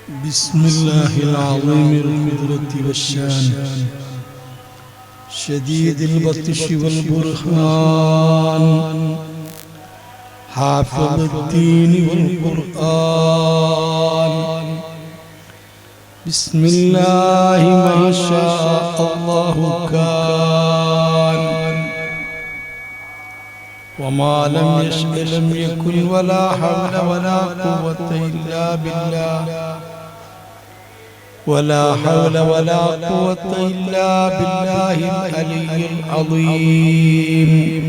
بسم الله العظيم القدرة والشان شديد البطش والبرهان حافظ الدين والقرآن. بسم الله ما شاء الله كان وما لم يشأ لم يكن ولا حول ولا قوة إلا بالله ولا حول ولا قوة إلا بالله العلي العظيم.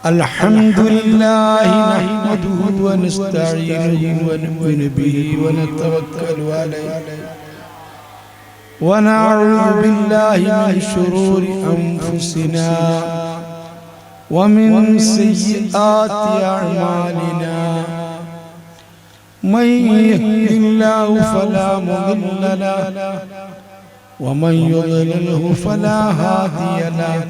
الحمد لله نحمده ونستعينه ونؤمن به ونتوكل عليه ونعوذ بالله من شرور أنفسنا ومن سيئات أعمالنا. من يهد الله فلا مضل له ومن يضلله فلا هادي له.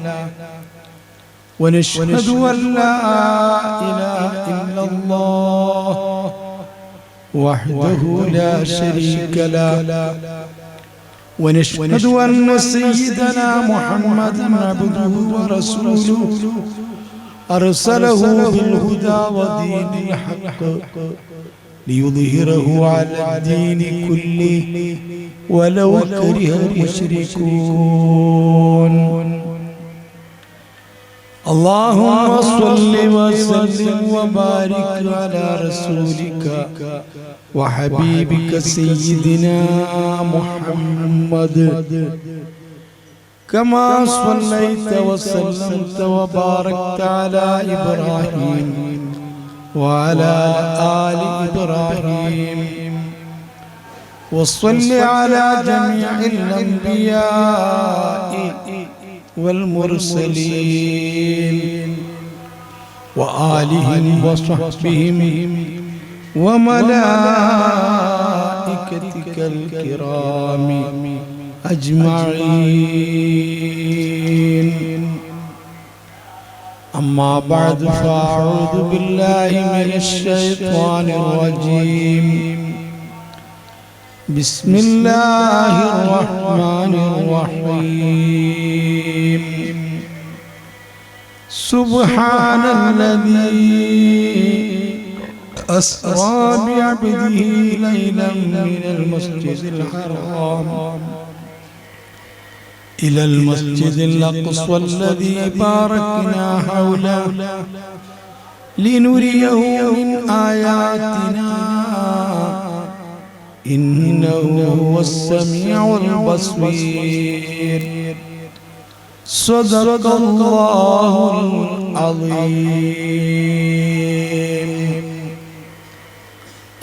ونشهد أن لا إله إلا الله وحده لا شريك له. ونشهد أن سيدنا محمدا عبده ورسوله أرسله بالهدى ودين الحق ليظهره على الدين كله ولو كره المشركون. اللهم صل وسلم وبارك على رسولك وحبيبك سيدنا محمد كما صليت وسلمت وباركت على إبراهيم وعلى آل إبراهيم وصل على جميع الأنبياء والمرسلين وآلهم وصحبهم وملائكتك الكرام أجمعين. أما بعد فأعوذ بالله من الشيطان الرجيم. بسم الله الرحمن الرحيم. سبحان الذي أسرى بعبده ليلا من المسجد الحرام إلى المسجد الأقصى الذي باركنا حوله لنريه من آياتنا إنه هو السميع البصير. صدق الله العظيم.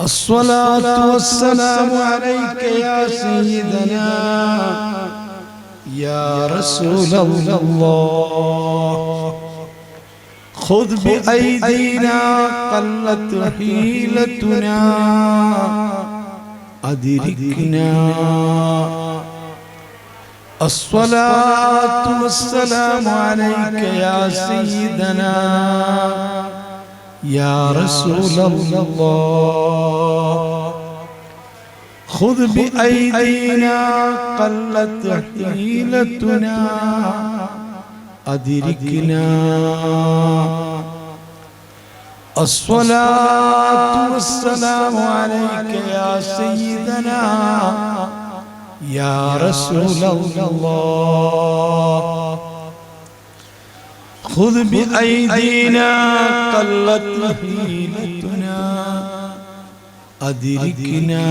الصلاة والسلام عليك يا سيدنا يا رسول الله. خذ بأيدينا قلت حيلتنا أدركنا. الصلاة والسلام عليك يا سيدنا يا رسول الله. خذ بأيدينا قلت حيلتنا أدركنا. الصلاة والسلام عليك يا سيدنا يا رسول الله. خذ بأيدينا قلت حيلتنا أدركنا.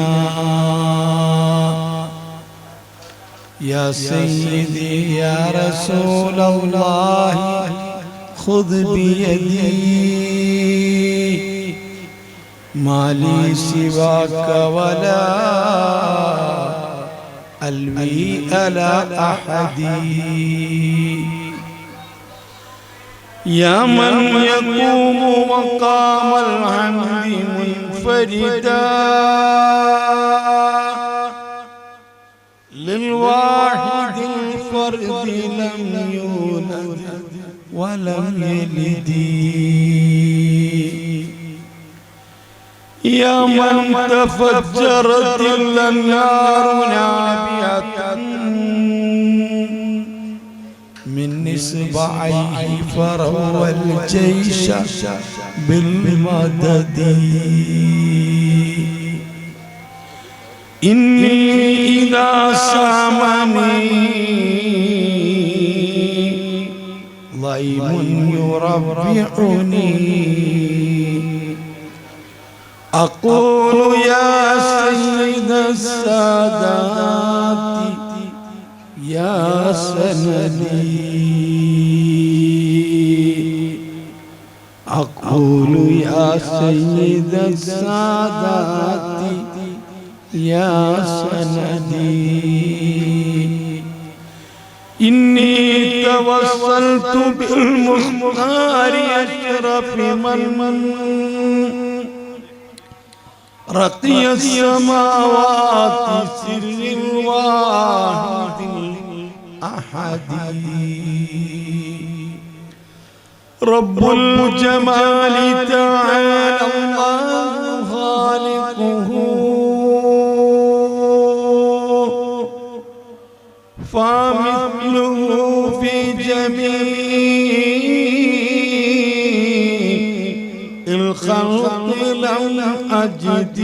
يا سيدي يا رسول الله خذ بيدي ما لي سواك ولا ألوي على أحد. يا من يقوم مقام الحمد منفردا للواحد الفرد لم يولد ولم يلد. يا من تفجرت الأنهار نابعة من إصبعيه فروى الجيش بالمدد إني إذا سامني ضيم يربعني أقول يا سيد السادات يا سندي أقول يا سيد السادات يا سندي إني توسلت بالمختار أشرف من رقي السماوات سر الواحد الأحد رب الجمال تعالى الله خالقه فمثله في جميع الخلق لم أجد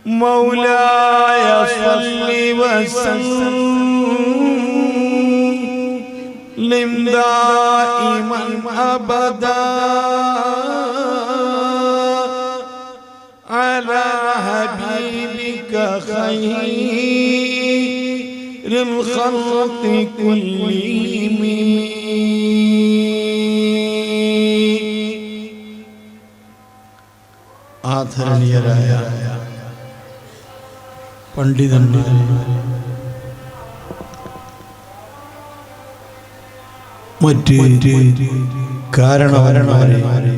مولاي صل وسلم دائما أبدا على حبيبك خير الخلق كلهم ആദരണീയരായ പണ്ഡിതന്മാർ, മറ്റ് കാരണവന്മാരെ,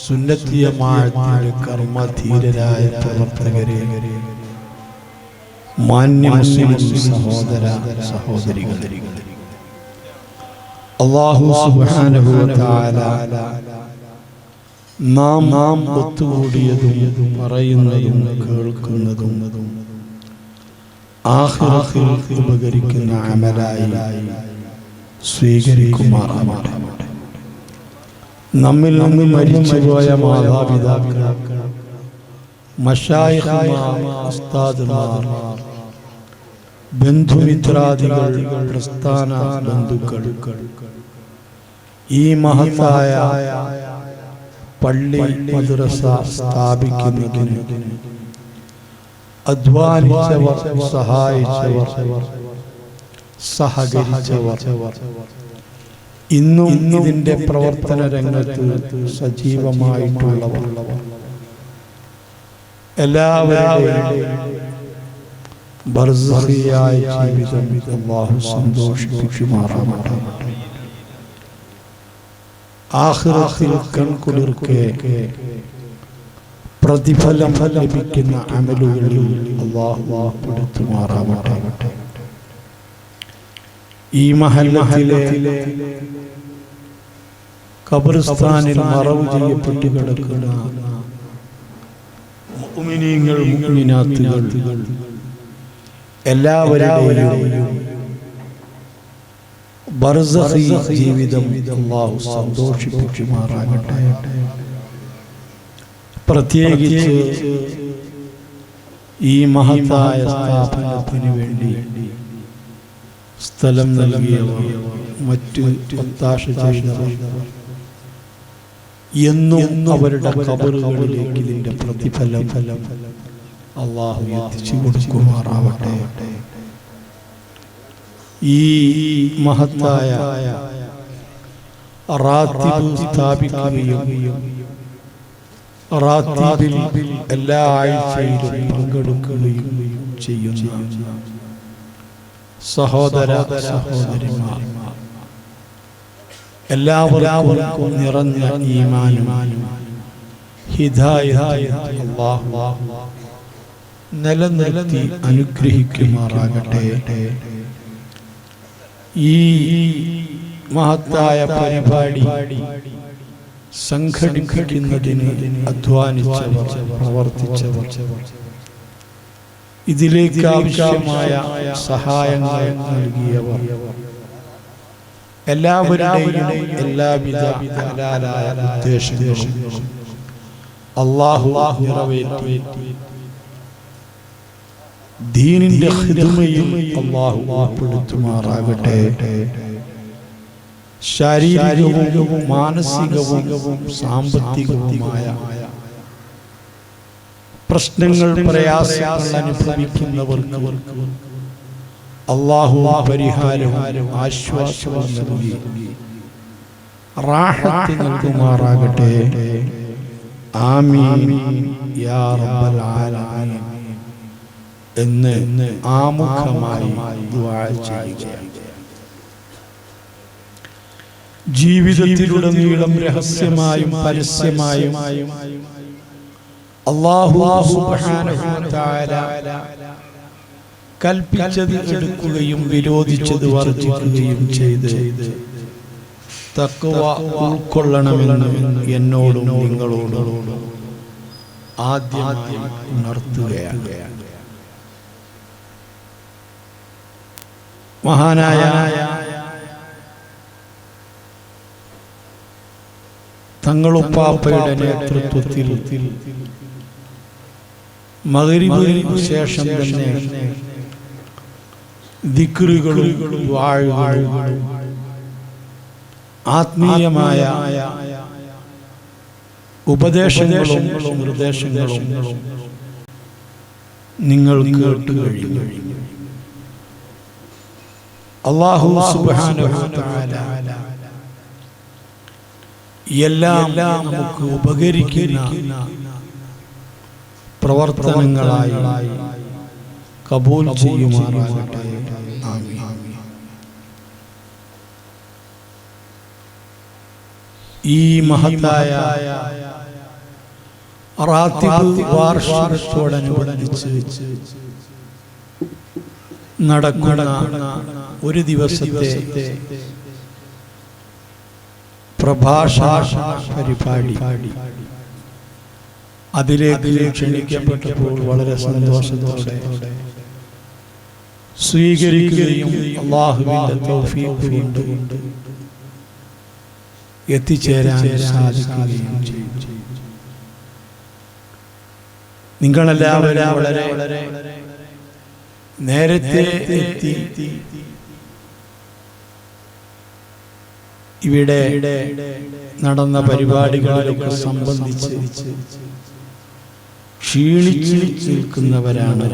സുന്നത്തിയമാഅത്തിന്റെ കർമ്മധീരരായ പ്രവർത്തകരെ, മാന്യ മുസ്ലിം സഹോദര സഹോദരികളെ, അല്ലാഹു സുബ്ഹാനഹു വ തആല നാം ഒത്തുകൂടിയതും പറയുന്നതും കേൾക്കുന്നതും ആഖിറത്തിൽ ഉപകരിക്കുന്ന അമലായി സ്വീകരിക്കുമാറാകട്ടെ. നമ്മിൽ നിന്ന് മരിച്ചുപോയ മാതാപിതാക്കൾ, മശായിഖുമാർ, ഉസ്താദുമാർ, ബന്ധുമിത്രാദികൾ, പ്രസ്ഥാന ബന്ധുക്കൾ, ഈ മഹത്തായ പള്ളി മദ്രസ സ്ഥാപിക്കുന്നതിന് അധ്വാനിച്ചവർ, സഹായിച്ചവർ, സഹകരിച്ചവർ, ഇന്നും ഇതിന്റെ പ്രവർത്തന രംഗത്ത് സജീവമായിട്ടുള്ളവർ എല്ലാവരുടെയും ബർസഖിയായ ജീവിതം അല്ലാഹു സന്തോഷിപ്പിക്കുമാറാകട്ടെ. ആഖിറത്തിൽ കൺകുളിർക്കെ പ്രതിഫലം ലഭിക്കുന്ന അമലുകളിൽ അല്ലാഹു പെടുത്തുമാറാകട്ടെ. ഈ മഹല്ലത്തിലെ ഖബർസ്ഥാനിൽ മറവ് ചെയ്യപ്പെട്ടു കിടക്കുന്ന മുഅ്മിനീങ്ങൾ, മുഅ്മിനാത്തുകൾ എല്ലാവരുടെയും ബർസഖി ജീവിതം അല്ലാഹു സന്തോഷിപ്പിക്കുമാറാകട്ടെ. പ്രത്യേകിച്ച് ഈ മഹത്തായ സ്ഥാപനത്തിന് വേണ്ടി സ്ഥലം നൽകിയവർ, മറ്റ് ഒത്താശ ചെയ്തവർ, എന്നും അവരുടെ ഖബറുകളിലേക്ക് ഇതിന്റെ പ്രതിഫലം അല്ലാഹു എത്തിച്ചു കൊടുക്കുമാറാവട്ടെ. ഈ മഹത്തായ റാത്തിബ് സ്ഥാപിക്കുകയും റാത്തിബിൽ എല്ലാ ആഴ്ചയിലും പങ്കെടുക്കുകയും ചെയ്യുന്ന സഹോദര സഹോദരിമാർ, എല്ലാവർക്കും നിറഞ്ഞ ഈമാനും ഹിദായത്തും അല്ലാഹു നിലനിർത്തി അനുഗ്രഹിക്കുമാറാകട്ടെ. ഈ മഹത്തായ പരിപാടി സംഘടിപ്പിക്കുന്നതിന് അധ്വാനിച്ചവർ, പ്രവർത്തിച്ചവർ, ഇതിലേക്ക് ആവശ്യമായ സഹായങ്ങൾ നൽകിയവർ, എല്ലാവരുടെയും എല്ലാവിധ ഹലാലായ ഉദ്ദേശങ്ങളും അല്ലാഹു നിറവേറ്റി ദീനിന്റെ ഖിദ്മയിൽ അല്ലാഹു ഉൾപ്പെടുത്തുമാറാകട്ടെ. ശാരീരികവും മാനസികവും സാമ്പത്തികവുമായ പ്രശ്നങ്ങൾ, പ്രയാസങ്ങൾ അനുഭവിക്കുന്നവർക്ക് അല്ലാഹു പരിഹാരവും ആശ്വാസവും നൽകി റാഹത്ത് നൽകുമാറാകട്ടെ. ആമീൻ യാ റബ്ബൽ ആലമീൻ എന്ന് ആമുഖമായി ദുആ ചെയ്യുക. ജീവിതത്തിലുടനീളം രഹസ്യമായും പരസ്യമായും അല്ലാഹു സുബ്ഹാനഹു വ തആല കൽപ്പിച്ചത് എടുക്കുകയും വിരോധിച്ചത് വർജിക്കുകയും ചെയ്ത് തഖ്വ ഉൾക്കൊള്ളണമെന്ന് എന്നോടും നിങ്ങളോടും ആദ്യമായി ഉണർത്തുകയാണ്. മഹാനായ തങ്ങളുപ്പാപ്പയുടെ നേതൃത്വത്തിൽ മഗ്‌രിബിന് ശേഷം തന്നെ ദിക്റുകളും ദുആകളും ആത്മീയമായ ഉപദേശങ്ങളും നിർദ്ദേശങ്ങളും നിങ്ങൾ കേട്ടു കഴിഞ്ഞു. അല്ലാഹു സുബ്ഹാനഹു വ തആല എല്ലാം നമുക്ക് ഉപകരിക്കുന്ന പ്രവർത്തനങ്ങളായി കബൂൽ ചെയ്യുമാറാകട്ടെ. ആമീൻ. ഈ മഹത്തായ റാത്തിബ് വാർഷികത്തോടനുബന്ധിച്ച് നടക്കുന്ന ഒരു ദിവസത്തെ പ്രഭാഷണ പരിപാടി, അതിലേക്ക് ക്ഷണിക്കപ്പെട്ടപ്പോൾ വളരെ സന്തോഷത്തോടെ സ്വീകരിക്കുകയും അല്ലാഹുവിന്റെ തൗഫീഖ് കൊണ്ട് എത്തിച്ചേരാൻ സാധിക്കുകയും ചെയ്തു. നിങ്ങളെല്ലാവരും വളരെ നേരത്തെ എത്തി ഇവിടെ നടന്ന പരിപാടികളിലൊക്കെ സംബന്ധിച്ച് ക്ഷീണിച്ച് നിൽക്കുന്നവരാണ്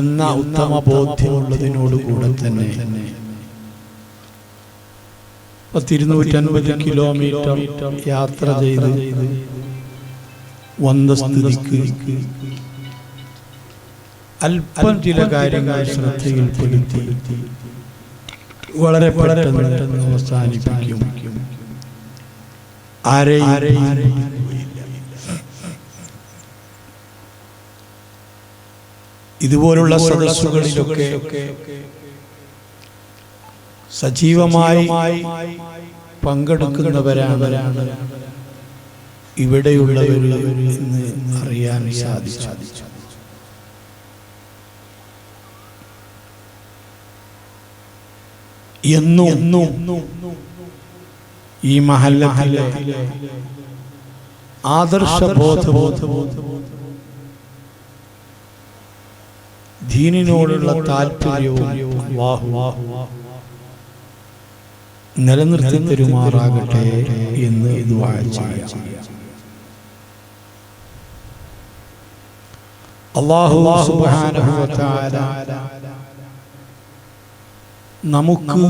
എന്ന ഉത്തമ ബോധ്യമുള്ളതിനോടുകൂടെ തന്നെ 250 കിലോമീറ്റർ യാത്ര ചെയ്ത് വന്ന സ്ഥിതിക്ക് അല്പം ചില കാര്യങ്ങൾ ശ്രദ്ധയിൽപ്പെടുത്തി വളരെ പെട്ടെന്ന് അവസാനിപ്പിക്കും. ഇതുപോലുള്ള സദസ്സുകളിലൊക്കെ സജീവമായി പങ്കെടുക്കുന്നവരാണ് ഇവിടെയുള്ളവർ എന്ന് അറിയാൻ സാധിച്ചു. എന്നും ഈ മഹല്ലത്തിലെ ആദർശബോധവും ദീനിനോടുള്ള താല്പര്യവും നിലനിർത്തി തരുമാറാകട്ടെ എന്ന് ദുആ ചെയ്യാം. അല്ലാഹു സുബ്ഹാനഹു വ തആല നമുക്ക്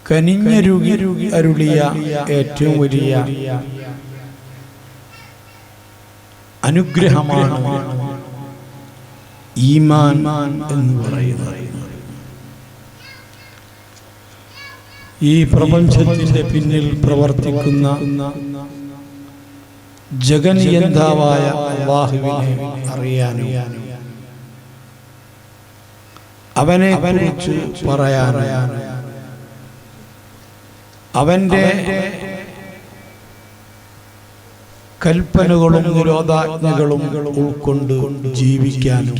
കനിഞ്ഞരുളി അരുളിയ ഏറ്റവും വലിയ അനുഗ്രഹമാണ് ഈമാൻ എന്ന് പറയുന്നത്. ഈ പ്രപഞ്ചത്തിന്റെ പിന്നിൽ പ്രവർത്തിക്കുന്ന ജഗന്നിയന്താവായ അല്ലാഹുവിനെ അറിയാനും അവനെ കുറിച്ച് പറയാനും അവന്റെ കൽപ്പനകളും നിരോധാജ്ഞകളും ഉൾക്കൊണ്ട് ജീവിക്കാനും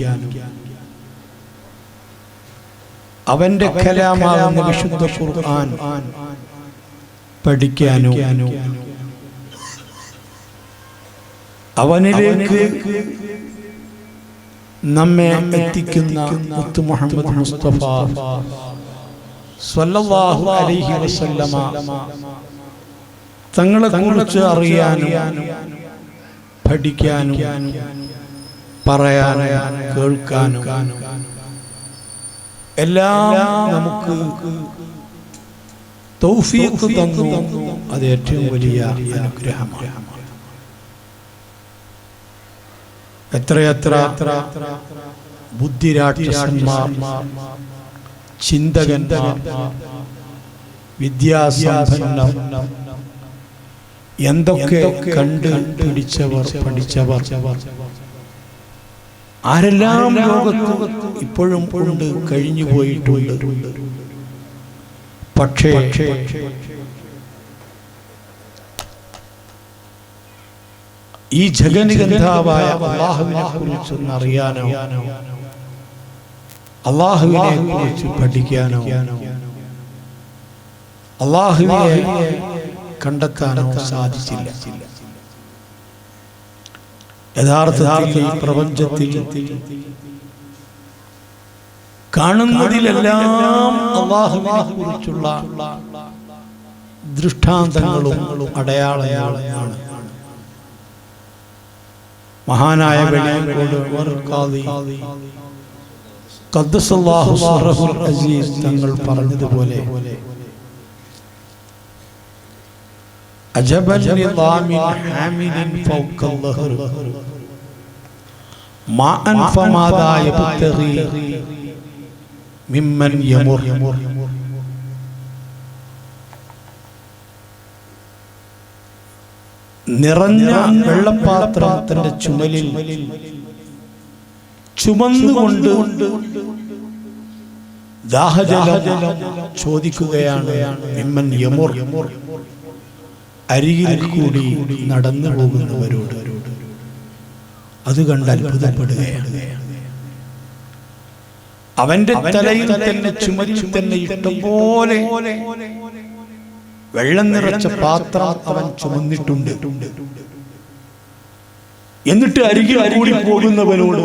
അവന്റെ കലാമാകുന്ന വിശുദ്ധ ഖുർആൻ പഠിക്കാനും അവനിലേക്ക് നമ്മെ എത്തിക്കുന്ന മുത്ത് മുഹമ്മദ് മുസ്തഫ സ്വല്ലല്ലാഹു അലൈഹി വസല്ലമ തങ്ങളെ കുറിച്ച് അറിയാനും പഠിക്കാനും പറയാനും കേൾക്കാനും എല്ലാം നമുക്ക് തൗഫീഖ് തന്നു. അത് ഏറ്റവും വലിയ അനുഗ്രഹമാണ്. എത്രയെത്ര ബുദ്ധിരാക്ഷസന്മാർ, ചിന്തകന്മാർ, വിദ്യാസമ്പന്നർ, എന്തൊക്കെ കണ്ട് പിടിച്ചവർ, പഠിച്ചവർ ആരെല്ലാം ലോകത്ത് ഇപ്പോഴും ഉണ്ട്, കഴിഞ്ഞു പോയിട്ടുണ്ട്. പക്ഷേ ഈ ജഗന്നികന്ധാവായ അല്ലാഹുവിനെ കുറിച്ചൊന്ന് അറിയാനോ അല്ലാഹുവിനെ കുറിച്ച് പഠിക്കാനോ അല്ലാഹുവിനെ കണ്ടെത്താനോ സാധിച്ചില്ല. യഥാർത്ഥത്തിൽ ഈ പ്രപഞ്ചത്തിൽ കാണുന്നതിലെല്ലാം അല്ലാഹുവിനെ കുറിച്ചുള്ള ദൃഷ്ടാന്തങ്ങളും അടയാളങ്ങളുമാണ്. മഹാനായ വെളിയങ്കോട് ഉമർ ഖാദി ഖദ്ദസല്ലാഹു സിറഹുൽ അസീസ് തങ്ങൾ പറഞ്ഞതുപോലെ അജബൻ നിദാമിൻ ഹാമിദിൻ ഫൗഖൽ ലഹർ മാഅൻ ഫമാദാ യബ്തഗി മിമ്മൻ യമുർ. നിറഞ്ഞ വെള്ളപ്പാത്രം തന്റെ ചുമലിൽ ചുമന്നുകൊണ്ട് ദാഹജലം ചോദിക്കുകയാണ് മിമ്മൻ യമുർ, അരികിൽ കൂടി നടന്നു പോകുന്നവരോട്. അത് കണ്ട് അത്ഭുതപ്പെടുകയാണ്. അവന്റെ തലയിൽ തന്നെ ചുമലിൽ തന്നെ ഇഷ്ടംപോലെ വെള്ളം നിറച്ച പാത്രം അവൻ ചുമന്നിട്ടുണ്ട്. എന്നിട്ട് അരികിൽ കൂടി പോകുന്നവനോട്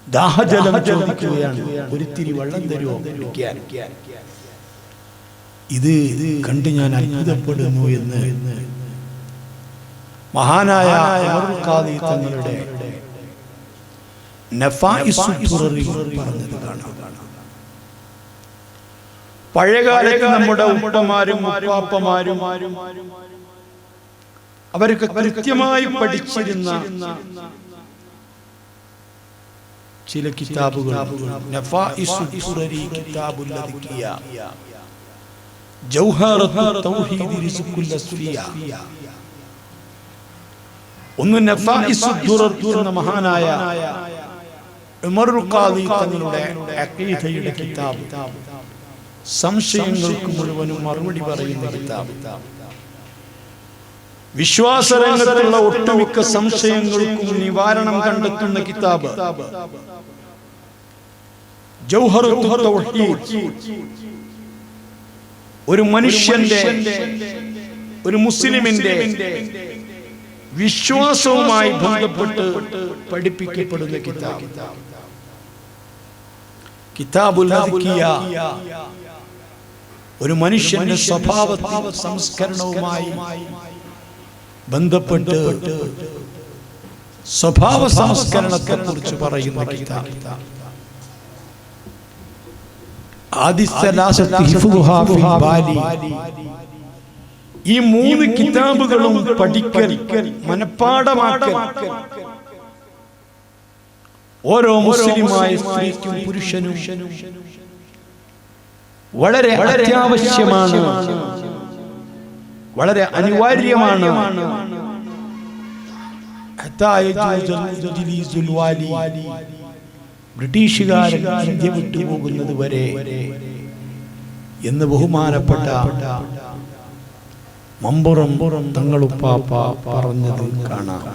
ദാഹജലം ചോദിക്കുകയാണ്, ഒരിത്തിരി വെള്ളം തരുമോ കുടിക്കാൻ. ഇത് കണ്ട് ഞാൻ അത്ഭുതപ്പെടുന്നു എന്ന് മഹാനായ ഉമർ ഖാദി തങ്ങളുടെ നഫായിസുൽ ദുററിൽ പറഞ്ഞത് കാണാം. പഴയകാലത്ത് നമ്മുടെ ഉപ്പമാരും ഉപ്പാപ്പമാരും അവർക്ക് കൃത്യമായി പഠിച്ചിരുന്ന ചില കിതാബുകൾ നഫായിസുൽ ദുററി, കിതാബുൽ അദ്കിയ, ജൗഹറത്തുൽ തൗഹീദ്, റിസ്ഖുൽ അസ്ഫിയ. ഒന്ന് നഫായിസുൽ ദുറർ എന്ന മഹാനായ ഉമർ ഖാദി തങ്ങളുടെ അഖീദയുടെ കിതാബ്, സംശയങ്ങൾക്ക് മുഴുവനും മറുപടി പറയുന്ന കിതാബ്. വിശ്വാസരംഗത്തുള്ള ഒട്ടുമിക്ക സംശയങ്ങൾക്കും നിവാരണം കണ്ടെത്തുന്ന കിതാബ് ജൗഹറത്തുൽ തൗഹീദ്. ഒരു മനുഷ്യന്റെ, ഒരു മുസ്ലിമിന്റെ വിശ്വാസവുമായി ബന്ധപ്പെട്ട് പഠിപ്പിക്കപ്പെടുന്ന കിതാബ് കിതാബുൽ അദ്കിയ. ഒരു മനുഷ്യന്റെ സ്വഭാവത്തിൽ സംസ്കരണവുമായി ബന്ധപ്പെട്ട് സ്വഭാവ സംസ്കരണത്തെ കുറിച്ച് പറയുന്ന കിതാബ്. ഈ മൂന്ന് കിതാബുകളും പഠിക്കൽ, മനഃപ്പാഠമാക്കൽ ഓരോ മുസ്ലിമായ സ്ത്രീക്കും പുരുഷനും വളരെ അത്യാവശ്യമാണ്, വളരെ അനിവാര്യമാണ്. ബ്രിട്ടീഷുകാരൻ ഇന്ത്യ വിട്ടുപോകുന്നത് വരെ എന്ന് ബഹുമാനപ്പെട്ട മമ്പുറം തങ്ങളുപ്പാപ്പ പറഞ്ഞത് കാണാം.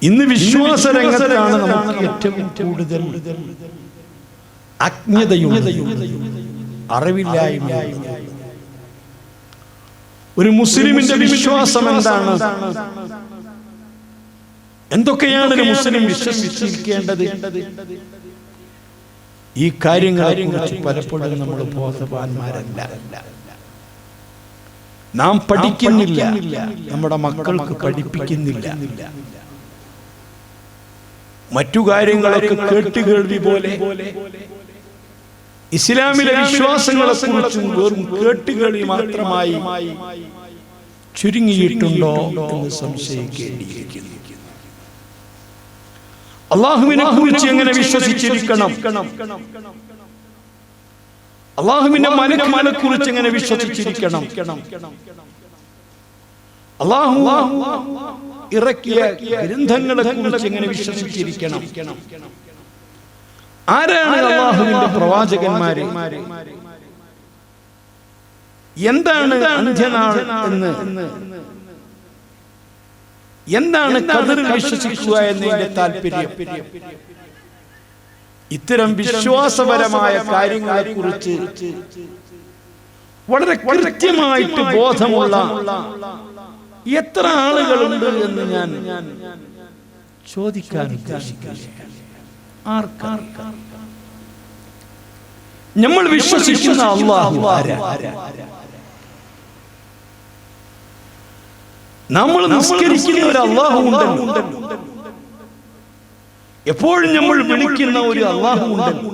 ഇന്ന് വിശ്വാസ രംഗത്താണ് നമുക്ക് ഏറ്റവും കൂടുതൽ അജ്ഞതയുള്ളത്, അറിവില്ലായ്മ. ഒരു മുസ്ലിമിന്റെ വിശ്വാസം എന്താണ്, എന്തൊക്കെയാണ് ഒരു മുസ്ലിം വിശ്വസിച്ചിരിക്കേണ്ടത്, ഈ കാര്യങ്ങളെ കുറിച്ച് പലപ്പോഴും നമ്മൾ ബോധവാന്മാരല്ല. നാം പഠിക്കുന്നില്ല, നമ്മുടെ മക്കൾക്ക് പഠിപ്പിക്കുന്നില്ല. മറ്റു കാര്യങ്ങളൊക്കെ കേട്ടുകേൾവി പോലെ ഇസ്ലാമിലെ വിശ്വാസങ്ങളെ കുറിച്ചും വെറും കേട്ടുകേൾവി മാത്രമായി ചുരുങ്ങിയിട്ടുണ്ടോ എന്ന് സംശയിക്കേണ്ടിയിരിക്കുന്നു. അല്ലാഹുവിനെ കുറിച്ച് എങ്ങനെ വിശ്വസിച്ചിരിക്കണം, അല്ലാഹുവിന്റെ മലക്കുകളെ കുറിച്ച് എങ്ങനെ വിശ്വസിച്ചിരിക്കണം, അല്ലാഹു ഇറക്കിയ ഗ്രന്ഥങ്ങളെ കുറിച്ച് എങ്ങനെ വിശ്വസിച്ചിരിക്കണം, ആരാണ് അല്ലാഹുവിന്റെ പ്രവാചകന്മാര്, എന്താണ് അന്ത്യനാൾ എന്ന്, എന്താണ് ഖദറിൽ വിശ്വസിക്കുക എന്നതിന്റെ താല്പര്യം, ഇത്തരം വിശ്വാസപരമായ കാര്യങ്ങളെ കുറിച്ച് വളരെ കൃത്യമായിട്ട് ബോധമുള്ള എത്ര ആളുകളുണ്ട് എന്ന് ഞാൻ ചോദിക്കാൻ ഉദ്ദേശിക്കുകയാണ്. നമ്മൾ വിശ്വസിക്കുന്ന അല്ലാഹു ആരാ? നമ്മൾ നിസ്കരിക്കുന്ന ഒരു അല്ലാഹു ഉണ്ടല്ലോ, എപ്പോഴും നമ്മൾ വിളിക്കുന്ന ഒരു അല്ലാഹു ഉണ്ടല്ലോ,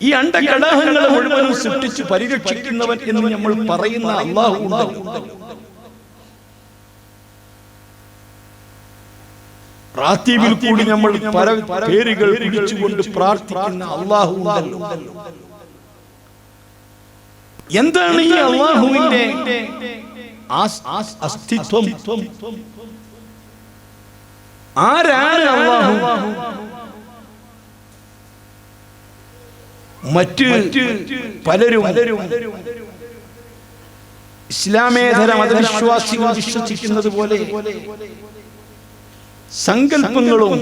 ഈ അണ്ടകടാഹങ്ങളെ മുഴുവനും സൃഷ്ടിച്ച് പരിരക്ഷിക്കുന്നവൻ എന്ന് നമ്മൾ പറയുന്ന അല്ലാഹു ഉണ്ടല്ലോ, റാത്തീബിൽ കൂടി നമ്മൾ പല പേരുകൾ വിളിച്ചുകൊണ്ട് പ്രാർത്ഥിക്കുന്ന അല്ലാഹു ഉണ്ടല്ലോ. എന്താണ് ഈ അല്ലാഹുവിന്റെ അസ്തിത്വം? ആരാണ് അല്ലാഹു? മറ്റ് പലരും ഇസ്ലാമേതര മതവിശ്വാസികൾ വിശ്വസിക്കുന്നത് പോലെ സങ്കല്പങ്ങളും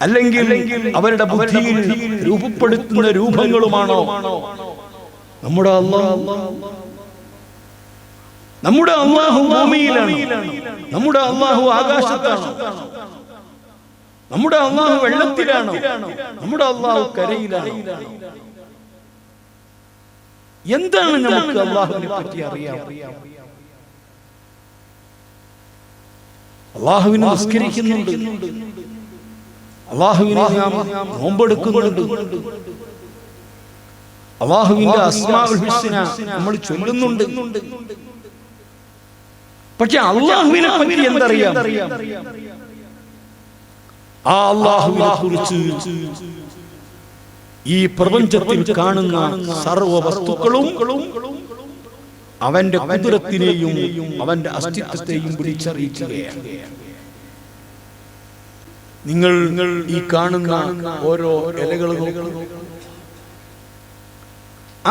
അല്ലെങ്കിൽ അവരുടെ ബുദ്ധിയിൽ രൂപപ്പെടുത്തുന്ന രൂപങ്ങളുമാണോ നമ്മുടെ അല്ലാഹു? നമ്മുടെ അല്ലാഹു ഭൂമിയിലാണ്, നമ്മുടെ അല്ലാഹു ആകാശത്താണ്, നമ്മുടെ അല്ലാഹു വെള്ളത്തിലാണോ, നമ്മുടെ അല്ലാഹു കരയിലാണോ? എന്താണ് നമുക്ക് അല്ലാഹുവിനെ പറ്റി അറിയാം? അല്ലാഹുവിനെ നിസ്കരിക്കുന്നുണ്ട്, അല്ലാഹുവിനെ നാം നോമ്പെടുക്കുന്നുണ്ട്, അല്ലാഹുവിന്റെ അസ്മാഉൽ ഹുസ്ന നമ്മൾ ചൊല്ലുന്നുണ്ട്. പക്ഷെ അല്ലാഹുവിനെ പറ്റി എന്തറിയാം? ആ അല്ലാഹുവിനെ കുറിച്ച് ഈ പ്രപഞ്ചത്തിൽ കാണുന്ന സർവ്വ വസ്തുക്കളും അവന്റെ ഖുദ്റത്തിനെയും അവന്റെ അസ്തിത്വത്തെയും വിളിച്ചറിയിക്കുകയാണ്. നിങ്ങൾ ഈ കാണുന്ന ഓരോ ഇലകളും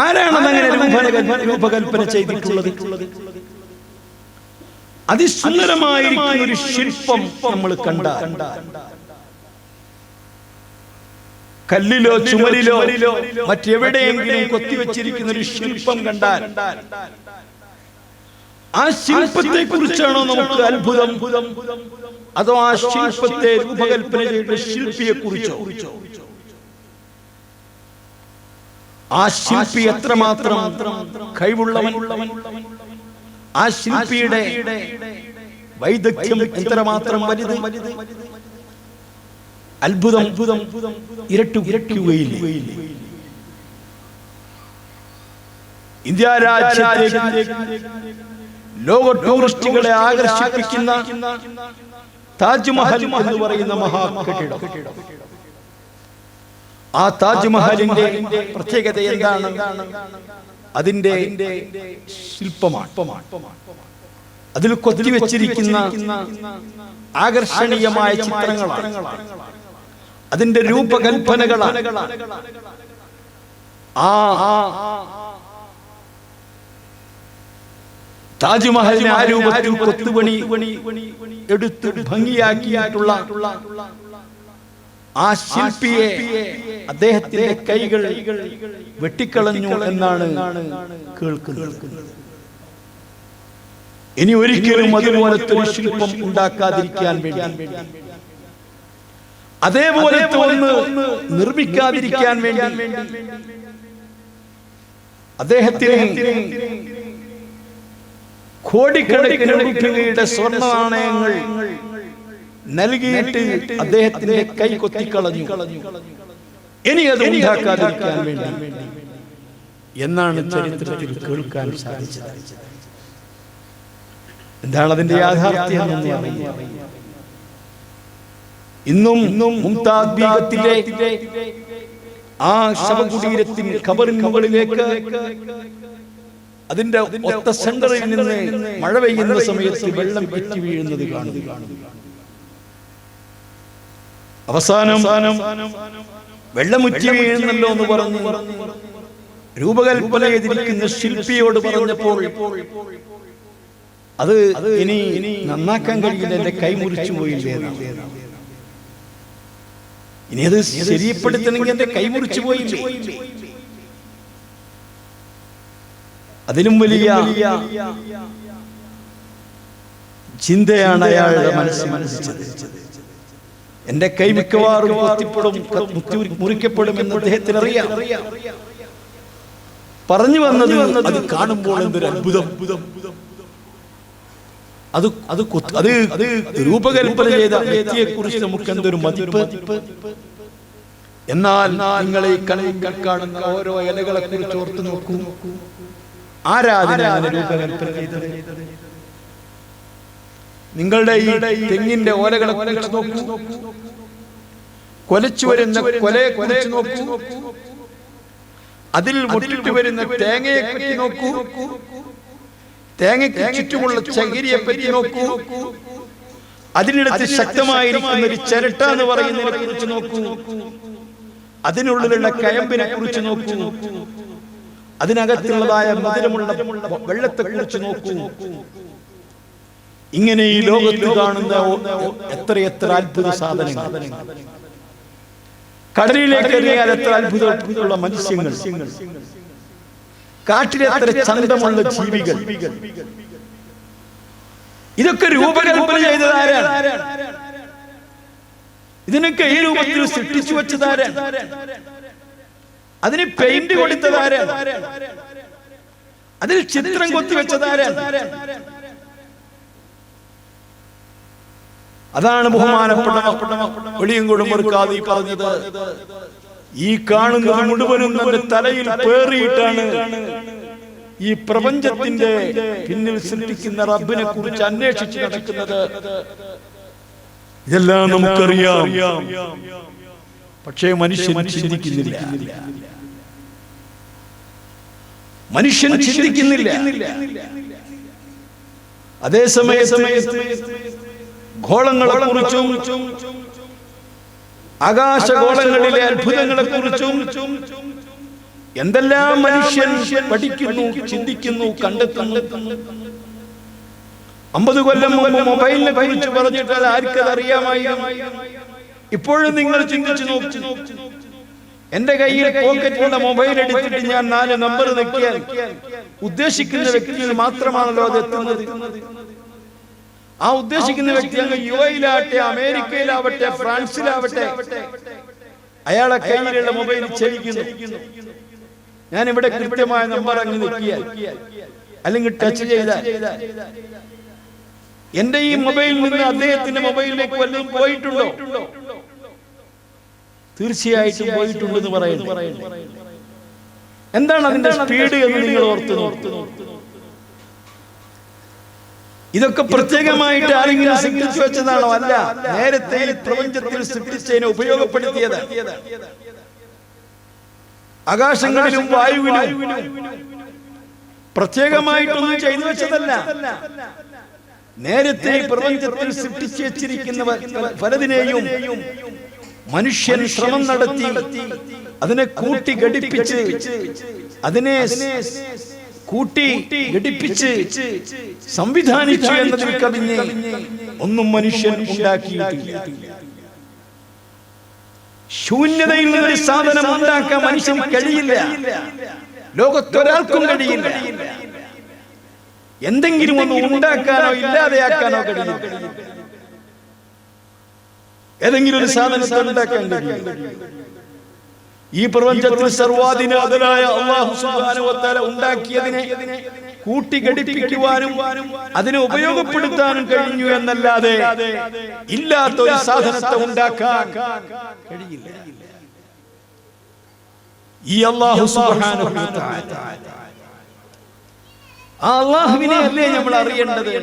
ആരാണ് അങ്ങനെ രൂപകൽപ്പന ചെയ്തിട്ടുള്ളത്? അതിസുന്ദരമായിരിക്കുന്ന ഒരു ശില്പം നമ്മൾ കണ്ട, കല്ലിലോ ചുമരിലോ മറ്റെവിടെയെങ്കിലും കൊത്തിവെച്ചിരിക്കുന്ന ഒരു ശില്പം കണ്ടാൽ ആ ശില്പത്തെ കുറിച്ചാണോ നമുക്ക് അത്ഭുതം, അതോ ആ ശില്പത്തെ രൂപകൽപ്പന ചെയ്ത ശില്പിയെ കുറിച്ചോ? ആ ശില്പി എത്രമാത്രം കഴിവുള്ളവൻ, ആ ശില്പിയുടെ വൈദഗ്ധ്യം എത്രമാത്രം വലുത്, അത്ഭുതം ഇരട്ടുകയില്ലേ? ഇന്ത്യ രാജ്യത്തേക്ക് ലോക ടൂറിസ്റ്റുകളെ ആകർഷിപ്പിക്കുന്ന താജ്മഹൽ എന്ന് പറയുന്ന മഹാകെട്ടിടം, ആ താജ്മഹലിന്റെ പ്രത്യേകത എന്താണ്? അതിന്റെ ശില്പമാണ്. അതിൽ കൊത്തിവെച്ചിരിക്കുന്ന ആകർഷണീയമായ ചിത്രങ്ങളാണ്. അതിന്റെ രൂപകൽപ്പനകളാണ്. താജ്മഹലിനെ ആ രൂപത്തിൽ കൊത്തുപണി എടുത്ത് ഭംഗിയാക്കിയിട്ടുള്ള ആ ശില്പിയെ അദ്ദേഹത്തിന്റെ കൈകൾ വെട്ടിക്കളഞ്ഞു എന്നാണ് കേൾക്കുന്നത്. ഇനി ഒരിക്കലും അതുപോലത്തെ ഒരു ശില്പം ഉണ്ടാക്കാതിരിക്കാൻ വേണ്ടി, അതേപോലത്തെ ഒന്ന് നിർമ്മിക്കാതിരിക്കാൻ വേണ്ടി അദ്ദേഹത്തിന് കോടിക്കണക്കിന് രൂപയുടെ സ്വർണ്ണ നാണയങ്ങൾ നൽകിയിട്ട് അദ്ദേഹത്തിന്റെ കൈ കൊത്തിക്കളഞ്ഞു. ഇനി അത് ഉണ്ടാക്കാതിരിക്കാൻ വേണ്ടി എന്നാണ് ചരിത്രത്തിൽ കേൾക്കാൻ സാധിച്ചത്. എന്താണ് അതിന്റെ യാഥാർത്ഥ്യം? ഇന്നും മുംതാസ് ബീഗത്തിന്റെ ആ ശവകുടീരത്തിൽ ഖബറിൻ മുകളിലേക്ക് അതിന്റെ ഒത്ത സെന്ററിൽ നിന്ന് മഴ പെയ്യുന്ന സമയത്ത് വെള്ളം വെറ്റി വീഴുന്നത് കാണുന്നു. അവസാനം വെള്ളമുറ്റി വീഴുന്നല്ലോ എന്ന് പറഞ്ഞു രൂപകൽപ്പന ചെയ്തിരിക്കുന്ന ശില്പിയോട് പറഞ്ഞപ്പോൾ അത് ഇനി നന്നാക്കാൻ കഴിയില്ല, എന്റെ കൈ മുറിച്ചു പോയില്ലേ, ഇനി അത് ശരിപ്പെടുത്തണമെങ്കിൽ എന്റെ കൈ മുറിച്ചു പോയില്ലേ. അതിലും വലിയ ചിന്തയാണ് അയാളുടെ മനസ്സിൽ. എന്റെ കൈ മിക്കവാറും കൊത്തിപ്പെടും, മുറിക്കപ്പെടും എന്ന് അദ്ദേഹത്തിന് അറിയാം. പറഞ്ഞു വന്നത് അത് കാണുമ്പോൾ എന്തൊരു അത്ഭുതം. അത് രൂപകൽപ്പന ചെയ്ത വ്യക്തിയെ കുറിച്ച് നമുക്ക് എന്തൊരു മതിപ്പ്. എന്നാൽ നിങ്ങൾ ഈ കലയിൽ കാണുന്ന ഓരോ ഇലകളെ കുറിച്ച് ഓർത്തു നോക്കൂ. ആരാധന രൂപകൽപ്പന ചെയ്തത്? നിങ്ങളുടെ ഈ തെങ്ങിന്റെ ഓലകളെ കുറിച്ച് നോക്കൂ, കൊലച്ചു വരുന്ന കൊലയെ കുറിച്ച് നോക്കൂ, അതിൽ മുട്ടിട്ട് വരുന്ന തേങ്ങയെ പറ്റി നോക്കൂ, തേങ്ങയ്ക്ക് ചുറ്റുമുള്ള ചകിരിയെ പറ്റി നോക്കൂ, അതിനിടത്ത് ശക്തമായിരിക്കുന്ന ഒരു ചിരട്ട എന്ന് പറയുന്നതിനെ കുറിച്ച് നോക്കൂ, അതിനുള്ളിലുള്ള കയമ്പിനെ കുറിച്ച് നോക്കൂ, അതിനകത്തുള്ളതായ മധുരമുള്ള വെള്ളത്തെ കുറിച്ച് നോക്കൂ. ഇങ്ങനെ ഈ ലോകത്ത് കാണുന്ന എത്രയെത്ര അത്ഭുത സാധനങ്ങൾ, കടലിലേക്ക് എറിയാൽ എത്ര അത്ഭുതമുള്ള മത്സ്യങ്ങൾ, കാട്ടിലെത്ര ചന്തമുള്ള ജീവികൾ, ഇതൊക്കെ രൂപകൽപ്പന ചെയ്തതാരാണ്? ഇതിനൊക്കെ ഈ രൂപത്തിൽ സൃഷ്ടിച്ചു വെച്ചതാരാണ്? അതിന് പെയിന്റ് കൊടുത്തതാരാണ്? അതിൽ ചിത്രം കൊത്തിവെച്ചതാരാണ്? അതാണ് ബഹുമാനപ്പെട്ട വെളിയങ്കോട് മറുക്കാതെ പറഞ്ഞത്. ഈ കാണുന്നത് മുഴുവനും നമ്മുടെ തലയിൽ പേറിയിട്ടാണ് ഈ പ്രപഞ്ചത്തിന്റെ പിന്നിൽ സൃഷ്ടിക്കുന്ന റബ്ബിനെ കുറിച്ച് അന്വേഷിച്ച് നടക്കുന്നത്. ഇതെല്ലാം നമുക്കറിയാം, പക്ഷേ മനുഷ്യൻ ചിന്തിക്കുന്നില്ല. മനുഷ്യൻ ചിന്തിക്കുന്നില്ല. അതേസമയത്ത് ഗോളങ്ങളെ കുറിച്ചും ആകാശഗോളങ്ങളിലെ അത്ഭുതങ്ങളെ കുറിച്ചും എന്തെല്ലാം മനുഷ്യൻ പഠിക്കുന്നു, ചിന്തിക്കുന്നു, കണ്ടെത്തുന്നു. 50 കൊല്ലം മുമ്പ് മൊബൈലിനെ കുറിച്ച് പറഞ്ഞിട്ട് ആർക്കത് അറിയാമായിരുന്നു? ഇപ്പോഴും നിങ്ങൾ ചിന്തിച്ചു നോക്കൂ. എന്റെ കയ്യിൽ പോക്കറ്റിലുള്ള മൊബൈൽ എടുത്തിട്ട് ഞാൻ 4 നമ്പർ നോക്കിയാൽ ഉദ്ദേശിക്കുന്ന വ്യക്തിയിൽ മാത്രമാണല്ലോ അത് എത്തുന്നത്. ആ ഉദ്ദേശിക്കുന്ന വ്യക്തി അങ്ങ് യുഎയിലാവട്ടെ, അമേരിക്കയിലാവട്ടെ, ഫ്രാൻസിലാവട്ടെ, അയാളെ കയ്യിലുള്ള മൊബൈൽ ചലിക്കുന്നു. ഞാൻ ഇവിടെ കൃത്യമായ നമ്പർ അങ്ങ് നോക്കിയാൽ അല്ലെങ്കിൽ ടച്ച് ചെയ്താൽ എന്റെ ഈ മൊബൈലിൽ നിന്ന് അദ്ദേഹത്തിന്റെ മൊബൈലിലേക്ക് വല്ലതും പോയിട്ടുണ്ടോ? തീർച്ചയായിട്ടും പോയിട്ടുണ്ടെന്ന് പറയുന്നു. എന്താണ് അതിന്റെ സ്പീഡ് എന്ന് നിങ്ങൾ ഓർത്ത്. ഇതൊക്കെ പ്രത്യേകമായിട്ട് ആരെങ്കിലും സൃഷ്ടിച്ചു വെച്ചതാണോ? അല്ല, നേരത്തെ പ്രപഞ്ചത്തിൽ സൃഷ്ടിച്ചതിനെ ഉപയോഗപ്പെടുത്തിയത്. ആകാശങ്ങളിലും വായുവിലും പ്രത്യേകമായിട്ടൊന്നും ചെയ്തു വെച്ചതല്ല. നേരത്തെ പ്രപഞ്ചത്തിൽ സൃഷ്ടിച്ചു വെച്ചിരിക്കുന്ന പലതിനെയും മനുഷ്യൻ ശ്രമം നടത്തി അതിനെ കൂട്ടി ഘടിപ്പിച്ച് അതിനെ കൂട്ടി ഘടിപ്പിച്ച് സംവിധാനിച്ചു എന്നതിൽ കവിഞ്ഞ് ഒന്നും മനുഷ്യൻ ഉണ്ടാക്കിയിട്ടില്ല. ശൂന്യതയിൽ നിന്നൊരു സാധനം ഉണ്ടാക്കാൻ മനുഷ്യൻ കഴിയില്ല. ലോകത്തൊരാൾക്കും കഴിയില്ല. എന്തെങ്കിലും ഒന്ന് ഉണ്ടാക്കാനോ ഇല്ലാതെയാക്കാനോ കഴിയില്ല. ഏതെങ്കിലും ഒരു സാധനത്തെ ഉണ്ടാക്കാൻ കഴിയില്ല. ഈ പ്രപഞ്ചത്തിൽ സർവാധിനാഥനായ അല്ലാഹു സുബ്ഹാനഹു വ തആല ഉണ്ടാക്കിയതിനെ കൂട്ടിഘടിപ്പിക്കുവാനും അതിനെ ഉപയോഗപ്പെടുത്താനും കഴിഞ്ഞു എന്നല്ലാതെ ഇല്ലാത്ത ഒരു സാധനത്തെ ഉണ്ടാക്കാൻ കഴിയില്ല. ഈ അല്ലാഹു സുബ്ഹാനഹു വ തആല, ആ അല്ലാഹുവിനെ അല്ലേ നമ്മൾ അറിയേണ്ടത്?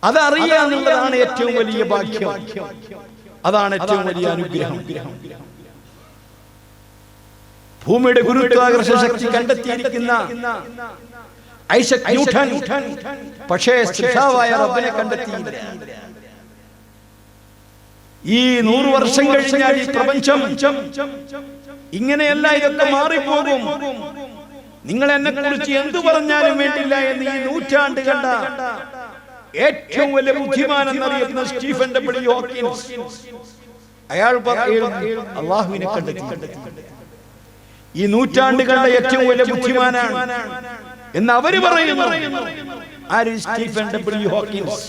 അതറിയാന്നുള്ളതാണ് ഏറ്റവും വലിയ ഭാഗ്യം. അതാണ് ഏറ്റവും വലിയ അനുഗ്രഹം. ഭൂമിയുടെ ഗുരുത്വാകർഷണ ശക്തി കണ്ടെത്തിയിരിക്കുന്ന ഐസക് ന്യൂട്ടൻ പക്ഷേ സൃഷ്ടാവായ റബ്ബിനെ കണ്ടെത്തിയില്ല. ഈ 100 വർഷം കഴിഞ്ഞാൽ ഈ പ്രപഞ്ചം ഇങ്ങനെയല്ല, ഇതൊക്കെ മാറിപ്പോകും. നിങ്ങൾ എന്നെ കുറിച്ച് എന്തു പറഞ്ഞാലും വേണ്ടില്ല എന്ന് ഈ നൂറ്റാണ്ട് കണ്ട ഏറ്റവും വലിയ ബുദ്ധിമാൻ എന്നറിയപ്പെടുന്ന സ്റ്റീഫൻ ഡബ്ല്യു ഹോക്കിൻസ് അയാൾ അല്ലാഹുവിനെ കണ്ടെത്തി. ഈ നൂറ്റാണ്ട് കണ്ട ഏറ്റവും വലിയ ബുദ്ധിമാനാണ് എന്ന് അവര് പറയുന്നു. ആര്? Stephen W Hawkins.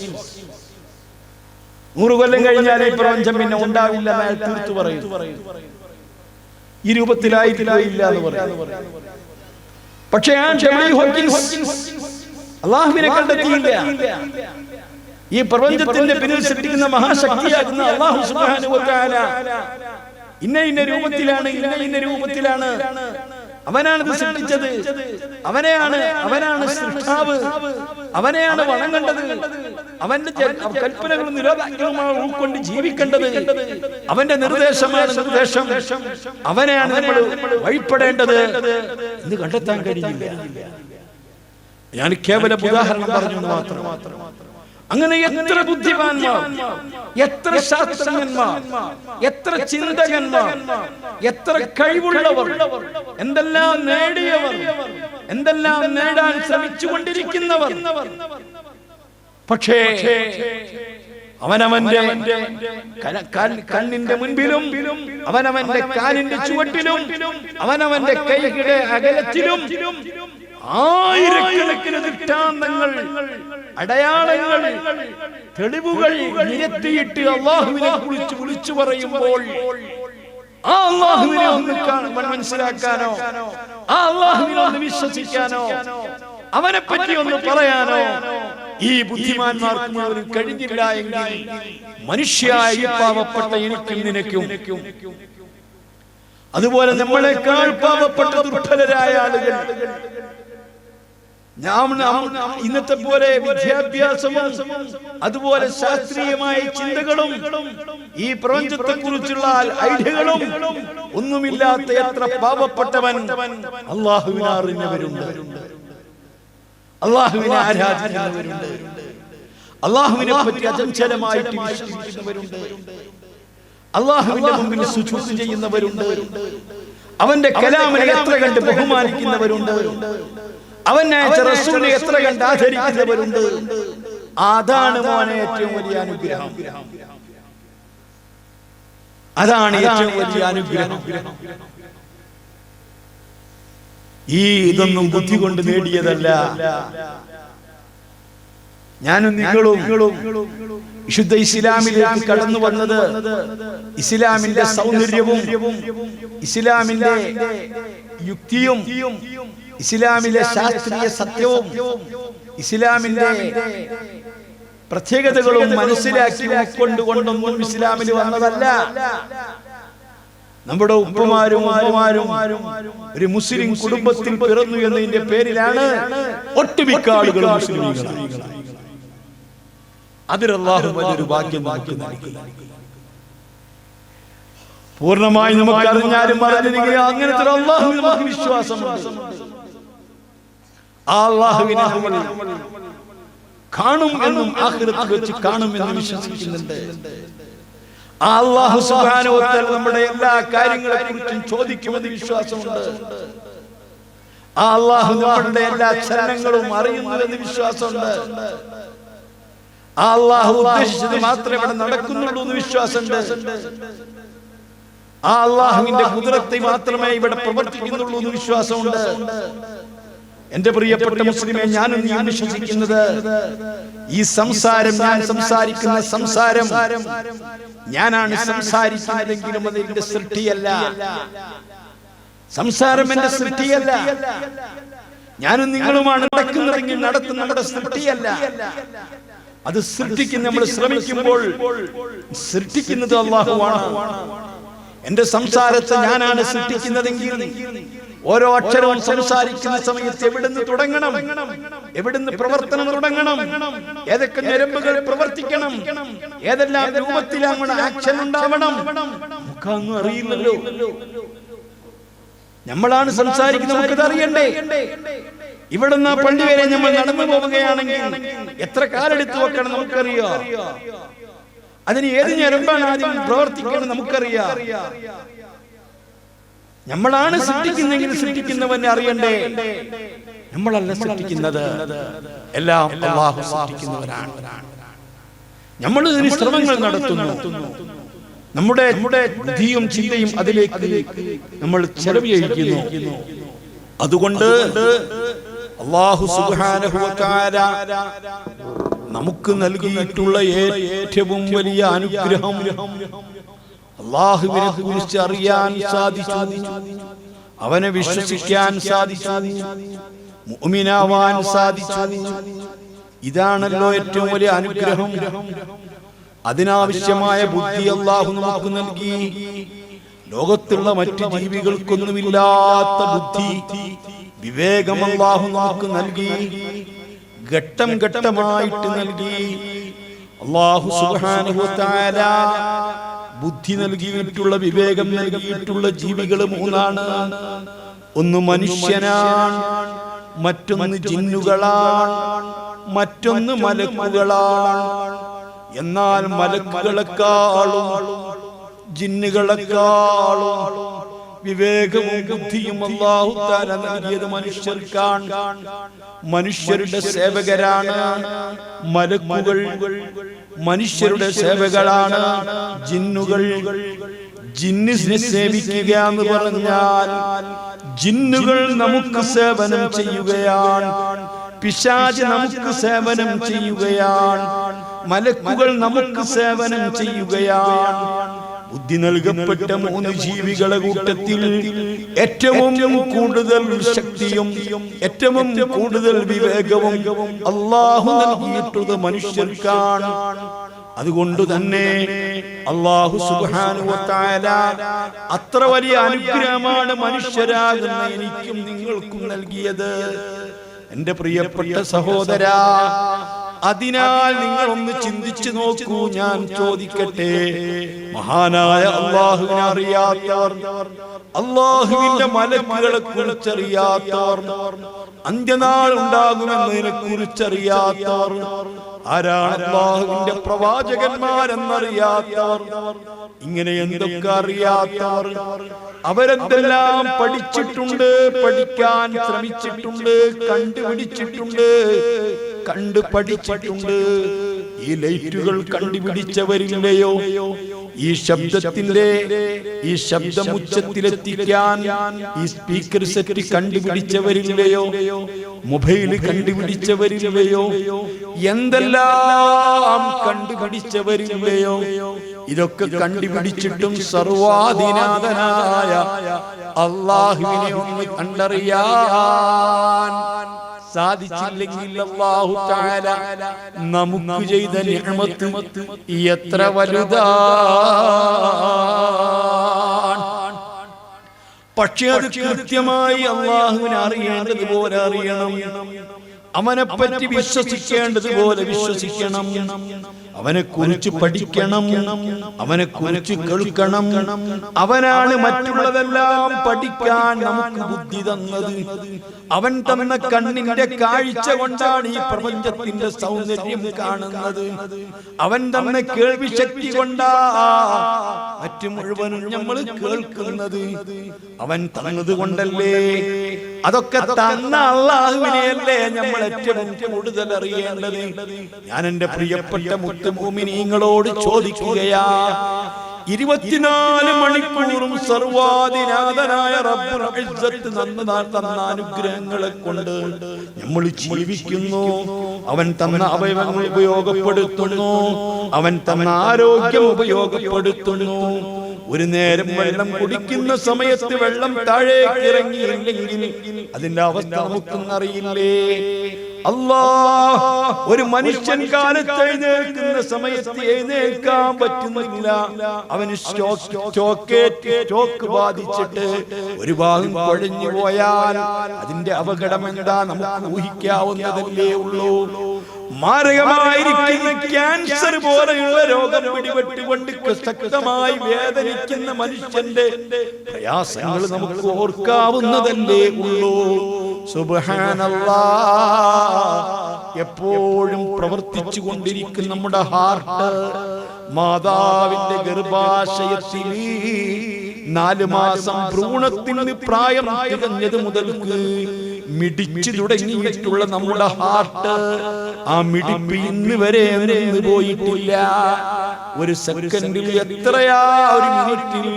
100 കൊല്ലം കഴിഞ്ഞാൽ ഈ പ്രപഞ്ചം പിന്നെ ഉണ്ടാവില്ല എന്ന് അയാൾ തീർത്തു പറയും. ഈ രൂപത്തിലായിട്ടില്ല എന്ന് പറയും. പക്ഷേ ആ ഡബ്ല്യു ഹോക്കിൻസ് അല്ലാഹുവിനെ കണ്ടെത്തിയില്ല. ഈ പ്രപഞ്ചത്തിന്റെ പിന്നിൽ സൃഷ്ടിക്കുന്ന മഹാശക്തിയാകുന്ന അല്ലാഹു സുബ്ഹാനഹു വ തആല ഇന്ന രൂപത്തിലാണ്, ഇന്ന രൂപത്തിലാണ്, അവനാണ് ഇത് സൃഷ്ടിച്ചത്, അവനാണ് സൃഷ്ടാവ്, അവനെയാണ് വണങ്ങേണ്ടത്, അവന്റെ കൽപ്പനകളും നിരോധനങ്ങളുമാണ് ഉൾക്കൊണ്ട് ജീവിക്കേണ്ടത്, അവന്റെ നിർദ്ദേശമാണ് നിർദ്ദേശം, അവനെയാണ് നമ്മൾ വഴിപ്പെടേണ്ടത് എന്ന് കണ്ടെത്താൻ കഴിയില്ല. ഞാൻ കേവലം ഉദാഹരണം പറഞ്ഞു മാത്രം. അങ്ങനെ എത്ര ബുദ്ധിമാന്മാർ, എത്ര ശാസ്ത്രജ്ഞന്മാർ, എത്ര ചിന്തകന്മാർ, എത്ര കഴിവുള്ളവർ, എന്തെല്ലാം നേടിയവർ, എന്തെല്ലാം നേടാൻ ശ്രമിച്ചുകൊണ്ടിരിക്കുന്നവർ. പക്ഷേ അവനവന്റെ കണ്ണിന്റെ മുൻപിലും അവനവന്റെ കാലിന്റെ ചുവട്ടിലും അവനവന്റെ കൈയുടെ അകലത്തിലും ആയിരക്കണക്കിന് ദൃഷ്ടാന്തങ്ങൾ, അടയാളങ്ങൾ, തെളിവുകൾ നിരത്തിയിട്ട് അല്ലാഹുവിനെ കുറിച്ച് വിളിച്ചു പറയുമ്പോൾ ആ അല്ലാഹുവിനെ ഒന്ന് മനസ്സിലാക്കാനോ, ആ അല്ലാഹുവിനെ ഒന്ന് വിശ്വസിക്കാനോ, അവനെ പറ്റി ഒന്ന് പറയാനോ ഈ ബുദ്ധിമാന്മാർക്ക് മുഴുവൻ കഴിഞ്ഞില്ല എങ്കിൽ മനുഷ്യായ ഈ പാവപ്പെട്ട എനിക്കും നിനക്കും, അതുപോലെ നമ്മളെക്കാൾ പാവപ്പെട്ട ദുർബലരായ ആളുകൾ, ഇന്നത്തെ പോലെ വിദ്യാഭ്യാസവും അതുപോലെ ശാസ്ത്രീയമായ ചിന്തകളും ഈ പ്രപഞ്ചത്തെ കുറിച്ചുള്ള ഐഡിയകളും ഒന്നുമില്ലാത്ത എത്ര പാവപ്പെട്ടവൻ അല്ലാഹുവിനെ അറിഞ്ഞവരുണ്ട്, അല്ലാഹുവിനെ ആരാധിക്കുന്നവരുണ്ട്, അല്ലാഹുവിനെ പറ്റി അചഞ്ചലമായിട്ട് വിശ്വസിക്കുന്നവരുണ്ട്, അല്ലാഹുവിന്റെ മുമ്പിൽ സുജൂദ് ചെയ്യുന്നവരുണ്ട്, അവന്റെ കലാമിനെ എത്ര കണ്ട് ബഹുമാനിക്കുന്നവരുണ്ട്, അവൻ അയച്ച റസൂലിനെ എത്ര കണ്ട് ആദരിക്കുന്നവരുണ്ട്. അതാണ് മോനെ ഏറ്റവും വലിയ അനുഗ്രഹം. അതാണ് ഏറ്റവും വലിയ അനുഗ്രഹം. ഇതൊന്നും ബുദ്ധി കൊണ്ട് നേടിയതല്ല. ഞാനും നിങ്ങളും വിശുദ്ധ ഇസ്ലാമിലേക്ക് കടന്നു വന്നത് ഇസ്ലാമിന്റെ സൗന്ദര്യവും ഇസ്ലാമിന്റെ യുക്തിയും ഇസ്ലാമിലെ ശാസ്ത്രീയ സത്യവും ഇസ്ലാമിന്റെ പ്രത്യേകതകളും മനസ്സിലാക്കി ഉൾക്കൊണ്ടുകൊണ്ടൊന്നും ഇസ്ലാമിൽ വന്നതല്ല. നമ്മുടെ ഉപ്പമാരും ഒരു മുസ്ലിം കുടുംബത്തിൽ പിറന്നു എന്നതിന്റെ പേരിലാണ് ഒട്ടുമിക്ക ആളുകളും മുസ്ലിമീങ്ങളാണ്. അതിൽ അല്ലാഹു വലിയൊരു ഭാഗ്യം നൽകി. പൂർണ്ണമായി നമുക്ക് അറിഞ്ഞാലും അറിഞ്ഞില്ലെങ്കിൽ അങ്ങനത്തെ അല്ലാഹുവിൽ നമുക്ക് വിശ്വാസമുണ്ട്. ആ അല്ലാഹുവിനെ നമ്മൾ കാണും എന്നും ആഖിറത്തിൽ വെച്ച് കാണും എന്നും വിശ്വസിക്കുന്നുണ്ട്. ആ അല്ലാഹു സുബ്ഹാനഹു വ തആല നമ്മുടെ എല്ലാ കാര്യങ്ങളെക്കുറിച്ചും ചോദിക്കുമെന്ന് വിശ്വാസമുണ്ട്. ആ അല്ലാഹു നമ്മുടെ എല്ലാ ചലനങ്ങളും അറിയുന്നുവെന്ന് വിശ്വാസമുണ്ട്. ആ അല്ലാഹു ഉദ്ദേശിച്ചത് മാത്രമേ ഇവിടെ നടക്കുന്നുള്ളൂ എന്ന് വിശ്വാസമുണ്ട്. ആ അല്ലാഹുവിന്റെ ഖുദ്റത്ത് മാത്രമേ ഇവിടെ പ്രവർത്തിക്കുന്നുള്ളൂ എന്ന് വിശ്വാസമുണ്ട്. എന്റെ പ്രിയപ്പെട്ട മുസ്ലിമേ, ഞാനും നീ വിശ്വസിക്കുന്നത് ഈ സംസാരം, ഞാൻ സംസാരിക്കുന്ന സംസാരം ഞാനാണ് സംസാരിക്കുന്നതെങ്കിലും അത് എന്റെ സൃഷ്ടിയല്ല. സംസാരം എന്റെ സൃഷ്ടിയല്ല. ഞാനും നിങ്ങളുമാണ് നടക്കുന്നതെങ്കിൽ നടത്തുന്ന നമ്മുടെ സൃഷ്ടിയല്ല. അത് സൃഷ്ടിക്കുന്ന നമ്മൾ ശ്രമിക്കുമ്പോൾ സൃഷ്ടിക്കുന്നത് അല്ലാഹുവാണ്. എന്റെ സംസാരത്തെ ഞാനാണ് സൃഷ്ടിക്കുന്നതെങ്കിൽ ഓരോ അക്ഷരവും സംസാരിക്കുന്ന സമയത്ത് എവിടുന്ന് തുടങ്ങണം, എവിടുന്ന് പ്രവർത്തനം തുടങ്ങണം, ഏതൊക്കെ ഞരമ്പുകൾ പ്രവർത്തിക്കണം, ഏതെല്ലാം രൂപത്തിലാണ് ആക്ഷൻ ഉണ്ടാവണം, നമുക്കൊന്നും അറിയില്ലല്ലോ. നമ്മളാണ് സംസാരിക്കുന്നത്, നമുക്കത് അറിയണ്ടേ. ഇവിടുന്ന് പള്ളി വരെ നമ്മൾ നടന്നു പോവുകയാണെങ്കിൽ എത്ര കാലെടുത്ത് വെക്കണം നമുക്കറിയാം. അതിന് ഏത് ഞരമ്പാണ് ആദ്യം പ്രവർത്തിക്കണം നമുക്കറിയാം. നമ്മളാണ് സൃഷ്ടിക്കുന്നെങ്കിൽ സൃഷ്ടിക്കുന്നവനെ അറിയണ്ടേ. നമ്മളല്ല സൃഷ്ടിക്കുന്നത്, എല്ലാം അല്ലാഹു സൃഷ്ടിക്കുന്നവരാണ്. നമ്മൾ ഇതിന് ശ്രമങ്ങൾ നടത്തുന്നു. നമ്മുടെ ബുദ്ധിയും ചിന്തയും അതിലേക്ക് നമ്മൾ ചെലവഴിക്കുന്നു. അതുകൊണ്ട് അല്ലാഹു സുബ്ഹാനഹു വ തആല നമുക്ക് നൽകിയിട്ടുള്ള ഏറ്റവും വലിയ അനുഗ്രഹം അല്ലാഹുവിനെ കുറിച്ച് അറിയാൻ സാധിച്ചു, അവനെ വിശ്വസിക്കാൻ സാധിച്ചു, മുഅ്മിനാവാൻ സാധിച്ചു. ഇതാണല്ലോ ഏറ്റവും വലിയ അനുഗ്രഹം. അതിനാവശ്യമായ ബുദ്ധി അല്ലാഹു നമുക്ക് നൽകി. ലോകത്തുള്ള മറ്റു ജീവികൾക്കൊന്നുമില്ലാത്ത ബുദ്ധി, വിവേകം അല്ലാഹു നമുക്ക് നൽകി. ഘട്ടം ഘട്ടമായിട്ട് നൽകി. അല്ലാഹു സുബ്ഹാനഹു വ തആല ബുദ്ധി നൽകിയിട്ടുള്ള, വിവേകം നൽകിയിട്ടുള്ള ജീവികൾ മൂന്നാണ്. ഒന്ന് മനുഷ്യനാണ്, മറ്റൊന്ന് ജിന്നുകളാണ്, മറ്റൊന്ന് മലക്കുകളാണ്. എന്നാൽ മലക്കുകളെക്കാളും ജിന്നുകളെക്കാളും വിവേകവും ബുദ്ധിയും അല്ലാഹു തആല നൽകിയത് മനുഷ്യർക്കാണ്. മനുഷ്യരുടെ സേവകരാണ് മലക്കുകൾ, മനുഷ്യരുടെ സേവകളാണ് ജിന്നുകൾ. ജിന്നിനെ സേവിക്കുക എന്ന് പറഞ്ഞാൽ ജിന്നുകൾ നമുക്ക് സേവനം ചെയ്യുകയാണ്, പിശാച് നമുക്ക് സേവനം ചെയ്യുകയാണ്, മലക്കുകൾ നമുക്ക് സേവനം ചെയ്യുകയാണ്. ബുദ്ധി നൽകപ്പെട്ട മൂന്ന് ജീവികളെ കൂട്ടത്തിൽ ഏറ്റവും കൂടുതൽ ശക്തിയും ഏറ്റവും കൂടുതൽ വിവേകവും അല്ലാഹു നൽകിയിട്ടുള്ളത് മനുഷ്യർക്കാണ്. അതുകൊണ്ട് തന്നെ അല്ലാഹു സുബ്ഹാനഹു വ തആല അത്ര വലിയ അനുഗ്രഹമാണ് മനുഷ്യരാകുന്ന എനിക്കും നിങ്ങൾക്കും നൽകിയത്. എന്റെ പ്രിയപ്പെട്ട സഹോദരാ, അതിനാൽ നിങ്ങൾ ഒന്ന് ചിന്തിച്ചു നോക്കൂ. ഞാൻ ചോദിക്കട്ടെ, മഹാനായ അല്ലാഹുവിനെ അറിയാത്തവർ, അല്ലാഹുവിന്റെ മലക്കുകളെ കുറിച്ചറിയാത്തവർ, അന്ത്യനാൾ ഉണ്ടാകുമെന്നതിനെ കുറിച്ചറിയാത്തവർ, ആരാണ് അല്ലാഹുവിന്റെ പ്രവാചകന്മാരെന്നറിയാത്തവർ, ഇങ്ങനെ എന്തൊക്കെ അറിയാത്തവർ, അവരെന്തെല്ലാം പഠിച്ചിട്ടുണ്ട്, പഠിക്കാൻ ശ്രമിച്ചിട്ടുണ്ട്, കണ്ടു പഠിച്ചിട്ടുണ്ട്. ഈ ലൈറ്റുകൾ കണ്ടുപിടിച്ചവരില്ലയോ? ഈ ശബ്ദത്തിന്റെ ഈ ശബ്ദം ഉച്ചത്തിലെത്തിക്കാൻ ഈ സ്പീക്കർ സെറ്റ് കണ്ടുപിടിച്ചവരില്ലയോ? മൊബൈൽ കണ്ടുപിടിച്ചവരില്ലയോ? എന്തെല്ലാം കണ്ടുപിടിച്ചവരില്ലയോ? ഇതൊക്കെ കണ്ടുപിടിച്ചിട്ടും സർവാധിനാഥനായ അല്ലാഹുവിനെ ഒന്ന് കണ്ടറിയാൻ സാധിച്ചില്ലെങ്കിൽ അല്ലാഹു തആല നമുക്ക് ചെയ്ത നിഅമത്ത് എത്ര വലുതാണ്. പക്ഷേ അത് കൃത്യമായി അല്ലാഹുവിനെ അറിയേണ്ടതുപോലെ അറിയണം, അവനെ പറ്റി വിശ്വസിക്കേണ്ടതുപോലെ വിശ്വസിക്കണം. അവനെ കുറിച്ച് പഠിക്കണം, അവനെ കുറിച്ച് കേൾക്കണം. അവനാണ് മറ്റുള്ളതെല്ലാം പഠിക്കാൻ നമുക്ക് ബുദ്ധി തന്നത്. അവൻ തന്ന കണ്ണിന്റെ കാഴ്ച കൊണ്ടാണ് ഈ പ്രപഞ്ചത്തിന്റെ സൗന്ദര്യം കാണുന്നത്. അവൻ തന്ന കേൾവി ശക്തി കൊണ്ടാ മറ്റു മുഴുവനും നമ്മൾ കേൾക്കുന്നത്. അവൻ തന്നത് കൊണ്ടല്ലേ. അതൊക്കെ തന്ന അല്ലാഹുവിനെയല്ലേ നമ്മൾ ഏറ്റവും കൂടുതൽ അറിയേണ്ടത്. ഞാൻ എന്റെ പ്രിയപ്പെട്ട മുഅ്മിനീങ്ങളോട് ചോദിക്കുകയാ, 24 മണിക്കൂറും സർവാധിനാഥനായ റബ്ബുൽ ഇസ്സത്ത് തന്ന അനുഗ്രഹങ്ങളെ കൊണ്ട് നമ്മൾ ജീവിക്കുന്നു. അവൻ തന്ന അവയവങ്ങൾ ഉപയോഗപ്പെടുത്തുന്നു, അവൻ തന്ന ആരോഗ്യം ഉപയോഗപ്പെടുത്തുന്നു. ഒരു നേരം വെള്ളം കുടിക്കുന്ന സമയത്ത് വെള്ളം താഴേക്ക് ഇറങ്ങിയില്ലെങ്കിൽ അതിന്റെ അവസ്ഥ നമുക്കൊന്നറിയില്ലേ? അല്ലാഹ് ഒരു മനുഷ്യൻ കാലത്ത് എഴുന്നേൽക്കുന്ന സമയത്ത് എഴുന്നേൽക്കാൻ പറ്റുന്നില്ല. അവന് സ്റ്റോക്ക് ബാധിച്ചിട്ട് ഒരു ഭാഗം കൊഴിഞ്ഞു പോയാൽ അതിന്റെ അപകടം എന്താ നമുക്ക് ഊഹിക്കാവുന്നതല്ലേ ഉള്ളൂ. മാരകമായിരിക്കുന്ന ക്യാൻസർ പോലെയുള്ള രോഗം പിടിപെട്ടുകൊണ്ട് ശക്തമായി വേദനിക്കുന്ന മനുഷ്യന്റെ പ്രയാസങ്ങൾ നമുക്ക് ഓർക്കാവുന്നതല്ലേ ഉള്ളൂ. സുബ്ഹാനല്ലാഹ്, എപ്പോഴും പ്രവർത്തിച്ചു കൊണ്ടിരിക്കുന്ന നമ്മുടെ ഹാർട്ട് മാതാവിന്റെ ഗർഭാശയത്തിൽ 4 മാസം ഭ്രൂണത്തിന് പ്രായം തികഞ്ഞത് മുതൽക്ക് മിടിച്ചു തുടങ്ങിയിട്ടുള്ള നമ്മുടെ ഹാർട്ട്, ആ മിടിപ്പ് ഇന്ന് വരെ നിന്ന് പോയിട്ടില്ല. ഒരു സെക്കൻഡിൽ എത്രയാ, ഒരു മിനിറ്റിൽ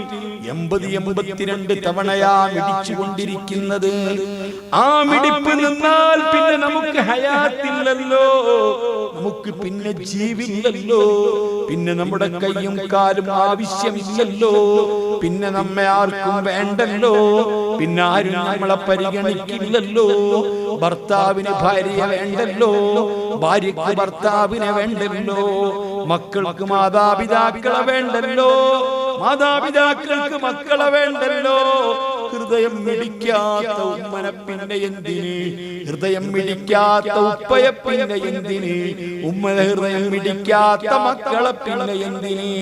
80-82 തവണയാ മിടിച്ചു കൊണ്ടിരിക്കുന്നത്. ആ മിടിപ്പ് നിന്നാൽ പിന്നെ നമുക്ക് ഹയാത്തില്ലല്ലോ, നമുക്ക് പിന്നെ ജീവില്ലല്ലോ, പിന്നെ നമ്മുടെ കൈയും കാലും ആവശ്യമില്ലല്ലോ, പിന്നെ നമ്മെ ആർക്കും വേണ്ടല്ലോ, പിന്നെ ആരും നമ്മളെ പരിഗണിക്കില്ലല്ലോ. ഭർത്താവിന് ഭാര്യയെ വേണ്ടല്ലോ, ഭാര്യക്ക് ഭർത്താവിനെ വേണ്ടല്ലോ, മക്കൾക്ക് മാതാപിതാക്കളെ വേണ്ടല്ലോ, മാതാപിതാക്കൾക്ക് മക്കളെ വേണ്ടല്ലോ. ഹൃദയം മിടിക്കാത്ത ഉമ്മനെ പിന്നെ എന്തിന്, ഹൃദയം മിടിക്കാത്ത ഉപ്പയെ പിന്നെ എന്തിന്, ഉമ്മ ഹൃദയം മിടിക്കാത്ത മക്കളെ പിന്നെ എന്തിന്?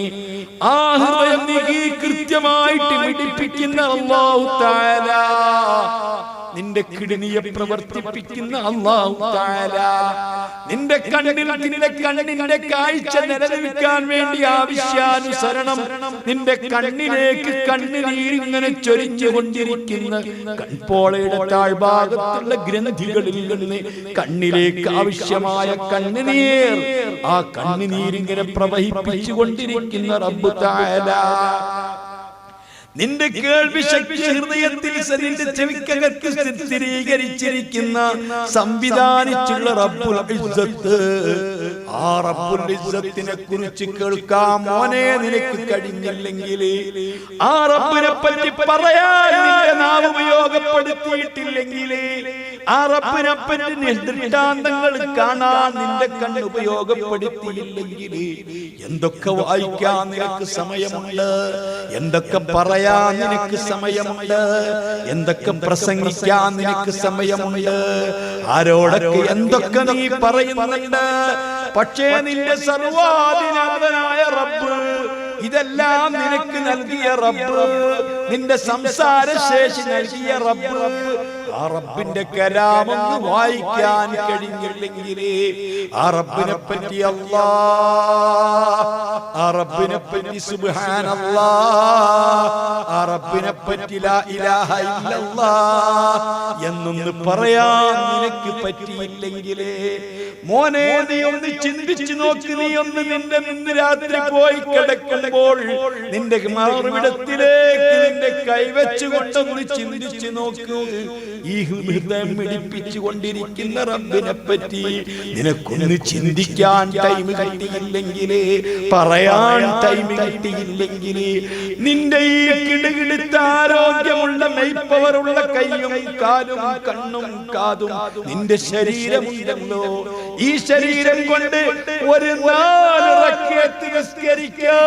ആ ഹൃദയം നീ കൃത്യമായിട്ട് മിടിപ്പിക്കുന്ന അല്ലാഹു തആല, നിന്റെ കിഡ്നിയെ പ്രവർത്തിപ്പിക്കുന്ന അല്ലാഹു തആല, നിന്റെ കണ്ണിന്റെ കാഴ്ച നിലനിൽക്കാൻ വേണ്ടി ആവശ്യാനുസരണം നിന്റെ കണ്ണിലേക്ക് കണ്ണുനീരിങ്ങനെ ചൊരിഞ്ഞുകൊണ്ടിരിക്കുന്ന കൺപോളയുടെ താഴ്ഭാഗത്തുള്ള ഗ്രന്ഥികളിൽ നിന്ന് കണ്ണിലേക്ക് ആവശ്യമായ കണ്ണുനീർ, ആ കണ്ണുനീരിങ്ങനെ പ്രവഹിപ്പിച്ചു കൊണ്ടിരിക്കുന്ന റബ്ബ് തആല, നിന്റെ കേൾവി ശക്തി ഹൃദയത്തിൽ നിന്റെ ചെവിക്കകത്ത് സ്ഥിരീകരിച്ചിരിക്കുന്ന സംവിധാനിച്ചുള്ള റബ്ബുൽ ഇസ്സത്ത്, ആ റബ്ബുൽ ഇസ്സത്തിനെ കുറിച്ച് കേൾക്കാൻ മോനെ നിനക്ക് കഴിഞ്ഞില്ലെങ്കിൽ, ആ റബ്ബിനെ പറ്റി പറയാൻ നിന്റെ നാവ് ഉപയോഗപ്പെടുത്തിയിട്ടില്ലെങ്കിൽ, ആ റബ്ബിനെ പറ്റി ദൃഷ്ടാന്തങ്ങൾ കാണാൻ നിന്റെ കണ്ണ് ഉപയോഗപ്പെടുത്തിയില്ലെങ്കിൽ, എന്തൊക്കെ വായിക്കാൻ നിനക്ക് സമയമുണ്ട്, എന്തൊക്കെ പറയാൻ നിനക്ക് സമയമുണ്ട്, എന്തൊക്കെ പ്രസംഗിക്കാൻ നിനക്ക് സമയമുണ്ട്, ആരോടൊക്കെ എന്തൊക്കെ നീ പറയുന്നുണ്ട്. പക്ഷേ നിന്റെ സർവാധിനാഥനായ റബ്ബ്, ഇതെല്ലാം നിനക്ക് നൽകിയ റബ്ബ്, നിന്റെ സംസാരശേഷി നൽകിയ റബ്ബ്, ആ റബ്ബിന്റെ കലാമൊന്ന് വായിക്കാൻ കഴിഞ്ഞില്ലെങ്കിൽ, ആ റബ്ബിനെ പറ്റി അല്ലാഹ്, ആ റബ്ബിനെ പറ്റി സുബ്ഹാനല്ലാഹ്, ആ റബ്ബിനെ പറ്റി ലാ ഇലാഹ ഇല്ലല്ലാഹ് എന്നൊന്ന് പറയാൻ നിനക്ക് പറ്റിയില്ലെങ്കിൽ, മോനെ നീ ഒന്ന് ചിന്തിച്ചു നോക്ക്. നീ ഒന്ന് നിന്റെ രാത്രി പോയി കിടക്കുമ്പോൾ നിന്റെ മാറുവിടത്തിലേക്ക് നിന്റെ കൈവച്ചുകൊണ്ടൊന്ന് ചിന്തിച്ചു നോക്ക്. ഈ ഹൃദയം മിടിപ്പിച്ചു കൊണ്ടിരിക്കുന്ന റബ്ബിനെ പറ്റി നിനക്കൊന്ന് ചിന്തിക്കാൻ ടൈം കിട്ടിയില്ലെങ്കിൽ, പറയാൻ ടൈം കിട്ടിയില്ലെങ്കിൽ, നിന്റെ ഈ കിടുകിടുത്ത ആരോഗ്യമുള്ള മെയ്പവറുള്ള കൈയും കാലും കണ്ണും കാതും നിന്റെ ശരീരമുണ്ടല്ലോ, ഈ ശരീരം കൊണ്ട് ഒരു 4 റക്അത്ത് നിസ്കരിക്കാൻ,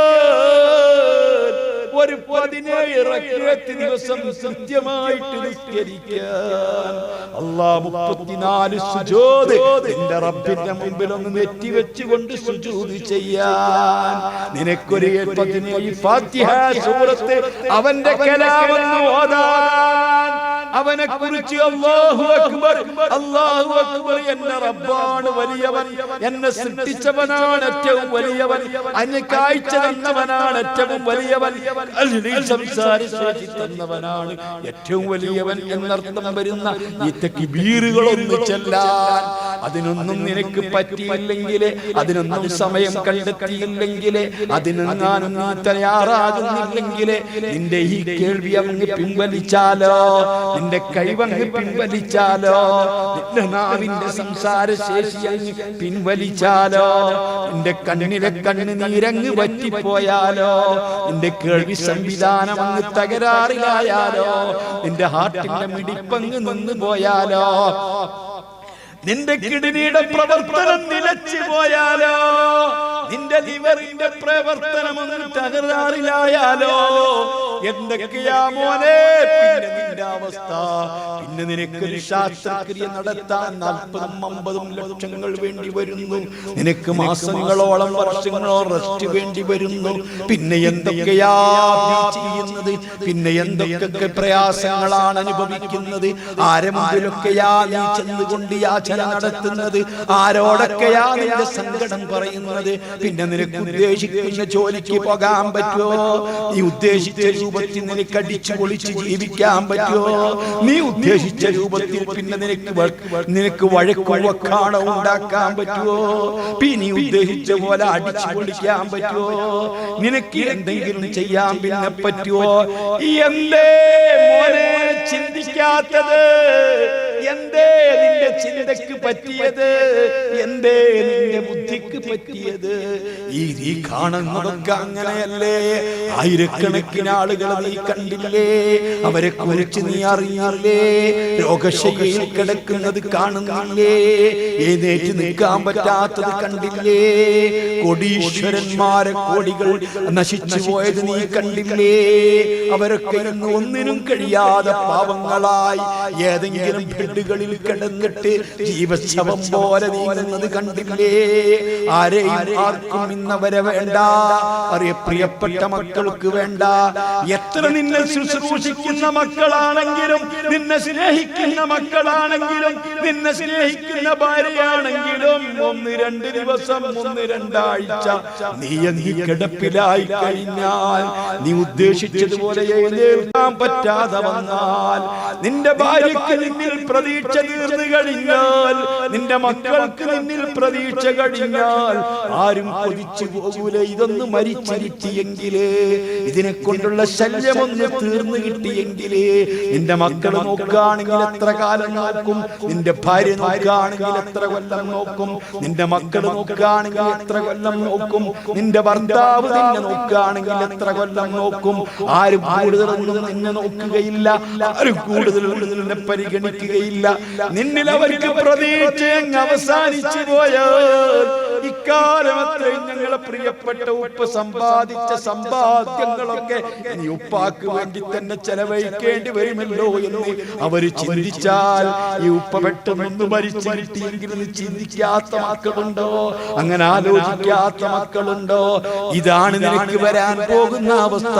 ഒരു ഒരു 17 റക്അത്ത് ദിവസം കൃത്യമായിട്ട് നിസ്കരിക്കാൻ. അല്ലാഹു 34 സുജൂദ് നിന്റെ റബ്ബിന്റെ മുമ്പിൽ ഒന്ന് നെറ്റി വെച്ചുകൊണ്ട് സുജൂദ് ചെയ്യാൻ. നിനക്കൊരു 17 ഫാത്തിഹ സൂറത്ത് അവന്റെ കലാമെന്ന് ഓതാൻ, അവനെ കുറിച്ച് അല്ലാഹു അക്ബർ അല്ലാഹു അക്ബർ, എന്റെ റബ്ബാണ് വലിയവൻ, എന്നെ സൃഷ്ടിച്ചവനാണ് ഏറ്റവും വലിയവൻ, അന്നെ കാഴ്ച തന്നവനാണ് ഏറ്റവും വലിയവൻ, സംസാരിച്ചു തന്നവനാണ് ഏറ്റവും വലിയവൻ എന്നർത്ഥം വരുന്ന ഈ തക്ബീറുകളൊന്നും ചെല്ലാൻ അതിനൊന്നും നിനക്ക് പറ്റിയില്ലെങ്കിൽ, അതിനൊന്നും സമയം കണ്ടെത്തിയില്ലെങ്കിൽ, അതിനെങ്ങാനും നീ തയ്യാറാകുന്നില്ലെങ്കിൽ നിന്റെ ഈ കേൾവി അങ്ങ് പിൻവലിച്ചാലോ, നിന്റെ കൈവങ്ങ് പിൻവലിച്ചാലോ, നിന്റെ നാവിന്റെ സംസാര ശേഷി അങ്ങ് പിൻവലിച്ചാലോ, നിന്റെ കണ്ണിലെ കണ്ണുനീരങ്ങ് വറ്റിപ്പോയാലോ, നിന്റെ കേൾവി സംവിധാനം അങ്ങ് തകരാറിലായാലോ, നിന്റെ ഹാർട്ടിന്റെ മിടിപ്പങ്ങ് നിന്ന് പോയാലോ, നിന്റെ കിഡ്നിയുടെ പ്രവർത്തനം നിലച്ചു പോയാലോ, നിന്റെ ലിവറിന്റെ പ്രവർത്തനം ഒന്ന് തകരാറിലായാലോ, എന്തൊക്കെയാ മോനെ പിന്നെ നിന്റെ അവസ്ഥ? പിന്നെ നിനക്കൊരു ശാസ്ത്രക്രിയ നടത്താൻ 40-50 ലക്ഷങ്ങൾ വേണ്ടി വരുന്നു, നിനക്ക് മാസങ്ങളോളം വർഷങ്ങളോളം റെസ്റ്റ് വേണ്ടി വരുന്നു. പിന്നെ എന്തൊക്കെയാ ചെയ്യുന്നത്? പിന്നെ എന്തൊക്കെ പ്രയാസങ്ങളാണ് അനുഭവിക്കുന്നത്? ആരെ മുമ്പിലൊക്കെയാ നീ ചെന്നുകൊണ്ട് യാചന നടത്തുന്നത്? ആരോടൊക്കെയാ നിന്റെ സങ്കടം പറയുന്നത്? പിന്നെ നിനക്ക് ഉദ്ദേശിക്കുന്ന ജോലിക്ക് പോകാൻ പറ്റുമോ? നീ ഉദ്ദേശിച്ച രൂപത്തിൽ നിനക്ക് അടിച്ചു പൊളിച്ച് ജീവിക്കാൻ പറ്റുമോ? നീ ഉദ്ദേശിച്ച രൂപത്തിൽ പിന്നെ നിനക്ക് വഴക്കുവക്കാണോ ഉണ്ടാക്കാൻ പറ്റുമോ? പിന്നെ നീ ഉദ്ദേശിച്ച പോലെ അടിച്ചു പൊളിക്കാൻ പറ്റുമോ? നിനക്ക് എന്തെങ്കിലും ചെയ്യാൻ പിന്നെ പറ്റുമോ? എന്തേ മോനെ ചിന്തിക്കാത്തത്? എന്തേ നിന്റെ ചിന്തക്ക് പറ്റിയത്? എന്തേ നിന്റെ ബുദ്ധിക്ക് പറ്റിയത്? ഈ കാണുന്നതൊക്കെ അങ്ങനെയല്ലേ? ആയിരക്കണക്കിന് ആളുകളെ നീ കണ്ടില്ലേ? അവരെ കുറിച്ച് നീ അറിഞ്ഞില്ലേ? രോഗശയ്യയിൽ കിടക്കുന്നത് കാണുന്നില്ലേ? എഴുന്നേറ്റ് നിൽക്കാൻ പറ്റാത്തത് കണ്ടില്ലേ? കോടീശ്വരന്മാരെ കോടികൾ നശിച്ചു പോയത് നീ കണ്ടില്ലേ? അവരൊക്കെ ഇന്ന് ഒന്നിനും കഴിയാതെ പാവങ്ങളായി ഏതെങ്കിലും ബെഡുകളിൽ കിടന്നിട്ട് ജീവശവം പോലെ നീങ്ങുന്നത് കണ്ടില്ലേ? ആരെയും ആർക്കും ഇന്നവരെ വേണ്ട, പ്രിയപ്പെട്ട മക്കൾക്ക് വേണ്ട. എത്ര നിന്നെ ശുശ്രൂഷിക്കുന്ന മക്കളാണെങ്കിലും, നിന്നെ സ്നേഹിക്കുന്ന മക്കളാണെങ്കിലും, നിന്നെ സ്നേഹിക്കുന്ന ഭാര്യയാണെങ്കിലും 1-2 ദിവസം 1-2 ആഴ്ച നീ കിടപ്പിലായി കഴിഞ്ഞാൽ, നീ ഉദ്ദേശിച്ചതുപോലെ എഴുന്നേൽക്കാൻ പറ്റാതെ വന്നാൽ, നിന്റെ ഭാര്യയ്ക്ക് നിന്നിൽ പ്രതീക്ഷ തീർന്നു കഴിഞ്ഞാൽ, നിന്റെ മക്കൾക്ക് നിന്നിൽ പ്രതീക്ഷ കഴിഞ്ഞാൽ ആരും കൊതിച്ചു പോകൂല. ഇതൊന്ന് മരിച്ചിരിട്ടിയെങ്കിലേ, ഇതിനെ കൊണ്ടുള്ള ശല്യമൊന്ന് തീർന്നു കിട്ടിയെങ്കിലേ. നിന്റെ മക്കൾ നോക്കുകയാണെങ്കിൽ എത്ര കാലം നോക്കും? നിന്റെ ഭാര്യ നോക്കുകയാണെങ്കിൽ എത്ര കൊല്ലം നോക്കും? നിന്റെ മക്കൾ നോക്കുകയാണെങ്കിൽ എത്ര കൊല്ലം നോക്കും? നിന്റെ ഭർത്താവ് നിന്നെ നോക്കുകയാണെങ്കിൽ എത്ര കൊല്ലം നോക്കും? ആരും കൂടുതലൊന്നും നിന്നെ നോക്കുകയില്ല, ആരും കൂടുതലൊന്നും നിന്നെ പരിഗണിക്കുകയില്ല. നിന്നിൽ അവർക്ക് പ്രതീക്ഷ അവസാനിച്ചു പോയാൽ ഇക്കാലം അത്രയും ഞങ്ങളെ പ്രിയപ്പെട്ട ഉപ്പ സമ്പാദിച്ച സമ്പാദ്യങ്ങളൊക്കെ ഇനി ഉപ്പാക്ക് വേണ്ടി തന്നെ ചെലവഴിക്കേണ്ടി വരുമല്ലോ എന്ന് അവര് ചിന്തിച്ചാൽ, ഈ ഉപ്പ പെട്ടെന്ന് മരിച്ചു കിട്ടിയെങ്കിലും ചിന്തിക്കാത്ത മക്കളുണ്ടോ? അങ്ങനെ ആലോചിക്കാത്ത മക്കളുണ്ടോ? ഇതാണ് നിനക്ക് വരാൻ പോകുന്ന അവസ്ഥ.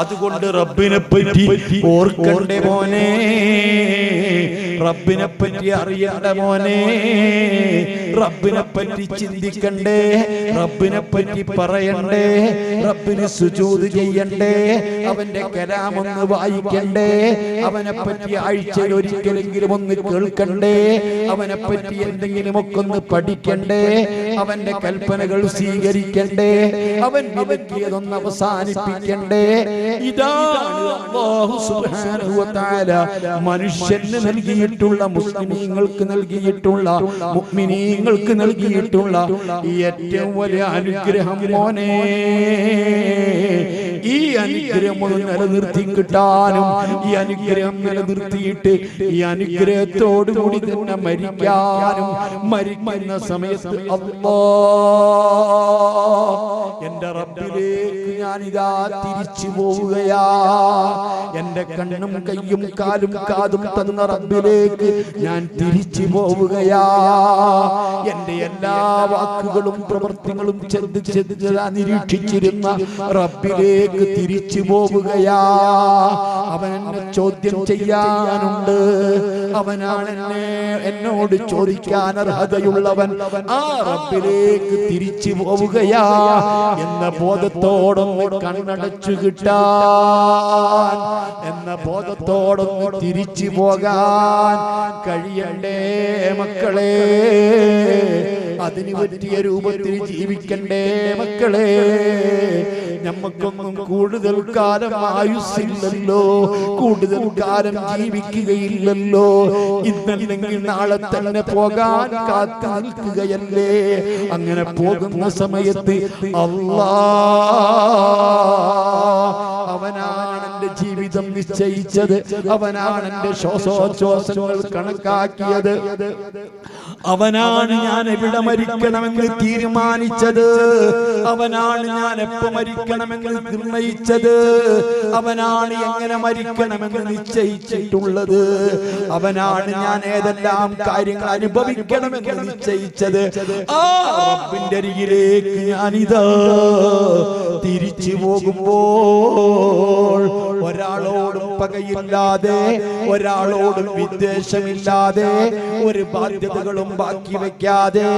അതുകൊണ്ട് റബ്ബിനെ പറ്റി ഓർക്കണ്ടേ മോനെ, റബ്ബിനെ പറ്റി അറിയണ്ട മോനെ, റബ്ബിനെ പറ്റി ചിന്തിക്കണ്ടേ, റബ്ബിനെ പറ്റി പറയണ്ടേ, റബ്ബിന് സുജൂദ് ചെയ്യണ്ടേ, അവന്റെ കലാമൊന്ന് വായിക്കണ്ടേ, അവനെ പറ്റി ആഴ്ചയിൽ ഒരിക്കലെങ്കിലും ഒന്ന് കേൾക്കണ്ടേ, അവനെ പറ്റി എന്തെങ്കിലും ഒക്കെ ഒന്ന് പഠിക്കണ്ടേ, അവന്റെ കൽപ്പനകൾ സ്വീകരിക്കണ്ടേ, അവൻ വിലക്കിയതൊന്ന് അവസാനിപ്പിക്കണ്ടേ. ഇതാണ് അല്ലാഹു സുബ്ഹാനഹു വ തആല മനുഷ്യന് നൽകിയിട്ടുള്ള, മുസ്ലിമീങ്ങൾക്ക് നൽകിയിട്ടുള്ള, മുഅ്മിനീങ്ങൾക്ക് നൽകിയിട്ടുള്ള ഏറ്റവും വലിയ അനുഗ്രഹം മോനെ. ഈ അനുഗ്രഹം നിലനിർത്തി കിട്ടാനും ഈ അനുഗ്രഹം നിലനിർത്തിയിട്ട് ഈ അനുഗ്രഹത്തോടു കൂടി തന്നെ മരിക്കാനും മരിക്കുന്ന സമയത്ത് എന്റെ റബ്ബിലേക്ക് ഞാനിതാ തിരിച്ചു പോവുകയാ. എന്റെ കണ്ണും കയ്യും കാലും കാതും തന്ന റബ്ബിലേക്ക് ഞാൻ തിരിച്ചു പോവുകയാ. എന്റെ എല്ലാ വാക്കുകളും പ്രവൃത്തികളും നിരീക്ഷിച്ചിരുന്ന റബ്ബിലേക്ക് തിരിച്ചു പോവുകയാ. അവൻ എന്നെ ചോദ്യം ചെയ്യാനുണ്ട്. അവനാണ് എന്നോട് ചോദിക്കാൻ അർഹതയുള്ളവൻ. ആ റബ്ബിലേക്ക് തിരിച്ചു പോവുകയാ എന്ന ബോധത്തോടൊന്ന് കണ്ണടച്ചു കിട്ടാൻ, എന്ന ബോധത്തോടൊന്ന് തിരിച്ചു പോകാൻ കഴിയണ്ടേ മക്കളെ? അതിന് പറ്റിയ രൂപത്തിൽ ജീവിക്കണ്ടേ മക്കളെ? നമുക്കൊന്നും കൂടുതൽ കാലം ആയുസ്സില്ലല്ലോ, കൂടുതൽ കാലം ജീവിക്കുകയില്ലല്ലോ. ഇന്നല്ലെങ്കിൽ നാളെ തന്നെ പോകാൻ കാത്തു നിൽക്കുകയല്ലേ? അങ്ങനെ പോകുന്ന സമയത്ത് അവനാണ് എന്റെ ജീവിതം നിശ്ചയിച്ചത്, അവനാണ് എന്റെ ശ്വാസോച്ഛ്വാസങ്ങൾ കണക്കാക്കിയത്, അവനാണ് ഞാൻ എവിടെ മരിക്കണമെന്ന് തീരുമാനിച്ചത്, അവനാണ് ഞാൻ എപ്പോ മരിക്കണമെന്ന് നിർണയിച്ചത്, അവനാണ് എങ്ങനെ മരിക്കണമെന്ന് നിശ്ചയിച്ചിട്ടുള്ളത്, അവനാണ് ഞാൻ ഏതെല്ലാം കാര്യങ്ങൾ അനുഭവിക്കണമെന്ന് നിശ്ചയിച്ചത്. ആ റബ്ബിന്റെ അരികിലേക്ക് ഞാനിതാ തിരിച്ചു പോകുമ്പോൾ ഒരാളോടും പകയില്ലാതെ, ഒരാളോടും വിദ്വേഷമില്ലാതെ, ഒരു ബാധ്യതകളും ബാക്കി വെക്കാതെ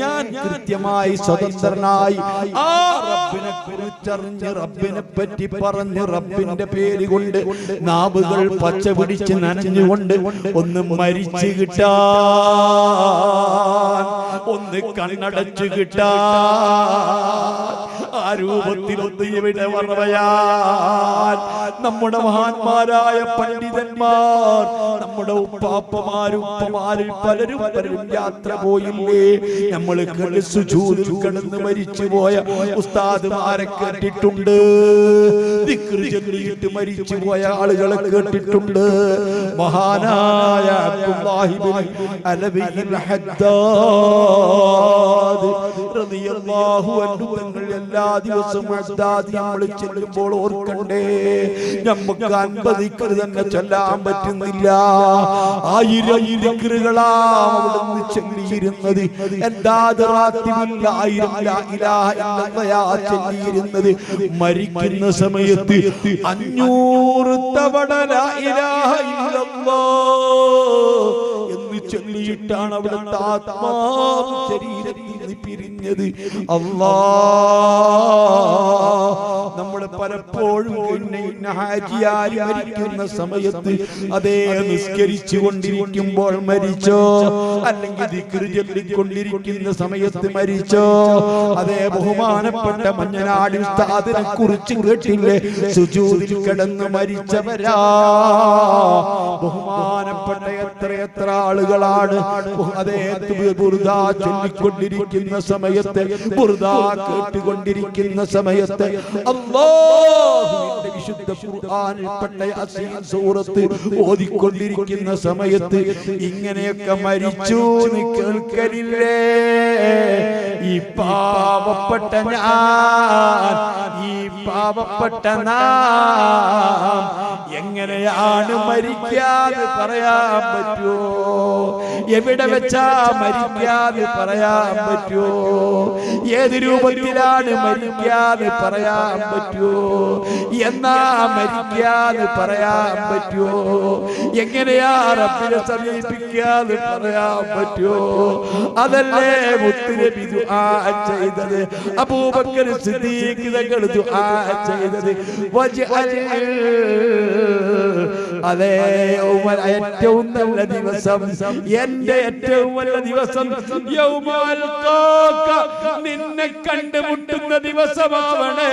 ഞാൻ കൃത്യമായി സ്വതന്ത്രനായി ആ റബ്ബിനെ കുറിച്ചറിഞ്ഞ്, റബ്ബിനെ പറ്റി പറഞ്ഞ്, റബ്ബിന്റെ പേര് കൊണ്ട് നാവുകൾ പച്ച പിടിച്ച് നനഞ്ഞുകൊണ്ട് ഒന്ന് മരിച്ചു കിട്ടാൻ, ഒന്ന് കണ്ണടച്ചു കിട്ടാൻ, ആ രൂപത്തിലൊന്ന് ഇവിടെ പറയാൻ നമ്മുടെ മഹാന്മാരായ പണ്ഡിതന്മാർ, നമ്മുടെ ഉപ്പാപ്പമാരും ഉപ്പമാരിൽ പലരും യാത്ര പോയില്ലേ? നമ്മൾ സുജൂദിൽ കിടന്ന് മരിച്ചുപോയ ഉസ്താദുമാരെ കേട്ടിട്ടുണ്ട്, ദിക്ർ ചൊല്ലിയിട്ട് മരിച്ചുപോയ ആളുകളെ കേട്ടിട്ടുണ്ട്. മഹാനായ അബ്ദുല്ലാഹി ഇബ്നു അലവിൽ ഹദ്ദാദ് റളിയല്ലാഹു അൻഹു തങ്ങൾ എല്ലാ ദിവസവും ഹദ്ദാദ് നമ്മൾ ചെല്ലുമ്പോൾ ഓർക്കണ്ടേ, നമുക്ക് 50 ദിക്ർ തന്നെ ചൊല്ലാൻ പറ്റുന്നില്ല. 1000 ദിക്റുകളാണ് അവിടുന്ന് ചൊല്ലിയിരുന്നത്. എല്ലാ റാത്തിബിൽ 1000 ലാ ഇലാഹ ഇല്ലല്ലാഹ് ചൊല്ലിയിരുന്നത്. മരിക്കുന്ന സമയത്ത് 500 തവണ ലാ ഇലാഹ ഇല്ലല്ലാഹ് എന്ന് ചൊല്ലിയിട്ടാണ് അവിടുത്തെ ആത്മാവ് ശരീരത്തിൽ നിന്ന് പിരിഞ്ഞത്. നമ്മൾ പലപ്പോഴും ഹാജിയായി മരിക്കുന്ന സമയത്ത് അതേ നിസ്കരിച്ചു കൊണ്ടിരിക്കുമ്പോൾ മരിച്ചോ, അല്ലെങ്കിൽ ദിക്ർ ചൊല്ലിക്കൊണ്ടിരിക്കുന്ന സമയത്ത് മരിച്ചോ, അതേ ബഹുമാനപ്പെട്ട മഞ്ഞനാടി ഉസ്താദിനെ കുറിച്ച് കേട്ടില്ലേ? സുജൂദിൽ കിടന്ന് മരിച്ചവരാ. ബഹുമാനപ്പെട്ട എത്ര ആളുകളാണ് അതേ ബുർദ ചൊല്ലിക്കൊണ്ടിരിക്കുന്ന സമയത്ത്, ബുർദ കേട്ടുകൊണ്ടിരിക്കുന്ന സമയത്ത്, അല്ലാഹുവിന്റെ വിശുദ്ധ ഖുർആനിൽപ്പെട്ട യാസീൻ സൂറത്ത് ഓതിക്കൊണ്ടിരിക്കുന്ന സമയത്ത് ഇങ്ങനെയൊക്കെ മരിച്ചു എന്ന് കേൾക്കലില്ലേ? ഈ പാവപ്പെട്ട ഞാൻ, ഈ പാവപ്പെട്ട നാം എങ്ങനെയാണ് മരിക്കാതെ പറയാൻ പറ്റുമോ? എവിടെ വെച്ചാ മരിക്കാതെ പറയാൻ പറ്റുമോ? ഏത് രൂപത്തിലാണ് മരിക്കാതെ പറയാൻ പറ്റുമോ? എന്നാ മരിക്കാതെ പറയാൻ പറ്റുമോ? എങ്ങനെയാ റബ്ബിനെ സമീപിക്കാതെ പറയാൻ പറ്റുമോ? അതല്ലേ മുത്തുനബി ദുആ ചെയ്തത്, അബൂബക്കർ സിദ്ദീഖ് തങ്ങൾ ദുആ ചെയ്തത്. അതേ ഏറ്റവും നല്ല ദിവസം, എന്റെ ഏറ്റവും നല്ല ദിവസം നിന്നെ കണ്ടുമുട്ടുന്ന ദിവസമാവണേ,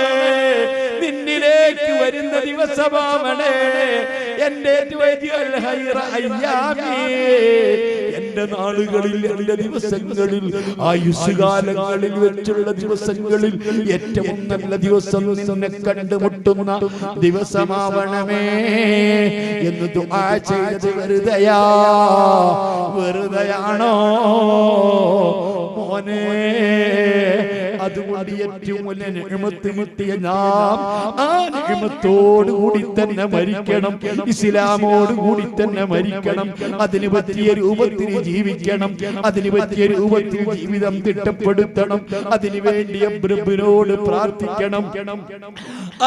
നിന്നിലേക്ക് വരുന്ന ദിവസമാവണേ, എന്റെ എന്റെ നാളുകളിൽ, എന്റെ ദിവസങ്ങളിൽ, ആയുസ്സുകാലങ്ങളിൽ വെച്ചുള്ള ദിവസങ്ങളിൽ ഏറ്റവും നല്ല ദിവസം നിന്നെ കണ്ടുമുട്ടുന്ന ദിവസമാവണമേ എന്ന് ദുആ ചെയ്തത് വെറുതെയാണോ മോനെ? അതുകൊണ്ട് ഏറ്റവും വലിയ നിഅമത്ത് കിട്ടിയ നാം ആ നിഅമത്തോട് കൂടി തന്നെ മരിക്കണം, ഇസ്ലാമോട് കൂടി തന്നെ മരിക്കണം. അതിന് പറ്റിയ രൂപത്തിൽ ജീവിക്കണം, അതിന് പറ്റിയ രൂപത്തിൽ ജീവിതം തിട്ടപ്പെടുത്തണം. അതിനു വേണ്ടി റബ്ബിനോട് പ്രാർത്ഥിക്കണം.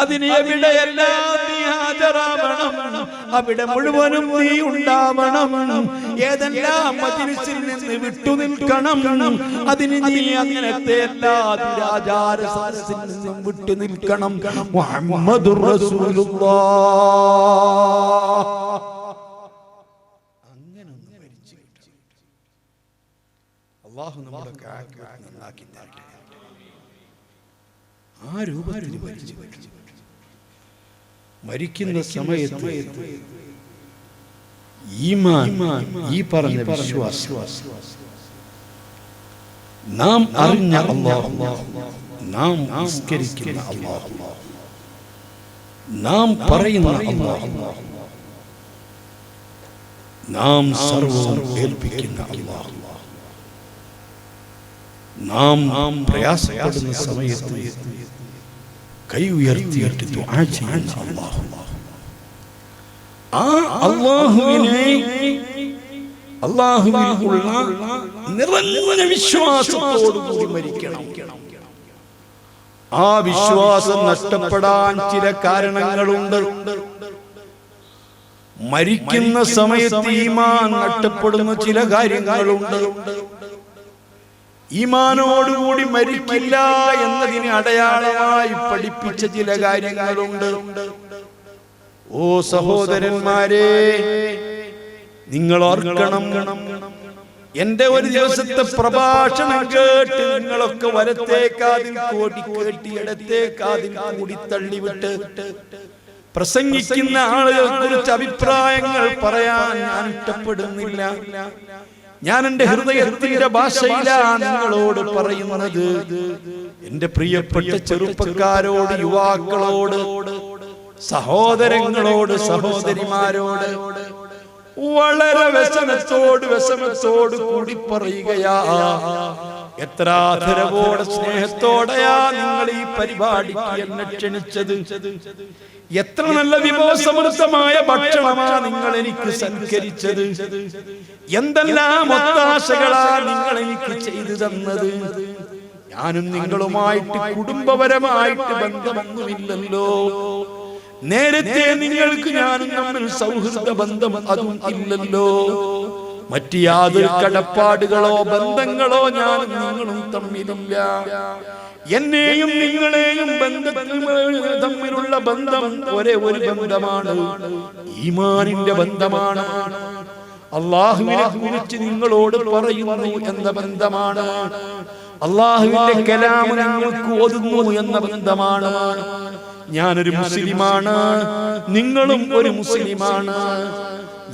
അതിന് എവിടെയെല്ലാം നീ ഹാജരാവണം, അവിടെ മുഴുവനും നീ ഉണ്ടാവണം. ഏതെല്ലാം മജ്‌ലിസിൽ നിന്ന് വിട്ടുനിൽക്കണം, അതിന് നീ അങ്ങനത്തെ എല്ലാ ദുരാചാര സദസ്സിൽ നിന്നും വിട്ടുനിൽക്കണം. മുഹമ്മദുർ റസൂലുള്ളാഹ്. അങ്ങനെ ഒന്ന് മരിച്ചു അല്ലാഹു നമ്മുടെ ആഖിറത്ത് നന്നാക്കി തരട്ടെ. ആ രൂപത്തിൽ മരിക്കുന്ന സമയത്ത് ഈമാൻ, ഈ പറഞ്ഞ വിശ്വാസം, നാം അറിഞ്ഞ അല്ലാഹു, നാം നമസ്കരിക്കുന്ന അല്ലാഹു, നാം പറയുന്ന അല്ലാഹു, നാം സർവ്വവും ഏൽപ്പിക്കുന്ന അല്ലാഹു, നാം പ്രയാസപ്പെടുന്ന സമയത്ത് കൈ ഉയർത്തിയിട്ട് ദുആ ചെയ്യുന്ന അല്ലാഹു, ആ അല്ലാഹുവിലുള്ള നിറഞ്ഞ വിശ്വാസത്തോടുകൂടി മരിക്കണം. ആ വിശ്വാസം നഷ്ടപ്പെടാൻ ചില കാരണങ്ങളുണ്ട്. മരിക്കുന്ന സമയത്ത് ഈമാൻ നഷ്ടപ്പെടുന്ന ചില കാര്യങ്ങളുണ്ട്. ഈമാനോടുകൂടി മരിക്കില്ല എന്നതിന് അടയാളമായി പഠിപ്പിച്ച ചില കാര്യങ്ങളുണ്ട്. ഓ സഹോദരന്മാരെ, നിങ്ങൾ ഓർക്കണം, എന്റെ ഒരു ദിവസത്തെ പ്രഭാഷണം കേട്ട് നിങ്ങളൊക്കെ വലത്തേക്കാതിൽ കോടി കേട്ടി ഇടത്തേക്കാതിൽ കൂടി തള്ളിവിട്ട് പ്രസംഗിക്കുന്ന ആളുകളെ കുറിച്ച് അഭിപ്രായങ്ങൾ പറയാൻ ഞാൻ ഇഷ്ടപ്പെടുന്നില്ല. ഞാൻ എന്റെ ഹൃദയത്തിന്റെ ഭാഷയിലാണ് നിങ്ങളോട് പറയുന്നത്. എന്റെ പ്രിയപ്പെട്ട ചെറുപ്പക്കാരോട്, യുവാക്കളോട്, സഹോദരങ്ങളോട്, സഹോദരിമാരോട് വളരെ വിഷമത്തോട് കൂടി പറയുകയാ. എത്ര ആദരവോടെ, സ്നേഹത്തോടെയാ നിങ്ങൾ ഈ പരിപാടിക്ക് എന്നെ ക്ഷണിച്ചത്. എത്ര നല്ല വിഭവസമൃദ്ധമായ ഭക്ഷണമാ നിങ്ങൾ എനിക്ക് സൽക്കരിച്ചത്. എന്തെല്ലാം ഒത്താശകളാ നിങ്ങൾ എനിക്ക് ചെയ്തു തന്നത്. ഞാനും നിങ്ങളുമായിട്ട് കുടുംബപരമായിട്ട് ബന്ധമൊന്നുമില്ലല്ലോ. നേരത്തെ നിങ്ങൾക്ക് ഞാനും തമ്മിൽ സൗഹൃദ ബന്ധം അതും ഇല്ലല്ലോ. മറ്റു യാതൊരു കടപ്പാടുകളോ ബന്ധങ്ങളോ ഞാനും നിങ്ങളും തമ്മിലില്ല. എന്നെയും നിങ്ങളെയും തമ്മിലുള്ള ബന്ധം ഒരേ ഒരു ബന്ധമാണ്, ഈമാനിന്റെ ബന്ധമാണ്. അല്ലാഹുവിനെ കുറിച്ച് നിങ്ങളോട് പറയുന്നു എന്ന ബന്ധമാണ്. അല്ലാഹുവിന്റെ കലാം നിങ്ങൾക്ക് ഓതുന്നു എന്ന ബന്ധമാണ്. ഞാനൊരു മുസ്ലിമാണ്, നിങ്ങളും ഒരു മുസ്ലിമാണ്.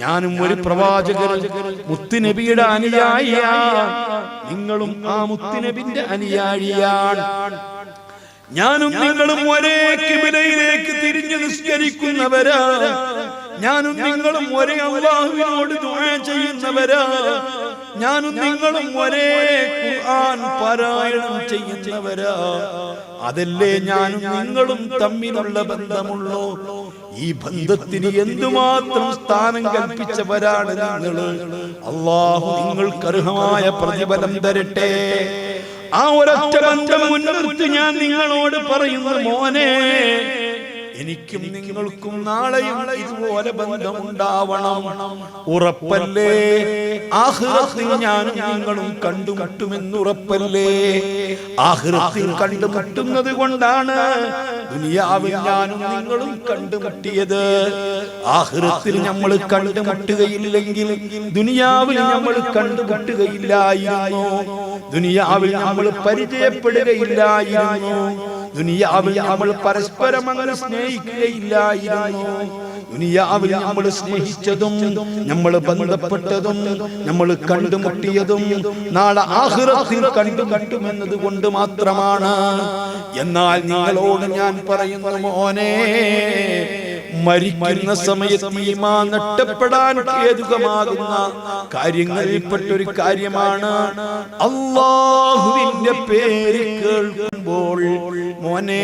ഞാനും ഒരു പ്രവാചകർ, മുത്തുനബിയുടെ അനുയായിയാണ്. നിങ്ങളും ആ മുത്തുനബിന്റെ അനുയായിയാണ്. ഞാനും നിങ്ങളും ഒരേ ഖിബലയിലേക്ക് തിരിഞ്ഞു നിസ്കരിക്കുന്നവരാ. ഞാനും നിങ്ങളും ഒരേ അല്ലാഹുവിനോട് ദുആ ചെയ്യുന്നവരാ. ഞാനും നിങ്ങളും ഒരേ ഖുർആൻ പാരായണം ചെയ്യുന്നവരാ. അതല്ലേ ഞാനും നിങ്ങളും തമ്മിലുള്ള ബന്ധമുള്ളൂ. ഈ ബന്ധത്തിന് എന്തുമാത്രം സ്ഥാനം കൽപ്പിച്ചവരാണ് നിങ്ങൾ. അല്ലാഹു നിങ്ങൾക്ക് അർഹമായ പ്രതിഫലം തരട്ടെ. ആ ഒരൊറ്റ ബന്ധം മുൻനിർത്തി ഞാൻ നിങ്ങളോട് പറയുന്നു, മോനെ, എനിക്കും നിങ്ങൾക്കും നാളെയും ഇതുപോലെ ബന്ധമുണ്ടാവണം. ഉറപ്പല്ലേ? ആഖിറത്തിൽ ഞാനും നിങ്ങളും കണ്ടുമുട്ടുമെന്ന് ഉറപ്പല്ലേ? ആഖിറത്തിൽ കണ്ടുമുട്ടുന്നത് കൊണ്ടാണ് ദുനിയാവിൽ ഞാനും നിങ്ങളും കണ്ടുമുട്ടിയത്. ആഖിറത്തിൽ നമ്മൾ കണ്ടുമുട്ടുകയില്ലെങ്കിൽ ദുനിയാവിൽ നമ്മൾ കണ്ടുമുട്ടുകയില്ലായിരുന്നു. ദുനിയാവിൽ നമ്മൾ പരിചയപ്പെടുകയില്ലായിരുന്നു. ദുനിയാവിൽ നമ്മൾ പരസ്പരം അങ്ങനെ സ്നേഹിക്കുകയില്ലായിരുന്നു. ദുനിയാവിൽ നമ്മൾ സ്നേഹിച്ചതും നമ്മൾ ബന്ധപ്പെട്ടതും നമ്മൾ കണ്ടുമുട്ടിയതും നാളെ ആഖിറത്തിൽ കണ്ടുമുട്ടുമെന്നത് കൊണ്ട് മാത്രമാണ്. എന്നാൽ നിങ്ങളോട് ഞാൻ പറയുന്നു, മോനെ, മരിക്കുന്ന സമയത്ത് ഈമാൻ നഷ്ടപ്പെടാൻ ഹേതുകമാകുന്ന കാര്യങ്ങളിൽപ്പെട്ടൊരു കാര്യമാണ് അല്ലാഹുവിന്റെ പേര് കേൾക്കുമ്പോൾ, മോനെ,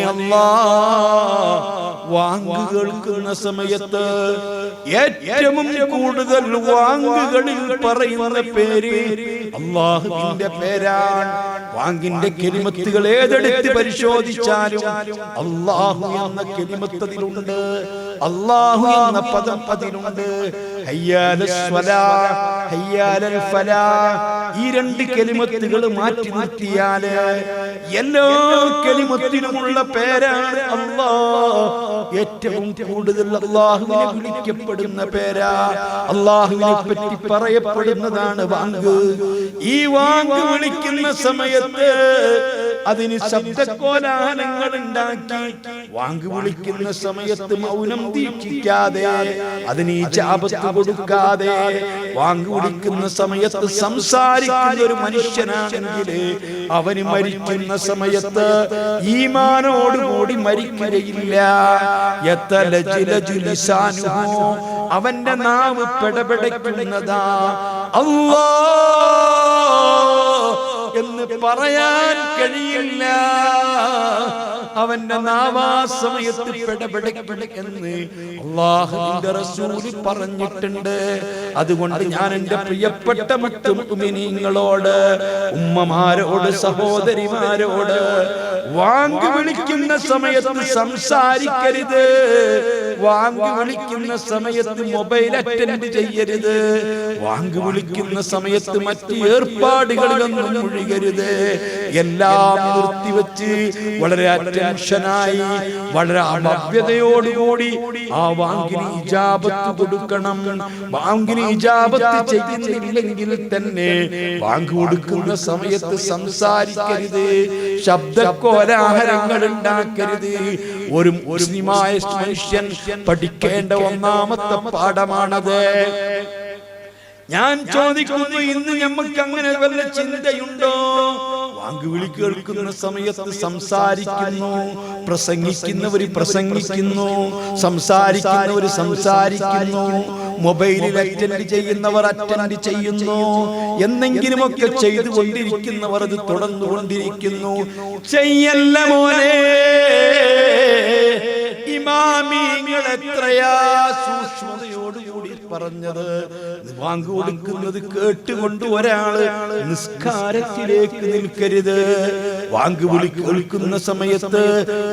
വാങ്ക് കേൾക്കുന്ന സമയത്ത് ഏറ്റവും കൂടുതൽ വാങ്കുകളിൽ പറയുന്ന പേര് അല്ലാഹുവിന്റെ പേരാണ്. വാങ്കിന്റെ കെലിമത്തുകൾ ഏതെടുത്ത് പരിശോധിച്ചാലും അല്ലാഹു എന്ന കെലിമത്ത് അതിലുണ്ട്, അല്ലാഹു എന്ന പദം അതിലുണ്ട്. ഹയ്യാലൽ സ്വലാഹ്, ഹയ്യാലൽ ഫലാഹ്, ഈ രണ്ട് കെലിമത്തുകൾ മാറ്റി നിർത്തിയാല് എല്ലാ കെലിമത്തിനുമുള്ള പേരാണ് അല്ലാഹ്. ഏറ്റവും കൂടുതൽ അല്ലാഹുവിനെ വിളിക്കപ്പെടുന്ന പേരാ, അല്ലാഹുവിനെ പറ്റി പറയപ്പെടുന്നതാണ് വാങ്ക്. ഈ വാങ്ക് വിളിക്കുന്ന സമയത്ത് അതിന് ശബ്ദകോലാഹലങ്ങൾ ഉണ്ടാക്കി, വാങ്ക് വിളിക്കുന്ന സമയത്ത് മൗനം ദീക്ഷിക്കാതെ, അതിന് ഇജാബത്ത് കൊടുക്കാതെ, വാങ്ക് വിളിക്കുന്ന സമയത്ത് സംസാരിക്കുന്ന ഒരു മനുഷ്യനാണെങ്കിൽ അവന് മരിക്കുന്ന സമയത്ത് ഈമാനോടുകൂടി മരിക്കുകയില്ല. അവന്റെ നാവ് പെടപെടയ്ക്കുന്നതാ അല്ലാഹ് എന്ന് പറയാൻ കഴിയില്ല. അവന്റെ നാവാസമയത്ത് പെടപെടയ്ക്കുമെന്ന് അല്ലാഹുവിന്റെ റസൂൽ പറഞ്ഞിട്ടുണ്ട്. അതുകൊണ്ട് ഞാൻ എന്റെ പ്രിയപ്പെട്ട മുഅ്മിനീങ്ങളോട്, ഉമ്മമാരോട്, സഹോദരിമാരോട്, വാങ്ക് വിളിക്കുന്ന സമയത്ത് സംസാരിക്കരുത്, വാങ്ക് വിളിക്കുന്ന സമയത്ത് മൊബൈൽ അറ്റൻഡ് ചെയ്യരുത്, വാങ്ക് വിളിക്കുന്ന സമയത്ത് മറ്റ് ഏർപ്പാടുകളിലൊന്നും മുഴുകരുത്. എല്ലാം നിർത്തിവെച്ച് വളരെ അറ്റൻഷനായി, വളരെ ഭവ്യതയോടുകൂടി ആ വാങ്കിന് ഇജാബത്ത് കൊടുക്കണം. വാങ്കിന് ഇജാബത്ത് ചെയ്യുന്നില്ലെങ്കിൽ തന്നെ വാങ്ക് കൊടുക്കുന്ന സമയത്ത് സംസാരിക്കരുത്, ശബ്ദകോലാഹലങ്ങൾ ഉണ്ടാക്കരുത്. ഒരു മുസ്ലിമായ മനുഷ്യൻ പഠിക്കേണ്ട ഒന്നാമത്തെ പാഠമാണത്. ഞാൻ ചോദിക്കുന്നു, ഇന്ന് നമുക്ക് അങ്ങനെ വല്ല ചിന്തയുണ്ടോ? വാങ്ക് വിളി കേൾക്കുന്ന സമയത്ത് സംസാരിക്കുന്നു, പ്രസംഗിക്കുന്നവർ പ്രസംഗിക്കുന്നു, സംസാരിക്കുന്നവർ സംസാരിക്കുന്നു, മൊബൈലിൽ അറ്റൻഡ് ചെയ്യുന്നവർ അറ്റൻഡ് ചെയ്യുന്നു, എന്തെങ്കിലുമൊക്കെ ചെയ്തുകൊണ്ടിരിക്കുന്നവർ അത് തുടർന്നുകൊണ്ടിരിക്കുന്നു. ചെയ്യല്ല മോനെ, ഇമാമിങ്ങൾ എത്രയാ സൂക്ഷ്മതയോടുകൂടി പറഞ്ഞത്. വാങ്ക് കൊടുക്കുന്നത് കേട്ടുകൊണ്ട് ഒരാള് നിസ്കാരത്തിലേക്ക് നിൽക്കരുത്. വാങ്ക് വിളി കേൾക്കുന്ന സമയത്ത്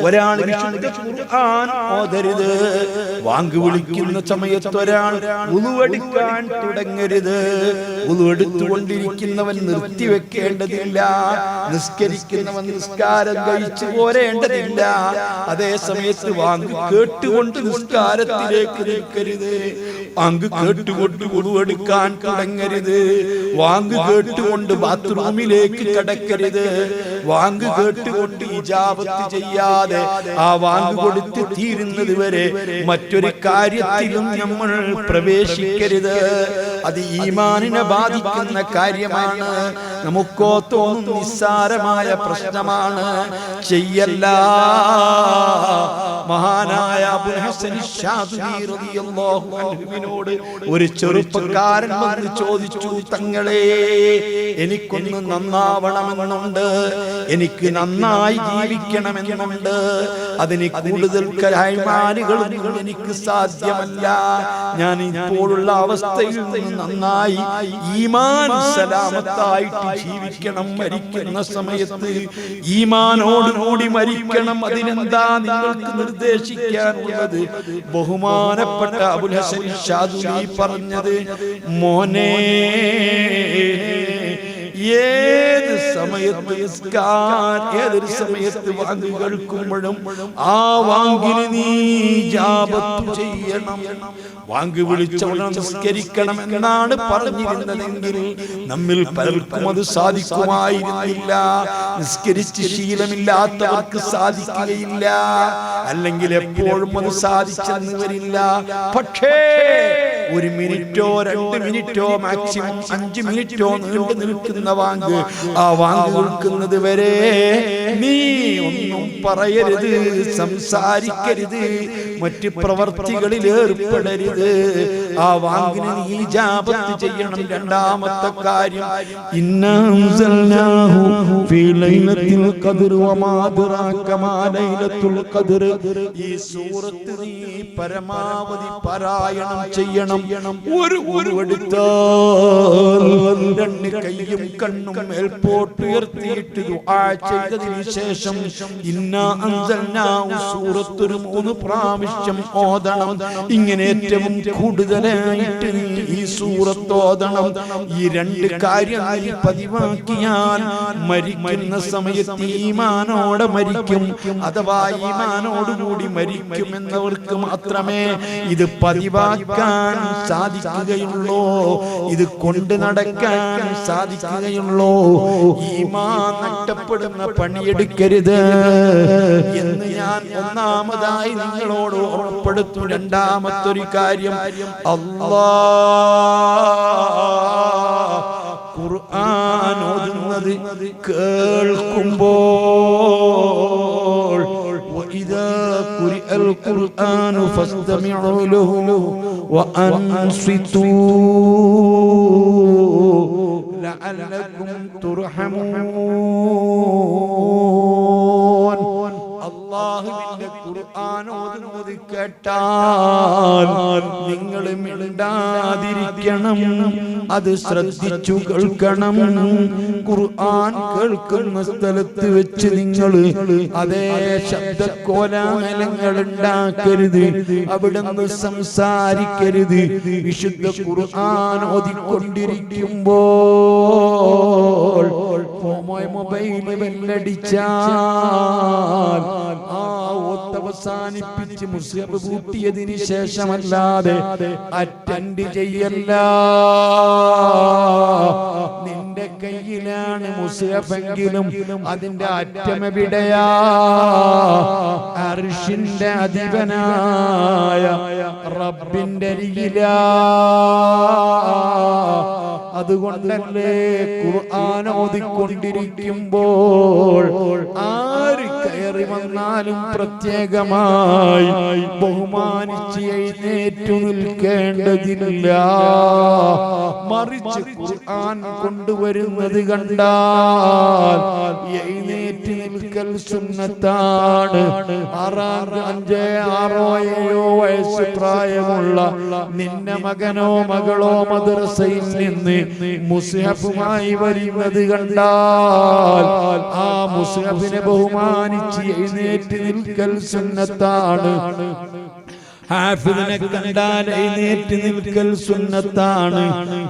ഒരാൾ വിശുദ്ധ ഖുർആൻ ഓതരുത്. വാങ്ക് വിളിക്കുന്ന സമയത്ത് ഒരാൾ വുളുവെടുക്കാൻ തുടങ്ങരുത്. വുളുവെടുത്തുകൊണ്ടിരിക്കുന്നവൻ നിർത്തിവെക്കേണ്ടതില്ല, നിസ്കരിക്കുന്നവൻ നിസ്കാരം കഴിച്ചു പോരേണ്ടതില്ല. അതേ സമയത്ത് വാങ്ക് കേട്ടുകൊണ്ട് നിസ്കാരത്തിലേക്ക് നിൽക്കരുത്. വാങ്ക് കേട്ടുകൊണ്ട് വുളുവെടുക്കാൻ തുടങ്ങരുത്. വാങ്ക് കേട്ടുകൊണ്ട് ബാത്റൂമിലേക്ക് കടക്കരുത്. വാങ്ക് കേട്ടുകൊണ്ട് ഇജാബത്ത് ചെയ്യാതെ ആ വാങ്ക് കൊടുത്ത് തീരുന്നത് വരെ മറ്റൊരു കാര്യത്തിലും നമ്മൾ പ്രവേശിക്കരുത്. അത് ഈമാനിനെ ബാധിക്കുന്ന കാര്യമാണ്. നമുക്കോ തോന്നും നിസ്സാരമായ പ്രശ്നമാണ്, ചെയ്യല്ല. മഹാനായ അബൂൽ ഹസൻ ശാദുലി റളിയല്ലാഹു അൻഹുവിനോട് ഒരു ചെറുപ്പക്കാരൻ വന്ന് ചോദിച്ചു, തങ്ങളെ, എനിക്കൊന്ന് നന്നാവണമെന്നുണ്ട്, എനിക്ക് നന്നായി ജീവിക്കണമെന്നുണ്ട്, അതിന് കൂടുതൽ കൈമാനുകളൊന്നും എനിക്ക് സാധ്യമല്ല. ഞാൻ ഇപ്പോഴുള്ള അവസ്ഥയിൽ നിന്ന് നന്നായി ഈമാൻ സലാമത്തായിട്ട് ജീവിക്കണം. മരിക്കുന്ന സമയത്ത് ഈമാനോടുകൂടി മരിക്കണം. അതിനെന്താ നിങ്ങൾക്ക് നിർദ്ദേശിക്കാനുള്ളത്? ബഹുമാനപ്പെട്ട അബൂൽ ഹസൻ ശാദുലി പറഞ്ഞത്, മോനെ, ഏത് ഏതൊരു സമയത്ത് വാങ്ക് കേൾക്കുമ്പോഴും ആ വാങ്കിന് നീ ഇജാബത്ത് ചെയ്യണം. വാങ്ക് വിളിച്ചവണ്ണം നിസ്കരിക്കണം എന്നാണ് പറഞ്ഞിരുന്നതെങ്കിൽ നമ്മിൽ പലർക്കും അത് സാധിക്കുമായിരുന്നില്ല. നിസ്കരിച്ച് ശീലമില്ലാത്തവർക്ക് സാധിക്കുകയില്ല, അല്ലെങ്കിൽ എപ്പോഴും അത് സാധിച്ചെന്ന് വരില്ല. പക്ഷേ 1 മിനിറ്റോ 2 മിനിറ്റോ മാക്സിമം 5 മിനിറ്റോ നീണ്ടു നിൽക്കുന്ന വാങ്ക്, ആ വാങ്ക് കേൾക്കുന്നത് വരെ നീ ഒന്നും പറയരുത്, സംസാരിക്കരുത്, മറ്റ് പ്രവർത്തികളിൽ ഏർപ്പെടരുത്. ആ വാങ്കിന് നീ ഇജാബത്ത് ചെയ്യണം. രണ്ടാമത്തെ കാര്യം, ഇന്നാ അൻസൽനാഹു ഫീ ലൈലത്തിൽ ഖദ്ർ വമാ അദ്റാക മാ ലൈലത്തുൽ ഖദ്ർ. ഈ സൂറത്ത് നീ പരമാവധി പാരായണം ചെയ്യണം. ഒരു എടുത്താൽ 2 കൈയും കണ്ണും മേൽപോട്ട് ഉയർത്തിയിട്ട് ദുആ ചെയ്തതിനു ശേഷം ഇന്നാ അൻസൽനാഹു സൂറത്ത് 3 പ്രാവശ്യം ഓതണം. ഇങ്ങനെ ഏറ്റവും കൂടുതലായിട്ട് ഈ സൂറത്ത് ഓതണം. ഈ 2 കാര്യം നീ പതിവാക്കിയാൽ മരിക്കുന്ന സമയത്ത് ഈമാനോടെ മരിക്കും, അഥവാ ഈമാനോടുകൂടി മരിക്കുമെന്നവർക്ക് മാത്രമേ ഇത് പതിവാക്കാൻ സാധിക്കുകയുള്ളൂ, ഇത് കൊണ്ട് നടക്കാൻ സാധിക്കുകയുള്ളൂ. ഈമാൻ നഷ്ടപ്പെടുന്ന പണിയെടുക്കരുത് എന്ന് ഞാൻ ഒന്നാമതായി നിങ്ങളോട് ഓർമ്മപ്പെടുത്തും. രണ്ടാമത്തൊരു കാര്യം, ഖുർആൻ ഓതുന്നത് കേൾക്കുമ്പോൾ വഇദാ ഖുരിഅൽ ഖുർആനു ഫസ്തമിഉ ലഹു വഅൻസിതു ലഅല്ലകും തുർഹമൂൻ. അല്ലാഹുവിന്റെ ഖുർആൻ ഓതുന്നത് കേട്ടാൽ നിങ്ങൾ മിണ്ടാതിരിക്കണം, അത് ശ്രദ്ധിച്ചു കേൾക്കണം. ഖുർആൻ കേൾക്കുന്ന സ്ഥലത്ത് വെച്ച് നിങ്ങൾ അതേ ശബ്ദകോലാഹലങ്ങൾ ഉണ്ടാക്കരുത്, അവിടുന്ന് സംസാരിക്കരുത്. വിശുദ്ധ ഖുർആൻ ഓതിക്കൊണ്ടിരിക്കുമ്പോൾ മൊബൈൽ ബെല്ലടിച്ചാൽ ആ അവസാനിപ്പിച്ച് മുസ്ഹഫ് പൂട്ടിയതിന് ശേഷമല്ലാതെ അറ്റൻഡ് ചെയ്യല്ല. നിന്റെ കയ്യിലാണ് മുസ്ഹഫെങ്കിലും അതിന്റെ അറ്റമെവിടെയാ? അർശിന്റെ അധിപനായ റബ്ബിന്റെ അരികിലാ. അതുകൊണ്ടല്ലേ ഖുർആൻ ഓതിക്കൊണ്ടിരിക്കുമ്പോൾ ആര് കയറി വന്നാലും പ്രത്യേകമായി ബഹുമാനിച്ച് എഴുന്നേറ്റു നിൽക്കേണ്ടതില്ല. മറിച്ച് ഖുർആൻ കൊണ്ടുവരുന്നത് കണ്ടാൽ എഴുന്നേറ്റ് നിൽക്കൽ സുന്നത്താണ്. 5, 6, 7 വയസ്സ് പ്രായമുള്ള നിന്റെ മകനോ മകളോ മദ്രസയിൽ നിന്ന് മുസ്ഹഫുമായി വരുന്നത് കണ്ടാൽ ആ മുസ്ഹഫിനെ ബഹുമാനിച്ച് എഴുന്നേറ്റ് നിൽക്കൽ സുന്നത്താണ്. ഹാഫിദിനെ കണ്ടാൽ എഴുന്നേറ്റ് നിൽക്കൽ സുന്നത്താണ്.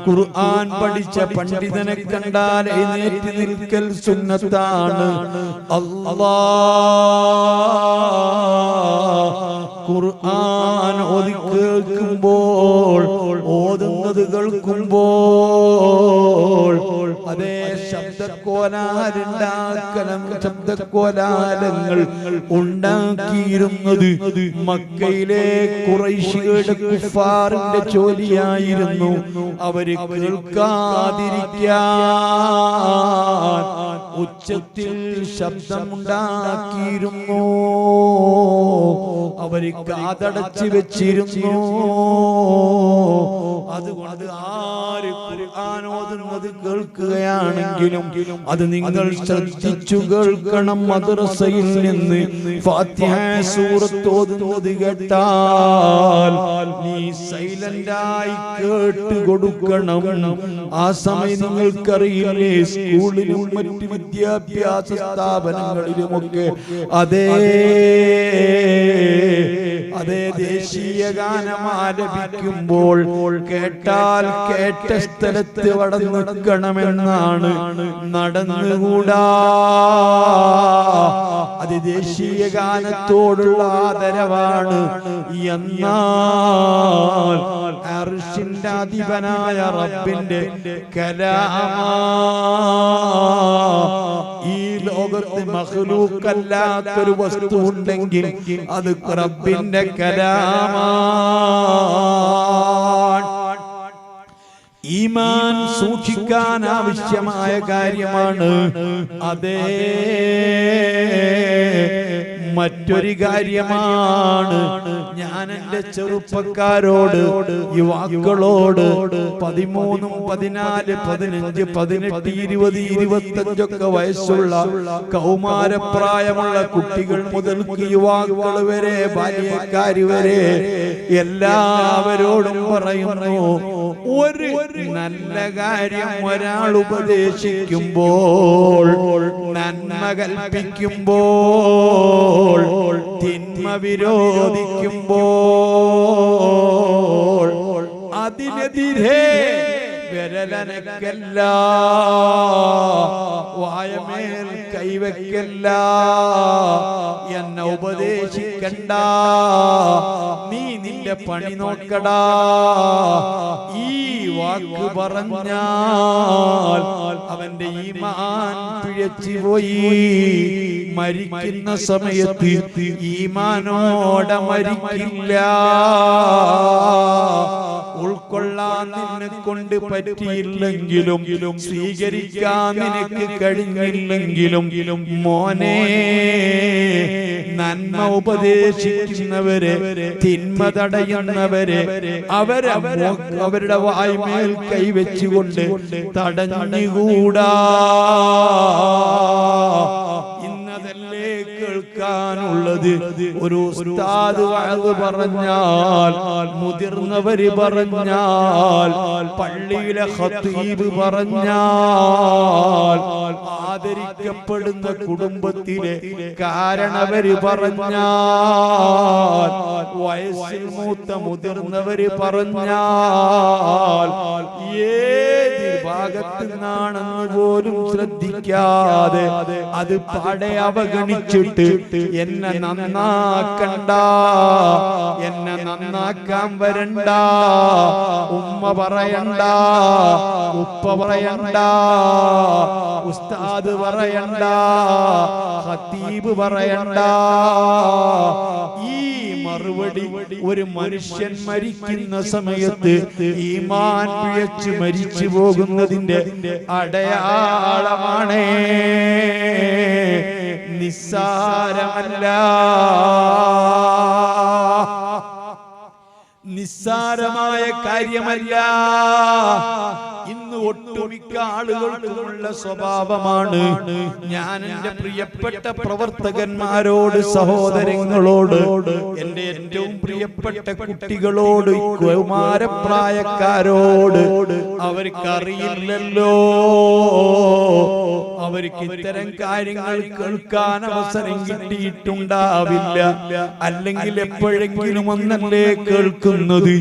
ഖുർആൻ പഠിച്ച പണ്ഡിതനെ കണ്ടാൽ എഴുന്നേറ്റ് നിൽക്കൽ സുന്നത്താണ്. ഖുർആൻ ഓതി കേൾക്കുമ്പോൾ, ഓതുന്നത് കേൾക്കുമ്പോൾ അതേ ശബ്ദകോലാഹലങ്ങൾ ഉണ്ടാക്കിയിരുന്നത് മക്കയിലെ ഖുറൈശികളുടെ കുഫാറിന്റെ ജോലിയായിരുന്നു. അവര് കേൾക്കാതിരിക്കാൻ ഉച്ചത്തിൽ ശബ്ദമുണ്ടാക്കിയിരുന്നു. അവര് കാതടച്ച് വെച്ചിരുന്നു. അതുകൊണ്ട് ആര് ഖുർആൻ ഓതുന്നത് കേൾക്കുകയാണെങ്കിലും അത് നിങ്ങൾ ശ്രദ്ധിച്ചു കേൾക്കണം. മദ്രസയിൽ നിന്ന് ഫാത്തിഹ സൂറത്ത് ഓതുന്നത് കേട്ടാൽ നീ സൈലന്റായി കേട്ട് കൊടുക്കണം. ആ സമയം നിങ്ങൾക്കറിയില്ലേ, സ്കൂളിലും മറ്റു വിദ്യാഭ്യാസ സ്ഥാപനങ്ങളിലുമൊക്കെ അതേ ദേശീയ ഗാനം ആലപിക്കുമ്പോൾ കേട്ടാൽ കേട്ട സ്ഥലത്ത് അവിടെ നിൽക്കണമെന്നാണ്, നടന്നുകൂടാ. അത് ദേശീയ ഗാനത്തോടുള്ള ആദരവാണ്. എന്നാൽ അർശിന്റെ അധിപനായ റബ്ബിന്റെ കലാമാ, ഈ ലോകത്ത് മഖ്ലൂഖല്ലാത്തൊരു വസ്തു ഉണ്ടെങ്കിൽ അത് റബ്ബിന്റെ കലാമാണ്. ഈമാൻ സൂക്ഷിക്കാൻ ആവശ്യമായ കാര്യമാണ്. അതേ മറ്റൊരു കാര്യമാണ്, ഞാൻ എന്റെ ചെറുപ്പക്കാരോട്, യുവാക്കളോട്, 13, 14, 15, 18, 20, 25 വയസ്സുള്ള കൗമാരപ്രായമുള്ള കുട്ടികൾ മുതൽക്ക് യുവാക്കൾ വരെ, ബാല്യക്കാർ വരെ എല്ലാവരോടും പറയുന്നു, ഒരു നല്ല കാര്യം ഒരാൾ ഉപദേശിക്കുമ്പോൾ, നന്മ കൽപ്പിക്കുമ്പോൾ, തിന്മ വിരോധിക്കുമ്പോൾ അതിനെതിരെ വിരലനക്കല്ല, വായമേൽ കൈവയ്ക്കല്ല, എന്നെ ഉപദേശിക്കണ്ട, നീ നിന്റെ പണി നോക്കടാ. ഈ വാക്ക് പറഞ്ഞാൽ അവന്റെ ഈമാൻ പിഴച്ചുപോയി. മരിക്കുന്ന സമയത്ത് ഈമാനോടെ മരിക്കില്ല. ഉൾക്കൊള്ളാൻ നിന്നെ കൊണ്ട് പറ്റിയില്ലെങ്കിലും, സ്വീകരിക്കാൻ നിനക്ക് കഴിഞ്ഞില്ലെങ്കിലും, മോനെ, നന്മ ഉപദേശിക്കുന്നവരെ, തിന്മ തടയുന്നവരെ അവരുടെ വായ്മേൽ കൈവച്ചുകൊണ്ട് തടഞ്ഞുകൂടാ. ഇന്നതല്ലേ കേൾക്കാനുള്ളത്. ഒരു ഉസ്താദ് വഅദ് പറഞ്ഞാൽ, മുതിർന്നവര് പറഞ്ഞാൽ, പള്ളിയിലെ ഖതീബ് പറഞ്ഞാൽ, ആദരിക്കപ്പെടുന്ന കുടുംബത്തിലെ കാരണവര് പറഞ്ഞാൽ, വയസ്സിൽ മൂത്ത മുതിർന്നവര് പറഞ്ഞാൽ, ഏത് ഭാഗത്ത് നിന്നാണെന്ന് പോലും ശ്രദ്ധിക്കാതെ അത് പാടെ അവഗണിച്ചിട്ട് എന്നെ നന്നാക്കണ്ട, എന്നെ നന്നാക്കാൻ വരണ്ട, ഉമ്മ പറയണ്ട, ഉപ്പ പറയണ്ട, ഉസ്താദ് പറയണ്ട, ഖതീബ് പറയണ്ട, ഈ മറുപടി ഒരു മനുഷ്യൻ മരിക്കുന്ന സമയത്ത് ഈമാൻ പിഴച്ച് മരിച്ചു പോകുന്നതിന്റെ അടയാളമാണ്. നിസ്സാരമല്ല, നിസ്സാരമായ കാര്യമല്ല. ഇന്ന് ഒട്ടുമിക്ക ആളുകൾക്കുമുള്ള സ്വഭാവമാണ്. ഞാൻ എന്റെ പ്രിയപ്പെട്ട പ്രവർത്തകന്മാരോട്, സഹോദരങ്ങളോട്, എന്റെ ഏറ്റവും പ്രിയപ്പെട്ട കുട്ടികളോട്, കൗമാരപ്രായക്കാരോട്, അവർക്കറിയില്ലല്ലോ, അവർക്ക് ഇത്തരം കാര്യങ്ങൾ കേൾക്കാൻ അവസരം കിട്ടിയിട്ടുണ്ടാവില്ല. അല്ലെങ്കിൽ എപ്പോഴെങ്കിലും ഒന്നല്ലേ കേൾക്കുന്നത്.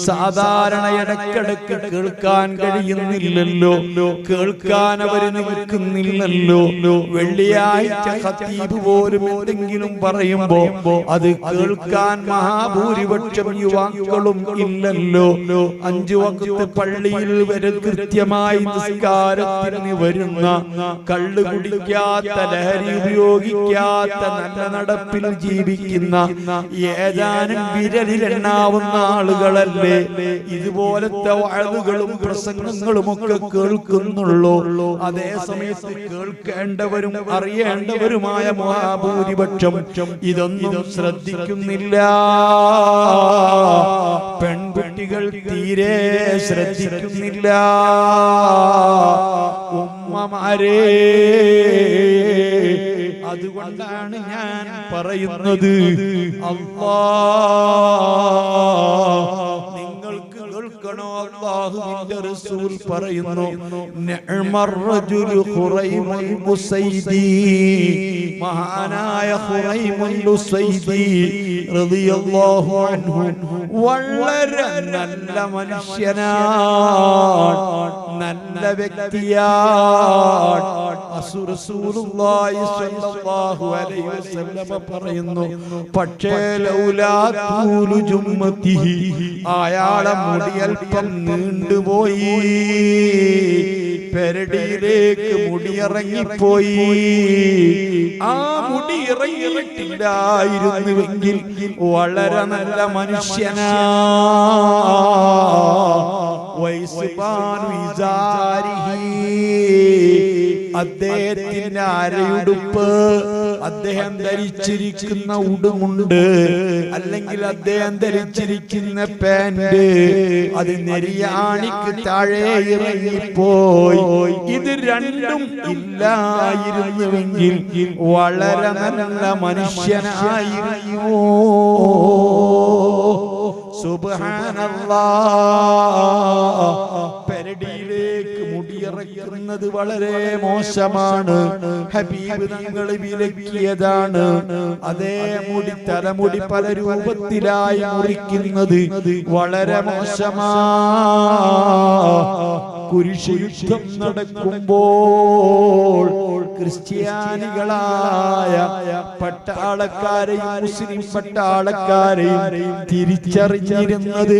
സാധാരണ ഇടക്കിടക്ക് കേൾക്കാൻ കഴിയുന്നില്ലല്ലോ, കേൾക്കാൻ അവർ നിൽക്കുന്നില്ലല്ലോ. വെള്ളിയാഴ്ച ഖതീബ് പോലും എന്തെങ്കിലും പറയുമ്പോ അത് കേൾക്കാൻ മഹാഭൂരിപക്ഷം യുവാക്കളും ഇല്ലല്ലോ. 5 വഖത്ത് പള്ളിയിൽ വരെ കൃത്യമായി നിസ്കാരത്തിന് വരുന്ന, കള്ള് കുടിക്കാത്ത, ലഹരി ഉപയോഗിക്കാത്ത, നല്ല നടപ്പിൽ ജീവിക്കുന്ന ഏതാനും വിരലിലെണ്ണാവുന്ന ആളുകളല്ലേ ഇതുപോലത്തെ വഅദുകളും പ്രസംഗങ്ങളും ഒക്കെ കേൾക്കുന്നുള്ളൂ. അതേ സമയത്ത് കേൾക്കേണ്ടവരും അറിയേണ്ടവരുമായ മഹാഭൂരിപക്ഷം ഇതൊന്നും ശ്രദ്ധിക്കുന്നില്ല. പെൺകുട്ടികൾ തീരെ ശ്രദ്ധിക്കുന്നില്ല. ഉമ്മമാരെ, അതുകൊണ്ടാണ് ഞാൻ പറയുന്നത്, അല്ലാഹ് നിങ്ങൾക്ക് കേൾക്കണോ, അല്ലാഹ് അല്ലാഹുവിന്റെ റസൂൽ പറയുന്നു നിഅ്മർ റജുലു ഖുറൈമുൽ ഉസൈദി മഹാനായ ഖുറൈമുൽ ഉസൈദി റളിയല്ലാഹു അൻഹു വളരെ നല്ല മനുഷ്യനാണ്, നല്ല വ്യക്തിയാണ്. റസൂലുള്ളാഹി സ്വല്ലല്ലാഹു അലൈഹി വസല്ലം പറയുന്നു പക്ഷേ ലൗലാ തൂലു ജുമ്മത്തിഹി അയാളെ മുടി അല്പം നീണ്ടുപോയി, പെരടിയിലേക്ക് മുടിയിറങ്ങിപ്പോയി. ആ മുടി ഇറങ്ങിയിട്ടില്ലായിരുന്നുവെങ്കിൽ വളരെ നല്ല മനുഷ്യനാ. അദ്ദേഹത്തിന്റെ അരയുടുപ്പ്, അദ്ദേഹം ധരിച്ചിരിക്കുന്ന ഉടുമുണ്ട്, അല്ലെങ്കിൽ അദ്ദേഹം ധരിച്ചിരിക്കുന്ന പാന്റ്, അത് നെരിയാണിക്ക് താഴെ ഇറങ്ങിപ്പോയി. ഇത് രണ്ടും ഇല്ലായിരുന്നുവെങ്കിൽ വളരെ നല്ല മനുഷ്യനായിരുന്നു. സുബ്ഹാനല്ലാഹ്. പെരടിയിലേക്ക് മുടിയിറക്കുന്നത് വളരെ മോശമാണ്. ഹബീബ് തങ്ങൾ വിലക്കിയതാണ്. അതേ മുടി, തലമുടി പല രൂപത്തിലായി മുറിക്കുന്നത് വളരെ മോശമാണ്. കുരിശുയുദ്ധം നടക്കുമ്പോൾ ക്രിസ്ത്യാനികളായ പട്ടാളക്കാരെയും മുസ്ലിം പട്ടാളക്കാരെയും തിരിച്ചറിഞ്ഞിരുന്നത്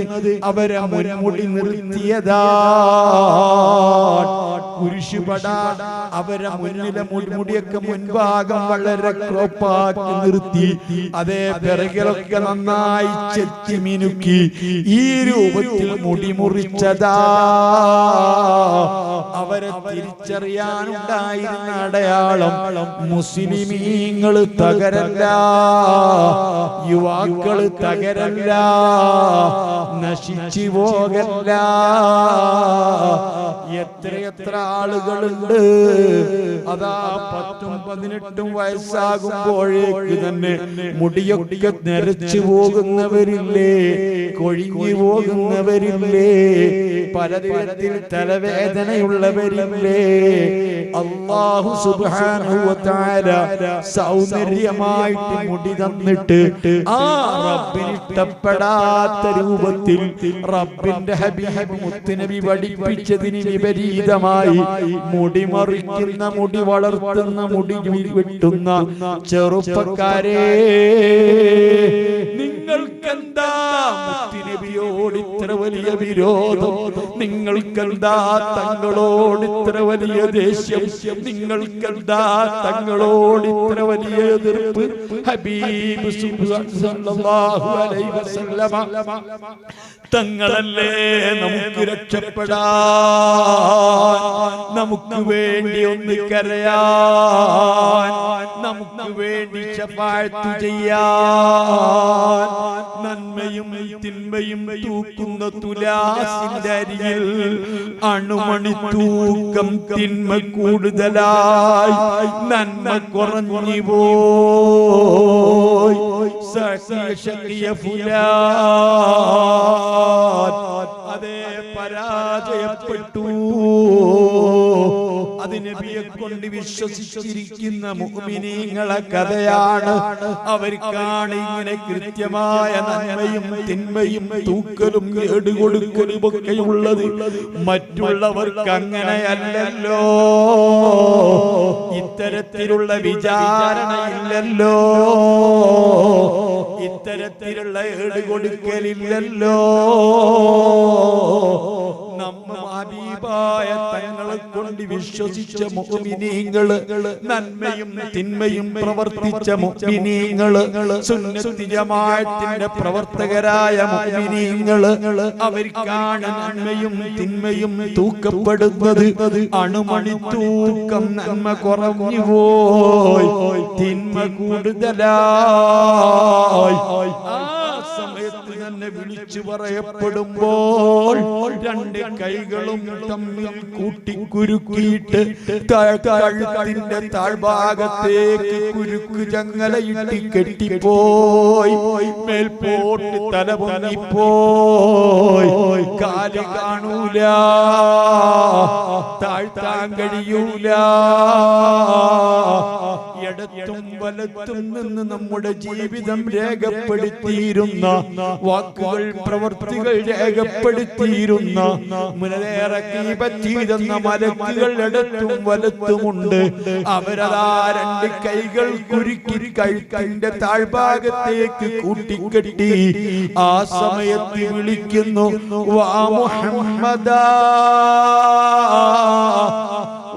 അവരെ മുടി നിർത്തിയതാ. കുരിശുപട അവരെ മുന്നിലെ മുടിയൊക്കെ മുൻഭാഗം വളരെ ക്രോപ്പാക്കി നിർത്തി, അതേ പിറകിലൊക്കെ നന്നായി ചെത്തി മിനുക്കി ഈ രൂപത്തിൽ മുടി മുറിച്ചതാ. അവരെ തിരിച്ചറിയാനുണ്ടായിരുന്ന അടയാളം മുസ്ലിമീങ്ങൾ തകരല്ല, യുവാക്കള് തകരല്ല, നശിച്ചു പോകല്ല. എത്രയെത്ര ആളുകളുണ്ട് അതാ 10-18 വയസ്സാകുമ്പോഴേക്ക് തന്നെ മുടിയൊക്കെ നരച്ചു പോകുന്നവരില്ലേ, കൊഴിഞ്ഞു പോകുന്നവരില്ലേ, പലതരത്തിൽ തലവേദനയുള്ളവരില്ലേ. അല്ലാഹു സുബ്ഹാനഹു വ തആല സൗന്ദര്യമായിട്ട് മുടി തന്നിട്ട് ആ റബ്ബിന് ഇഷ്ടപ്പെടാത്ത രൂപത്തിൽ റബ്ബിന്റെ ഹബീബ് മുത്തുനബി പഠിപ്പിച്ചതിന് വിപരീതമായി മുടി മറിക്കുന്ന, മുടി വളർത്തുന്ന, മുടി വെട്ടുന്ന ചെറുപ്പക്കാരെ, നിങ്ങൾക്കെന്താ മുത്തുനബിയോട് ഇത്ര വലിയ വിരോധം? നിങ്ങൾക്കെന്താ തങ്ങളോട് ഇത്ര വലിയ ദേഷ്യം? നിങ്ങൾക്കെന്താ തങ്ങളോട് ഇത്ര വലിയ എതിർപ്പ്? ഹബീബ് സല്ലല്ലാഹു അലൈഹി വസല്ലമ തങ്ങളല്ലേ നമുക്ക് രക്ഷപ്പെടാൻ, നമുക്ക് വേണ്ടി ഒന്ന് കരയാൻ, നമുക്ക് വേണ്ടി ശഫാഅത്ത് ചെയ്യാൻ, നന്മയും തിന്മയും തൂക്കുന്ന തുലാസിന്റെ അരിയിൽ അണുമണി തൂക്കം തിന്മ കൂടുതലായി നന്മ കുറഞ്ഞു പോയി. സഖിയ ഫുലാൻ അതേ പരാജയപ്പെട്ടു. അത് നബിയെ കൊണ്ട് വിശ്വസിച്ചിരിക്കുന്ന മുഅ്മിനീങ്ങളെ കഥയാണ്. അവർക്കാണ് ഇങ്ങനെ കൃത്യമായ നന്മയും തിന്മയും തൂക്കലും ഏടുകൊടുക്കലും ഒക്കെയുള്ളത്. മറ്റുള്ളവർക്ക് അങ്ങനെയല്ലല്ലോ, ഇത്തരത്തിലുള്ള വിചാരണയില്ലല്ലോ, ഇത്തരത്തിലുള്ള ഏടുകൊടുക്കലില്ലല്ലോ. നമ്മ ഹബീബായ തങ്ങളെ കൊണ്ട് വിശ്വസിച്ച മുഅ്മിനീങ്ങള്, നന്മയും തിന്മയും പ്രവർത്തിച്ച മുഅ്മിനീങ്ങള്, സുന്നത്ത് ജമാഅത്തിന്റെ പ്രവർത്തകരായ മുഅ്മിനീങ്ങള്, അവർക്കാണ് നന്മയും തിന്മയും തൂക്കപ്പെടുന്നത്. അണുമണി തൂക്കം നന്മ കുറഞ്ഞു പോയി, തിന്മ കൂടുതലായി. ആ സമയത്ത് തന്നെ തന്നെ വിളിച്ചു പറയപ്പെടുമ്പോൾ രണ്ട് കൈകളും തമ്മിൽ കൂട്ടിക്കുരുക്കിയിട്ട് കഴുത്തിന്റെ താഴ്ഭാഗത്തേക്ക് കുരുക്ക് ചങ്ങലയിട്ട് കെട്ടിപ്പോയി. മേൽപോട്ട് തല പൊങ്ങിപ്പോയി. കാല് കാണൂല, താഴ്ത്താൻ കഴിയൂല. ഇടത്തും വലത്തും നിന്ന് നമ്മുടെ ജീവിതം രേഖപ്പെടുത്തിയിരുന്ന വാക്കുകൾ, പ്രവർത്തികൾ രേഖപ്പെടുത്തിയിരുന്ന മുനേറെ കീപറ്റീരുന്ന മലക്കുകൾ ഇടത്തും വലത്തുമുണ്ട്. അവരതാ രണ്ട് കൈകൾ കുരുക്കി കഴുത്തിന്റെ താഴ്ഭാഗത്തേക്ക് കൂട്ടിക്കെട്ടി ആ സമയത്ത് വിളിക്കുന്നു, വാ മുഹമ്മദാ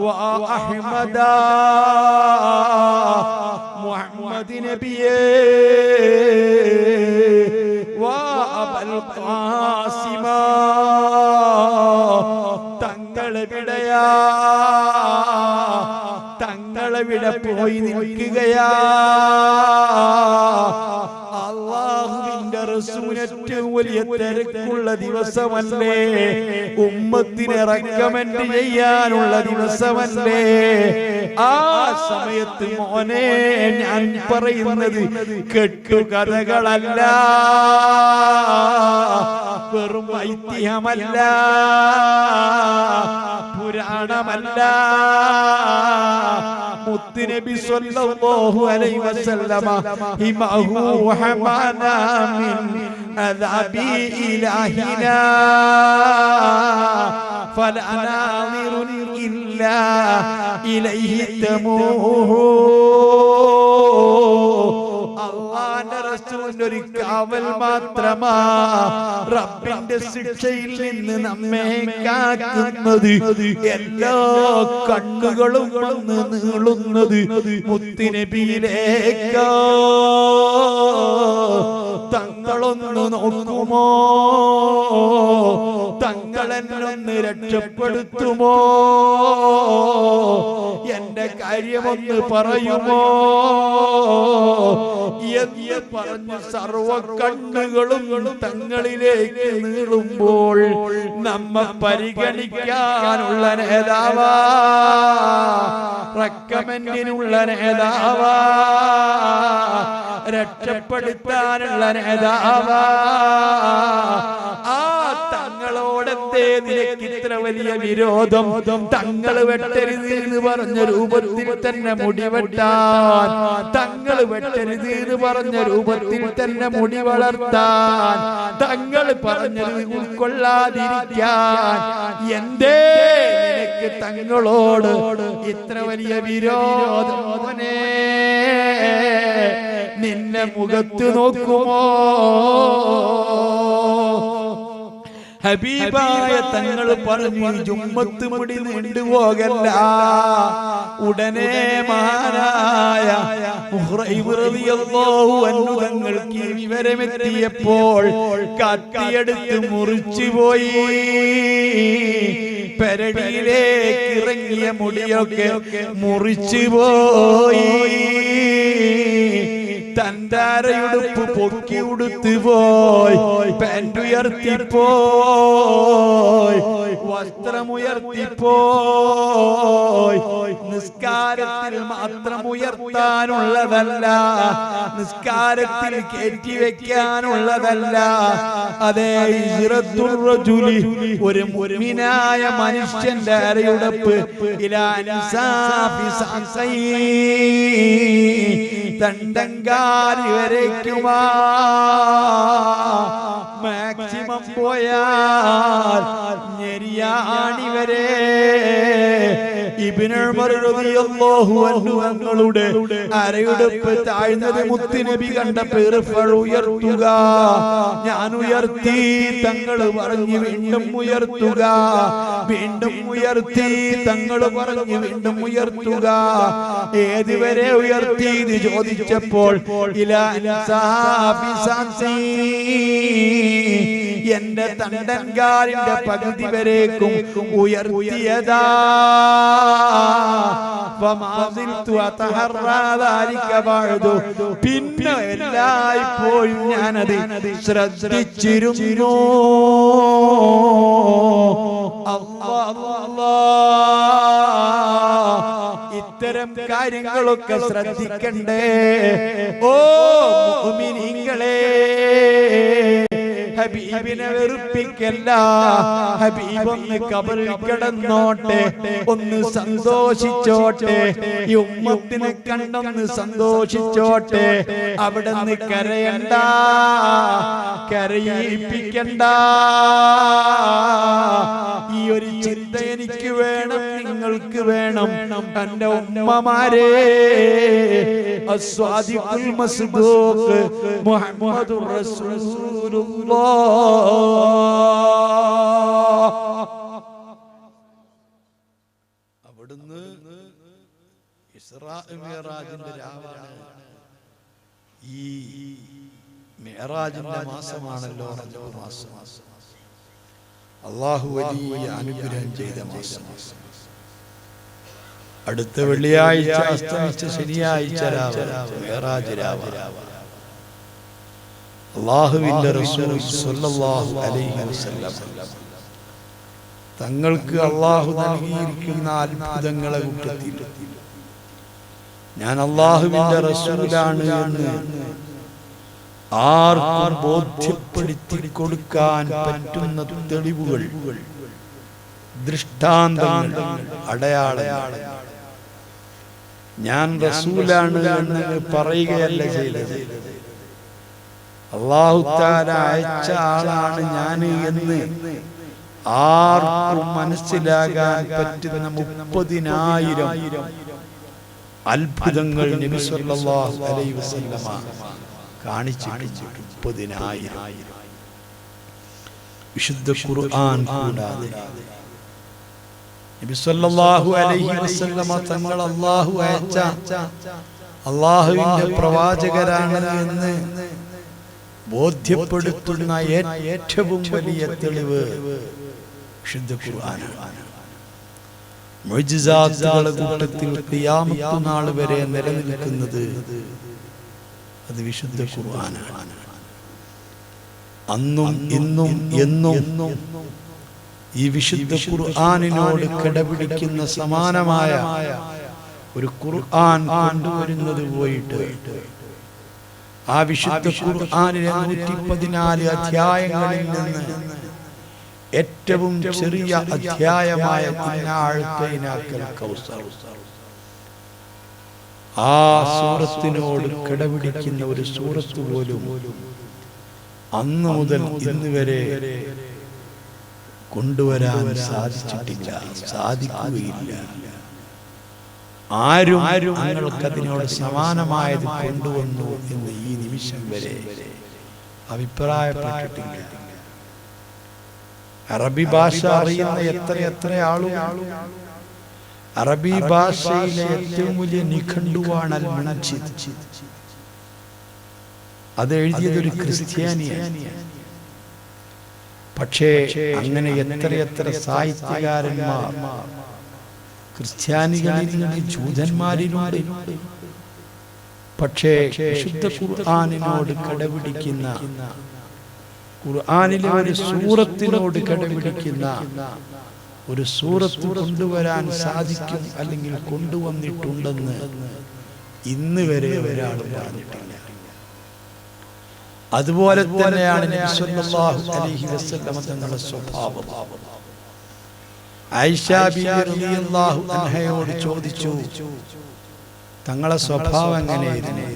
വാ അഹ്മദാ, മുഹമ്മദ് നബിയേ, വാ അബൽ ഖാസിമാ, തങ്ങളെവിടെയാ, തങ്ങളെവിടെ പോയി നിൽക്കുകയാ? അല്ലാഹുവിന്റെ റസൂൽ ഏറ്റവും വലിയ തിരക്കുള്ള ദിവസമല്ലേ, ഉമ്മത്തിനെ റെക്കമെൻഡ് ചെയ്യാനുള്ള ദിവസമല്ലേ? ആ സമയത്ത് മോനെ ഞാൻ പറയുന്നത് കെട്ടുകഥകളല്ല, വെറും ഐതിഹ്യമല്ല, പുരാണമല്ല. മുത്തുനബി സ്വല്ലല്ലാഹു അലൈഹി വസല്ലമ ഹിമഹു ഹമാനാ മിൻ അദാബി ഇലാഹിനാ ഫലാ നാദിറുൻ ഇല്ലാ ഇലൈഹി തമൂഹു. അല്ലാഹുവിന്റെ റസൂലിന്റെ ഒരു കാവൽ മാത്രമാ റബ്ബിന്റെ ശിക്ഷയിൽ നിന്ന് നമ്മെ കാക്കുന്നത്. എല്ലാ കണ്ണുകളും വന്ന് നീളുന്നത് മുത്തുനബിയിലേക്കാ. തങ്ങളൊന്ന് നോക്കുമോ? തങ്ങളെന്നൊന്ന് രക്ഷപ്പെടുത്തുമോ? എന്റെ കാര്യമൊന്ന് പറയുമോ എന്ന് പറഞ്ഞ് സർവ കണ്ണുകളും തങ്ങളിലേക്ക് നീളുമ്പോൾ നമ്മെ പരിഗണിക്കാനുള്ള നേതാവാ, റെക്കമെൻഡിനുള്ള നേതാവാ, രക്ഷപ്പെടുത്താനുള്ള നേതാവാ. ആ തങ്ങളോടത്തെ നിനക്ക് ഇത്ര വലിയ വിരോധം? തങ്ങൾ വെട്ടരുത് എന്ന് പറഞ്ഞ രൂപത്തിൽ തന്നെ മുടി വെട്ടാൻ, തങ്ങൾ വെട്ടരുത് എന്ന് പറഞ്ഞ രൂപത്തിൽ തന്നെ മുടി വളർത്താൻ, തങ്ങൾ പറഞ്ഞത് ഉൾക്കൊള്ളാതിരിക്കാൻ എന്തേ നിനക്ക് തങ്ങളോട് ഇത്ര വലിയ വിരോധം? മോനെ, നിന്നെ മുഖത്ത് നോക്കുമോ? ഹബീബായ തങ്ങൾ പറഞ്ഞു, ജുമ്മത്ത് മുടി നീണ്ടുപോകല്ല. ഉടനെ മഹാനായ മുഹ്റൈബ് റളിയല്ലാഹു അൻഹു തങ്ങൾക്ക് ഈ വിവരമെത്തിയപ്പോൾ കത്തിയെടുത്ത് മുറിച്ചുപോയി. പെരടിയിലേക്ക് ഇറങ്ങിയ മുടിയൊക്കെ മുറിച്ചുപോയി. തന്താരയുടുപ്പ് പൊക്കി ഉടുത്തു പോയി, പാൻറ്റുയർത്തിപ്പോയി, വസ്ത്രമുയർത്തിപ്പോയി. നിസ്കാരത്തിൽ മാത്രം ഉയർത്താനുള്ളതല്ല, നിസ്കാരത്തിൽ കയറ്റിവെക്കാനുള്ളതല്ല. അതേ ഹിജ്റത്തുർ റജുലി, ഒരു മുഅ്മിനായ മനുഷ്യന്റെ അരയുടുപ്പ് ഇലാ നിസാഫി സഅസൈ, തണ്ടങ്കാരി വരയ്ക്കുമാ. മാക്സിമം പോയാൽ ഞെരിയാണി വരെ. ഇബ്നു ഉമർ റളിയല്ലാഹു അൻഹു തങ്ങളുടെ അരയുടുപ്പ് താഴ്ന്നത് മുത്തുനബി കണ്ടപ്പോൾ ഉയർത്തുക, ഞാൻ ഉയർത്തി. തങ്ങൾ പറഞ്ഞു വീണ്ടും ഉയർത്തുക, വീണ്ടും ഉയർത്തി. തങ്ങൾ പറഞ്ഞു വീണ്ടും ഉയർത്തുക. ഏതുവരെ ഉയർത്തി എന്ന് ചോദിച്ചപ്പോൾ ഇലാ നിസാഫി സഅസി, എന്റെ തണ്ടൻകാലിന്റെ പകുതി വരേക്കും ഉയർത്തിയതാ. പിന്നെ എല്ലായ്പ്പോഴും ഞാനത് ശ്രദ്ധിച്ചിരുന്നു. ഇത്തരം കാര്യങ്ങളൊക്കെ ശ്രദ്ധിക്കണ്ടേ ഓ മുഅ്മിനീങ്ങളെ. ഹബീബിനെ വെറുപ്പിക്കല്ല. ഹബീബ് ഒന്ന് ഖബറിൽ കിടന്നോട്ടെ, ഒന്ന് സന്തോഷിച്ചോട്ടെ, ഈ ഉമ്മത്തിനെ കണ്ടൊന്ന് സന്തോഷിച്ചോട്ടെ. അവിടെ നിന്ന് കരയണ്ട, കരയിപ്പിക്കണ്ട. ഈ ഒരു ചിന്ത എനിക്ക് വേണം, നിങ്ങൾക്ക് വേണം. എന്റെ ഉമ്മമാരെ, അസ്വാദിഖുൽ മസ്ദൂഖ് മുഹമ്മദുർ റസൂലുള്ളാഹ്. അവിടുന്ന് ഇസ്രാ മിഅ്റാജിന്റെ രാവാണ്. ഈ മിഅ്റാജിന്റെ മാസമാണല്ലോ റജബ് മാസം. അല്ലാഹു വലിയ അനുഗ്രഹം ചെയ്ത മാസം. അടുത്ത വെള്ളിയാഴ്ച അസ്തമിച്ച ശനിയാഴ്ച രാവ് മിഅ്റാജ് രാവ്. അല്ലാഹുവിന്റെ റസൂൽ സ്വല്ലല്ലാഹു അലൈഹി വസല്ലം തങ്ങൾക്ക് അല്ലാഹു നൽകിയിരിക്കുന്ന അത്ഭുതങ്ങളെ കൂട്ടത്തിൽ ഞാൻ അല്ലാഹുവിന്റെ റസൂലാണ് എന്ന് ആർക്കും ബോധ്യപ്പെടുത്തി കൊടുക്കാൻ പറ്റുന്ന തെളിവുകൾ, ദൃഷ്ടാന്തങ്ങൾ, അടയാളങ്ങൾ ഞാൻ റസൂലാണ് എന്ന് പറയുകയല്ല ചെയ്തത്. അല്ലാഹു തആല അയച്ച ആളാണ് ഞാൻ എന്ന് ആർക്കും മനസ്സിലാകാൻ പറ്റുന്ന 30,000 അത്ഭുതങ്ങൾ നബി സല്ലല്ലാഹു അലൈഹി വസല്ലമ കാണിച്ചിട്ടുണ്ട്. 30,000 വിശുദ്ധ ഖുർആൻ കൂടാതെ നബി സല്ലല്ലാഹു അലൈഹി വസല്ലമ തങ്ങൾ അല്ലാഹു അയച്ച അല്ലാഹുവിന്റെ പ്രവാചകരാണ് എന്ന് ബോധ്യപ്പെടുത്തുന്ന ഏറ്റവും വലിയ തെളിവ് വിശുദ്ധ ഖുർആനാണ്. മുഅ്ജിസാത്തുകളുടെ കൂട്ടത്തിൽ ഖിയാമത്ത് നാൾ വരെ നിലനിൽക്കുന്നത് അത് വിശുദ്ധ ഖുർആനാണ്. അന്നും ഇന്നും എന്നും ഈ വിശുദ്ധ ഖുർആനിനോട് കിടപിടിക്കുന്ന സമാനമായ ഒരു ഖുർആൻ കൊണ്ടുവരുന്നത് പോയിട്ട് ആ വിശുദ്ധ ഖുർആനിലെ 114 അധ്യായങ്ങളിൽ നിന്ന് ഏറ്റവും ചെറിയ അധ്യായമായ ആ സൂറത്തിനോട് കിടപിടിക്കുന്ന ഒരു സൂറത്ത് പോലും അന്ന് മുതൽ ഇന്ന് വരെ കൊണ്ടുവരാൻ സാധിച്ചിട്ടില്ല, സാധിക്കുകയില്ല. ആരും ഞങ്ങൾക്കതിനോട് സമാനമായത് കൊണ്ടുവന്നു എന്ന് ഈ നിമിഷം വരെ അഭിപ്രായപ്പെട്ടിട്ടില്ല. അറബി ഭാഷ അറിയുന്ന എത്ര ആളുകൾ, അറബി ഭാഷയിലെ ഏറ്റവും വലിയ നിഘണ്ടുവാണ് അൽ മുൻജിദ്. അത് എഴുതിയതൊരു ക്രിസ്ത്യാനിയാണ്. പക്ഷേ അങ്ങനെ എത്ര സാഹിത്യകാരന്മാർ ക്രിസ്ത്യാനികളിലുണ്ട്, ജൂതന്മാരിലുണ്ട്. പക്ഷേ വിശുദ്ധ ഖുർആനിനോട് കടപിടിക്കുന്ന, ഖുർആനിലെ ഒരു സൂറത്തിനോട് കടപിടിക്കുന്ന ഒരു സൂറത്ത് കൊണ്ടുവരാൻ സാധിക്കും, അല്ലെങ്കിൽ കൊണ്ടുവന്നിട്ടുണ്ടെന്ന് ഇന്ന് വരെ ഒരാൾ പറഞ്ഞിട്ടില്ല. അതുപോലെ തന്നെയാണ് നബി സല്ലല്ലാഹു അലൈഹി വസല്ലം തങ്ങളുടെ സ്വഭാവം. ആയിഷ ബിബി റളിയല്ലാഹു അൻഹയോട് ചോദിച്ചു, തങ്ങളുടെ സ്വഭാവം എങ്ങനെയായിരുന്നു?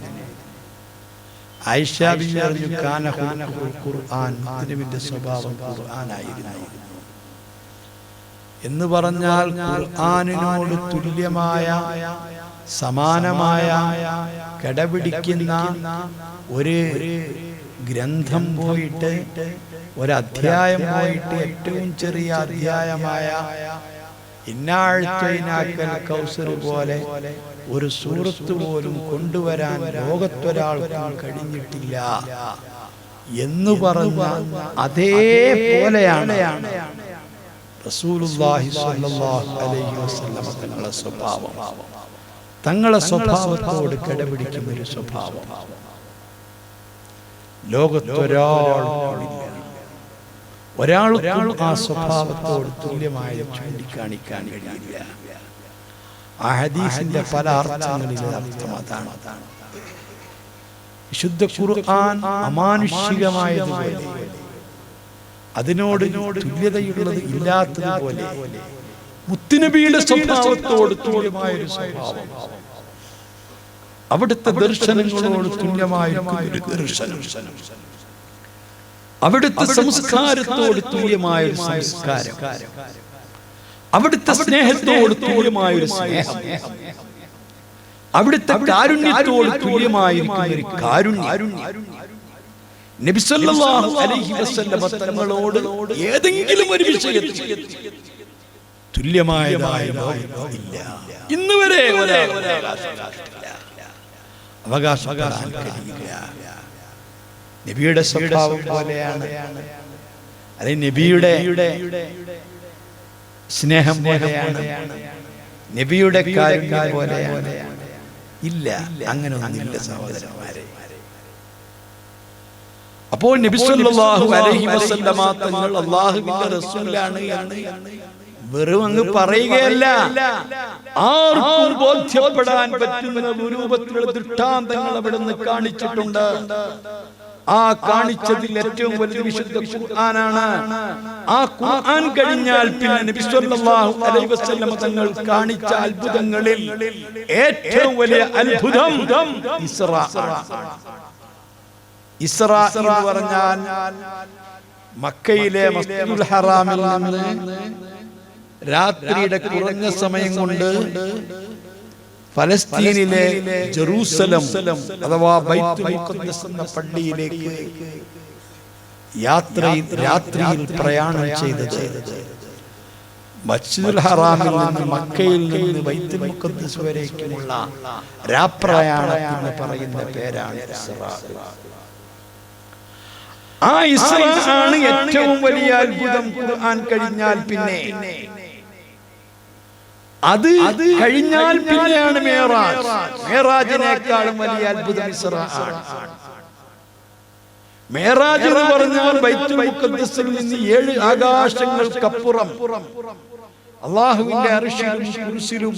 ആയിഷ ബിബി പറഞ്ഞു, കാന ഖുൽഖുൽ ഖുർആൻ, നബിയുടെ സ്വഭാവം ഖുർആനായിരുന്നു എന്ന് പറഞ്ഞാൽ ഖുർആനിനോട് തുല്യമായ, സമാനമായ, കിടപിടിക്കുന്ന ഒരു ഗ്രന്ഥം പോയിട്ട്, ഒരധ്യായം പോയിട്ട്, ഏറ്റവും ചെറിയ അധ്യായമായ ഇന്നാഴ്ത്തൈനാക്കൽ കൗസർ പോലെ ഒരു സൂറത്ത് പോലും കൊണ്ടുവരാൻ ലോകത്തൊരാൾക്കും കഴിഞ്ഞിട്ടില്ല എന്ന് പറഞ്ഞ അതേപോലെയാണ് റസൂലുള്ളാഹി സ്വല്ലല്ലാഹു അലൈഹി വസല്ലം തങ്ങളുടെ സ്വഭാവം. തങ്ങളെ സ്വഭാവത്തോട് കിടപിടിക്കുന്ന ഒരു സ്വഭാവം ഒരാൾക്കും ആ സ്വഭാവത്തോട് തുല്യമായ ചൂണ്ടിക്കാണിക്കാൻ കഴിയില്ല. ആ ഹദീസിന്റെ പല അർത്ഥങ്ങളിലെ അർത്ഥം അതാണ്. വിശുദ്ധ ഖുർആൻ അമാനുഷികമായതുപോലെ, അതിനോട് തുല്യതയുള്ളത് ഇല്ലാത്തതുപോലെ, മുത്തുനബിയുടെ സ്വഭാവത്തോട് തുല്യമായ ഒരു സ്വഭാവം, അവിടുത്തെ ദർശനങ്ങളോട് തുല്യമായ ഒരു ദർശനം, അവിടുത്തെ സംസ്കാരത്തോട് തുല്യമായ ഒരു സംസ്കാരം, അവിടുത്തെ സ്നേഹത്തോട് തുല്യമായ ഒരു സ്നേഹം, അവിടുത്തെ കാരുണ്യത്തോട് തുല്യമായിരിക്കുന്ന ഒരു കാരുണ്യം നബി സല്ലല്ലാഹു അലൈഹി വസല്ലം തങ്ങളോട് ഏതെങ്കിലും ഒരു വിഷയത്തിൽ തുല്യമായതായ ഇല്ല. ഇന്ന് വരെ അവകാശപ്പെടാൻ കഴിയില്ല. നബിയുടെ സ്വഭാവം പോലെയാണ്, അല്ലെ നബിയുടെ സ്നേഹം പോലെയാണ്, നബിയുടെ കാരുണ്യം പോലെയാണ്. ഇല്ല, അങ്ങനെ ഒന്നില്ല സഹോദരന്മാരെ. അപ്പോൾ നബി സല്ലല്ലാഹു അലൈഹി വസല്ലമ തങ്ങൾ അല്ലാഹുവിന്റെ റസൂലാണ് എന്ന് വെറും അങ്ങ് പറയുകയല്ല, ആർക്കും ബോധ്യപ്പെടാൻ പറ്റുന്ന രൂപത്തിലുള്ള ദൃഷ്ടാന്തങ്ങൾ അവിടുന്ന് കാണിച്ചിട്ടുണ്ട്. ആ കാണിച്ചതിൽ ഏറ്റവും വലിയ വിശുദ്ധ ഖുർആനാണ്. ആ ഖുർആൻ കഴിഞ്ഞാൽ പിന്നെ നബി സല്ലല്ലാഹു അലൈഹി വസല്ലം തങ്ങൾ കാണിച്ച അത്ഭുതങ്ങളിൽ ഏറ്റവും വലിയ അത്ഭുതം ഇസ്രാ. ഇസ്രാ എന്ന് പറഞ്ഞാൽ മക്കയിലെ മസ്ജിദുൽ ഹറാമിൽ നിന്ന് രാത്രിയുടെ കുറഞ്ഞ സമയം കൊണ്ട് ഫലസ്തീനിലെ ജെറൂസലം അഥവാ ബൈത്തുൽ മുഖദ്ദസ് എന്ന പള്ളിയിലേക്ക് രാത്രിയിൽ പ്രയാണം ചെയ്തത്. മസ്ജിദുൽ ഹറാമിൽ നിന്ന് മക്കയിൽ നിന്ന് ബൈത്തുൽ മുഖദ്ദസ് വരേക്കുമുള്ള രാപ്രയാണത്തിന് പറയുന്ന പേരാണ് ഇസ്രാ. ആ ഇസ്രാ ആണ് ഏറ്റവും വലിയ അത്ഭുതം. ഖുർആൻ കഴിഞ്ഞാൽ പിന്നെ അത് കഴിഞ്ഞാൽ പിന്നെയാണ് മേറാജ്. മേറാജിനേക്കാളും വലിയ അത്ഭുതം ഇസ്രാ ആണ്. മേറാജ് എന്ന് പറഞ്ഞാൽ ബൈത്തുൽ മുഖദ്ദസിൽ നിന്ന് 7 ആകാശങ്ങൾക്കപ്പുറം അല്ലാഹുവിന്റെ അർശിലും കുർസിയിലും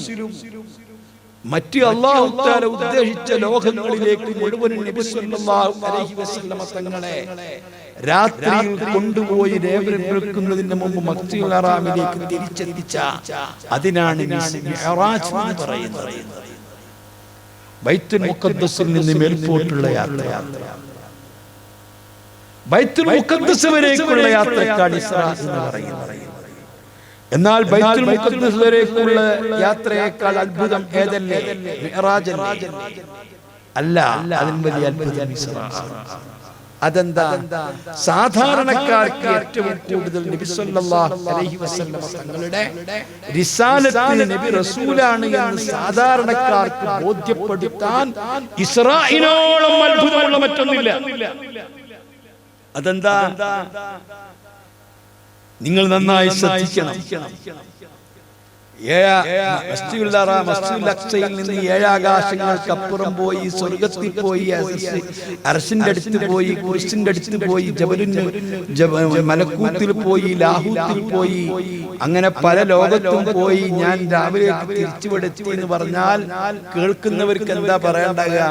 മറ്റ് അല്ലാഹു തആല ഉദ്ദേശിച്ച ലോകങ്ങളിലേക്ക് മുഴുവൻ നബി സല്ലല്ലാഹു അലൈഹി വസല്ലം തങ്ങളെ രാത്രിയിൽ കൊണ്ടുപോയി രേഖപ്പെടുത്തുന്നതിന് മുമ്പ് മസ്ജിദുൽ ഹറാമിലേക്ക് തിരിച്ചെത്തിച്ച അതിനാണ് മിഅ്റാജ് എന്ന് പറയുന്നത്. ബൈത്തുൽ മുഖദ്ദസിൽ നിന്ന് മേൽപോട്ടുള്ള യാത്ര, ബൈത്തുൽ മുഖദ്ദസ് വരേക്കുള്ള യാത്രക്കാണ് ഇസ്രാ എന്ന് പറയുന്നത്. എന്നാൽ ബൈത്തുൽ മുഖദ്ദസ് വരേക്കുള്ള യാത്രയേക്കാൾ അത്ഭുതം ഏതല്ലേ? മിഅ്റാജ് അല്ല, അതിന് വലിയ അത്ഭുതം ഇസ്രാ. അതെന്താ? സാധാരണക്കാർക്ക് ഏറ്റവും കൂടുതൽ നബി സല്ലല്ലാഹു അലൈഹി വസല്ലം തങ്ങളുടെ റിസാലത്ത് നബി റസൂലാണ് എന്ന് സാധാരണക്കാർക്ക് ബോധ്യപ്പെടുത്താൻ ഇസ്രായിനോളം അത്ഭുതമുള്ള മറ്റൊന്നില്ല. അതെന്താ? നിങ്ങൾ നന്നായി ശ്രദ്ധിക്കണം. മസ്ജിദുൽ അഖ്സയിൽ നിന്ന് 7 ആകാശങ്ങൾക്കപ്പുറം പോയി, സ്വർഗത്തിൽ പോയി, അർശിന്റെ അടുത്ത് പോയി, കുർസിന്റെ അടുത്ത് പോയി, മലക്കൂത്തിൽ പോയി, ലാഹൂത്തിൽ പോയി, അങ്ങനെ പല ലോകത്തും പോയി. ഞാൻ രാവിലെ തിരിച്ചുവിടെത്തി എന്ന് പറഞ്ഞാൽ കേൾക്കുന്നവർക്ക് എന്താ പറയണ്ടാകുക?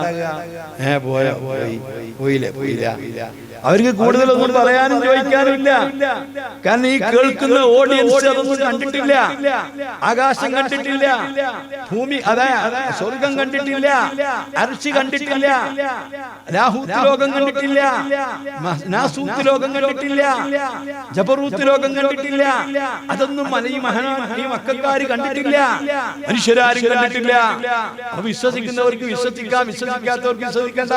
പോയില്ല. അവർക്ക് കൂടുതലൊന്നും പറയാനും ചോദിക്കാനും ഇല്ല. കാരണം ഈ കേൾക്കുന്ന ഓഡിയൻസ് അതൊന്നും കണ്ടിട്ടില്ല. ആകാശം കണ്ടിട്ടില്ല, ഭൂമി സ്വർഗം കണ്ടിട്ടില്ല, അർശി കണ്ടിട്ടില്ല, ലാഹൂത്ത് ലോകം കണ്ടിട്ടില്ല, നാസൂത്ത് ലോകം കണ്ടിട്ടില്ല, ജബറൂത്ത് ലോകം കണ്ടിട്ടില്ല. അതൊന്നും ഈ മക്കൾക്കാര് കണ്ടിട്ടില്ല, മനുഷ്യരാരും കണ്ടിട്ടില്ല. അപ്പൊ വിശ്വസിക്കുന്നവർക്ക് വിശ്വസിക്കാം, വിശ്വസിക്കാത്തവർക്ക് വിശ്വസിക്കണ്ട.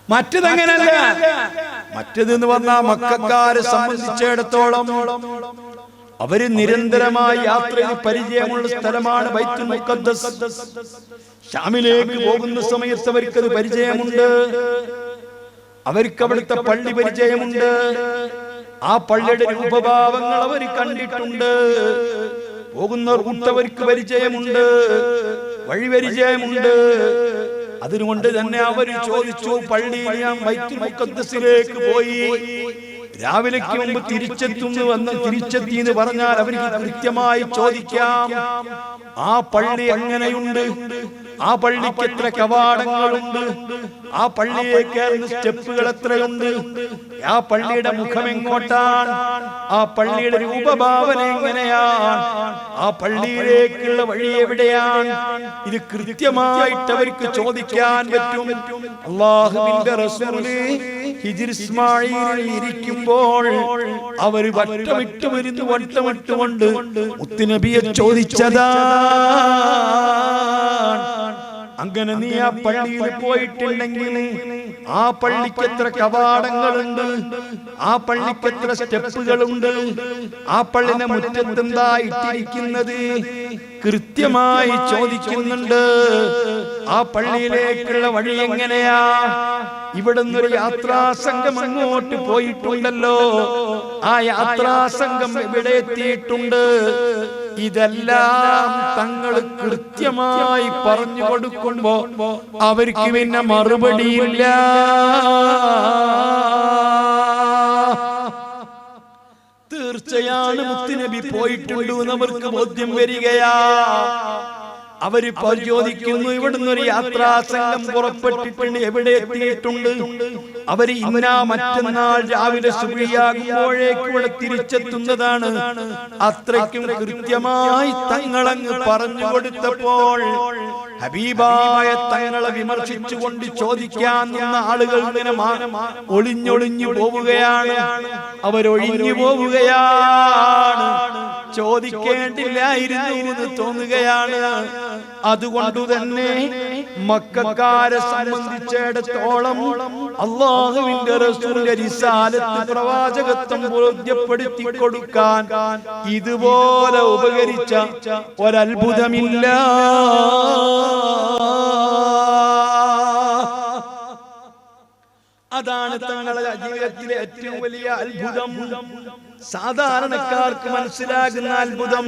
മറ്റതങ്ങനല്ല. മറ്റതെന്ന് പറഞ്ഞാൽ മക്കക്കാരെ സംബന്ധിച്ചിടത്തോളം അവര് നിരന്തരമായി യാത്രയിൽ പരിചയമുള്ള സ്ഥലമാണ് ബൈത്തുൽ മുഖദ്ദസ്. ഷാമിലേക്ക് പോകുന്ന സമയത്ത് അവർക്കത് പരിചയമുണ്ട്. അവർക്ക് അവിടുത്തെ പള്ളി പരിചയമുണ്ട്. ആ പള്ളിയുടെ രൂപഭാവങ്ങൾ അവർ കണ്ടിട്ടുണ്ട്. പോകുന്ന റൂട്ട് അവർക്ക് പരിചയമുണ്ട്. വഴിപരിചയമുണ്ട്. അതിനുകൊണ്ട് തന്നെ അവർ ചോദിച്ചു, പള്ളിയിൽ ഞാൻ ബൈത്തുൽ മുഖദ്ദസിലേക്ക് പോയി, രാവിലേക്ക് മുമ്പ് തിരിച്ചെത്തി എന്ന് പറഞ്ഞാൽ അവർക്ക് കൃത്യമായി ചോദിക്കാം, ആ പള്ളി എങ്ങനെയുണ്ട്, ആ പള്ളിക്ക് എത്ര കവാടങ്ങളുണ്ട്, ആ പള്ളിയെ കയറുന്ന സ്റ്റെപ്പുകൾ എത്രയുണ്ട്, ആ പള്ളിയുടെ മുഖം എങ്ങോട്ടാണ്, ആ പള്ളിയുടെ രൂപഭാവന എങ്ങനെയാണ്, ആ പള്ളിയിലേക്കുള്ള വഴി എവിടെയാണ്, ഇത് കൃത്യമായിട്ട് അവർക്ക് ചോദിക്കാൻ പറ്റും. അല്ലാഹുവിന്റെ റസൂല് ഹിജ്ർ ഇസ്മാഈലിൽ ഇരിക്കുമ്പോൾ അവർ വട്ടമിട്ടുകൊണ്ട് മുത്തുനബിയെ ചോദിച്ചതാ, അങ്ങനെ നീ ആ പള്ളിയിൽ പോയിട്ടുണ്ടെങ്കിൽ ആ പള്ളിക്ക് എത്ര കവാടങ്ങളുണ്ട്, ആ പള്ളിക്ക് എത്ര സ്റ്റെപ്പുകളുണ്ട്, ആ പള്ളിയുടെ മുറ്റത്ത് എന്താ ഇട്ടിരിക്കുന്നത്, കൃത്യമായി ചോദിക്കുന്നുണ്ട്. ആ പള്ളിയിലേക്കുള്ള വഴി എങ്ങനെയാ, ഇവിടുന്ന് ഒരു യാത്രാ സംഘം അങ്ങോട്ട് പോയിട്ടുണ്ടല്ലോ, ആ യാത്രാ സംഘം ഇവിടെ എത്തിയിട്ടുണ്ട്. ഇതെല്ലാം തങ്ങൾ കൃത്യമായി പറഞ്ഞു കൊടുക്കുമ്പോ അവർക്ക് പിന്നെ മറുപടിയില്ല. തീർച്ചയാണ് മുത്തുനബി പോയിട്ടുണ്ട് എന്ന് അവർക്ക് ബോധ്യം വരികയാ. അവര് പരിശോധിക്കുന്നു, ഇവിടുന്ന് ഒരു യാത്രാ സംഘം പുറപ്പെട്ടിട്ടുണ്ട്, എവിടെ എത്തിയിട്ടുണ്ട്, അവര് ഇന്നാ മറ്റന്നാൾ രാവിലെ സുബഹിയാകുമ്പോഴേക്ക് ഇവിടെ തിരിച്ചെത്തുന്നതാണ്. അത്രയ്ക്കും കൃത്യമായി തങ്ങളങ്ങ് പറഞ്ഞു കൊടുത്തപ്പോൾ ഹബീബായ തങ്ങളെ വിമർശിച്ചുകൊണ്ട് ചോദിക്കാൻ നിന്ന ആളുകൾ ഇങ്ങനെ ഒളിഞ്ഞൊളിഞ്ഞു പോവുകയാണ്, അവരൊഴിഞ്ഞു പോവുകയാണ്. ചോദിക്കേണ്ടില്ലായിരുന്നു എന്ന് തോന്നുകയാണ്. അതുകൊണ്ട് തന്നെ മക്കക്കാരെ സംബന്ധിച്ചിടത്തോളം അല്ലാഹുവിന്റെ റസൂലിന്റെ റിസാലത്ത് പ്രവാചകത്വം ബോധ്യപ്പെടുത്തി കൊടുക്കാൻ ഇതുപോലെ ഉപകരിച്ച ഒരത്ഭുതമില്ല. അതാണ് തങ്ങളുടെ ജീവിതത്തിലെ ഏറ്റവും വലിയ അത്ഭുതം. സാധാരണക്കാർക്ക് മനസ്സിലാകുന്ന അത്ഭുതം.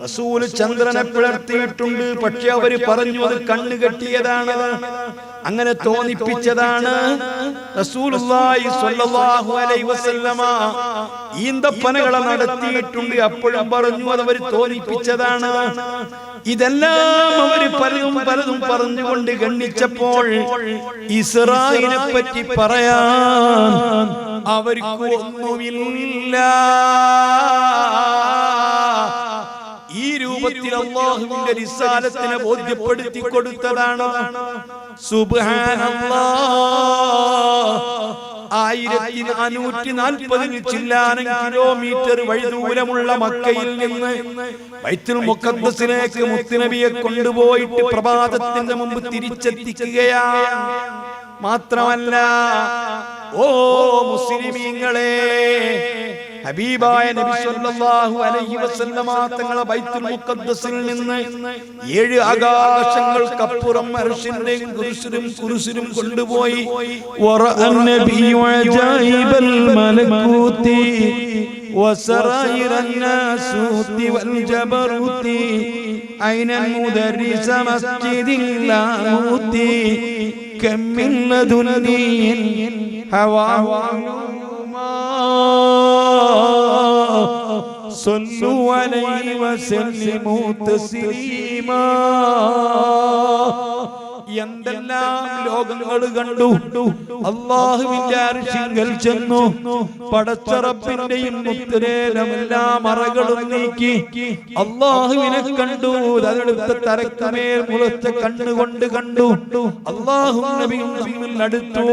റസൂല് ചന്ദ്രനെ പിളർത്തിയിട്ടുണ്ട്, പക്ഷെ അവര് പറഞ്ഞു അത് കണ്ണു കെട്ടിയതാണ്, അങ്ങനെ തോന്നിപ്പിച്ചതാണ്. റസൂലുള്ളാഹി സ്വല്ലല്ലാഹു അലൈഹി വസല്ലമ ഈന്തപ്പനകളെ നടത്തിയിട്ടുണ്ട്, അപ്പോഴും പറഞ്ഞു അത് അവർ തോന്നിപ്പിച്ചതാണ്. ഇതെല്ലാം അവര് പലതും പറഞ്ഞുകൊണ്ട് ഗണ്ണിച്ചപ്പോൾ ഇസ്രായേലിനെ പറ്റി പറയാൻ അവർക്ക് ഒന്നുമില്ല. ഈ രൂപത്തിൽ അല്ലാഹുവിന്റെ റിസാലത്തിനെ ബോധ്യപ്പെടുത്തി കൊടുത്തതാണ്. സുബ്ഹാനല്ലാഹ്. 1440 ചില്ലാനം കിലോമീറ്റർ വഴിദൂരമുള്ള മക്കയിൽ നിന്ന് ബൈത്തുൽ മുഖദ്ദസിലേക്ക് മുത്തുനബിയെ കൊണ്ടുപോയിട്ട് പ്രഭാതത്തിന്റെ മുമ്പ് തിരിച്ചെത്തിക്കുകയാണ്. മാത്രമല്ല, ഓ മുസ്ലിമീങ്ങളെ, ഹബീബായ നബി സല്ലല്ലാഹു അലൈഹി വസല്ലമ തങ്ങളെ ബൈത്തുൽ മുഖദ്ദസിൽ നിന്ന് 7 ആകാശങ്ങൾക്കപ്പുറം അർശിന്റെയും കുർസിയും കൊണ്ടുപോയി. വറഅൻ നബിയു അജായിബൽ മലകൂതി വസറായിറൻ നാസൂതി വൽ ജബറൂതി ഐനൻ മുദരിസ മസ്ജിദിൽ ലാമൂതി കമ്മിൻ ലദുനിൻ ഹവാഹു صلوا عليه وسلموا تسليما. എന്തെല്ലാം ലോകങ്ങൾ കണ്ടു. അല്ലാഹുവിന്റെ അർശിങ്കൽ ചെന്നു, പടച്ച റബ്ബിന്റെയും മുത്തുരേലമെല്ലാം മറകളും നീക്കി അല്ലാഹുവിനെ കണ്ടു. അതിനടുത്ത തരക്കുമേൽ മുളച്ച കണ്ണുകൊണ്ട് കണ്ടു. അല്ലാഹും നബിയും തമ്മിൽ അടുത്തു,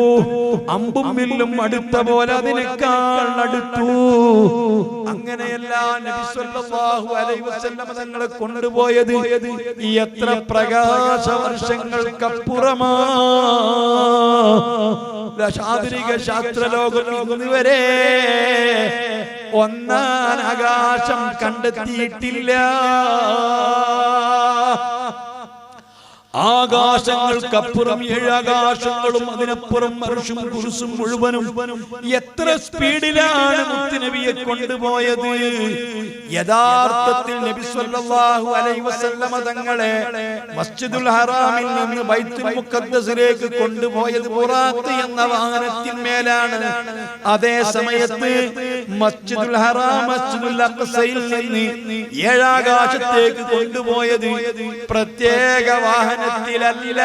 അമ്പും വില്ലും അടുത്ത പോലെ അതിനേക്കാൾ അടുത്തു. അങ്ങനെയെല്ലാം നബി സല്ലല്ലാഹു അലൈഹി വസല്ലം തങ്ങളെ കൊണ്ടുപോയത് എത്ര പ്രകാശ വർഷങ്ങൾക്ക് അപ്പുറമാ. ആധുനിക ശാസ്ത്രലോകം ഇന്നുവരെ ഒന്നാം ആകാശം കണ്ടെത്തിയിട്ടില്ല. ആകാശങ്ങൾക്കപ്പുറം 7 ആകാശങ്ങളും അതിനപ്പുറം അർശും കുർസും മുഴുവനും എത്ര സ്പീഡിലാണ് മുത്തുനബിയെ കൊണ്ടുപോയത്. യഥാർത്ഥത്തിൽ നബി സല്ലല്ലാഹു അലൈഹി വസല്ലമ തങ്ങളെ മസ്ജിദുൽ ഹറാമിൽ നിന്ന് ബൈത്തുൽ മുഖദ്ദസിലേക്ക് കൊണ്ടുപോയത് ബുറാഖ് എന്ന വാഹനത്തിന്മേലാണ്. അതേ സമയത്ത് മസ്ജിദുൽ ഹറാം മസ്ജിദുൽ അഖ്സയിൽ നിന്ന് 7 ആകാശത്തേക്ക് കൊണ്ടുപോയത് പ്രത്യേക വാഹനത്തിലല്ല.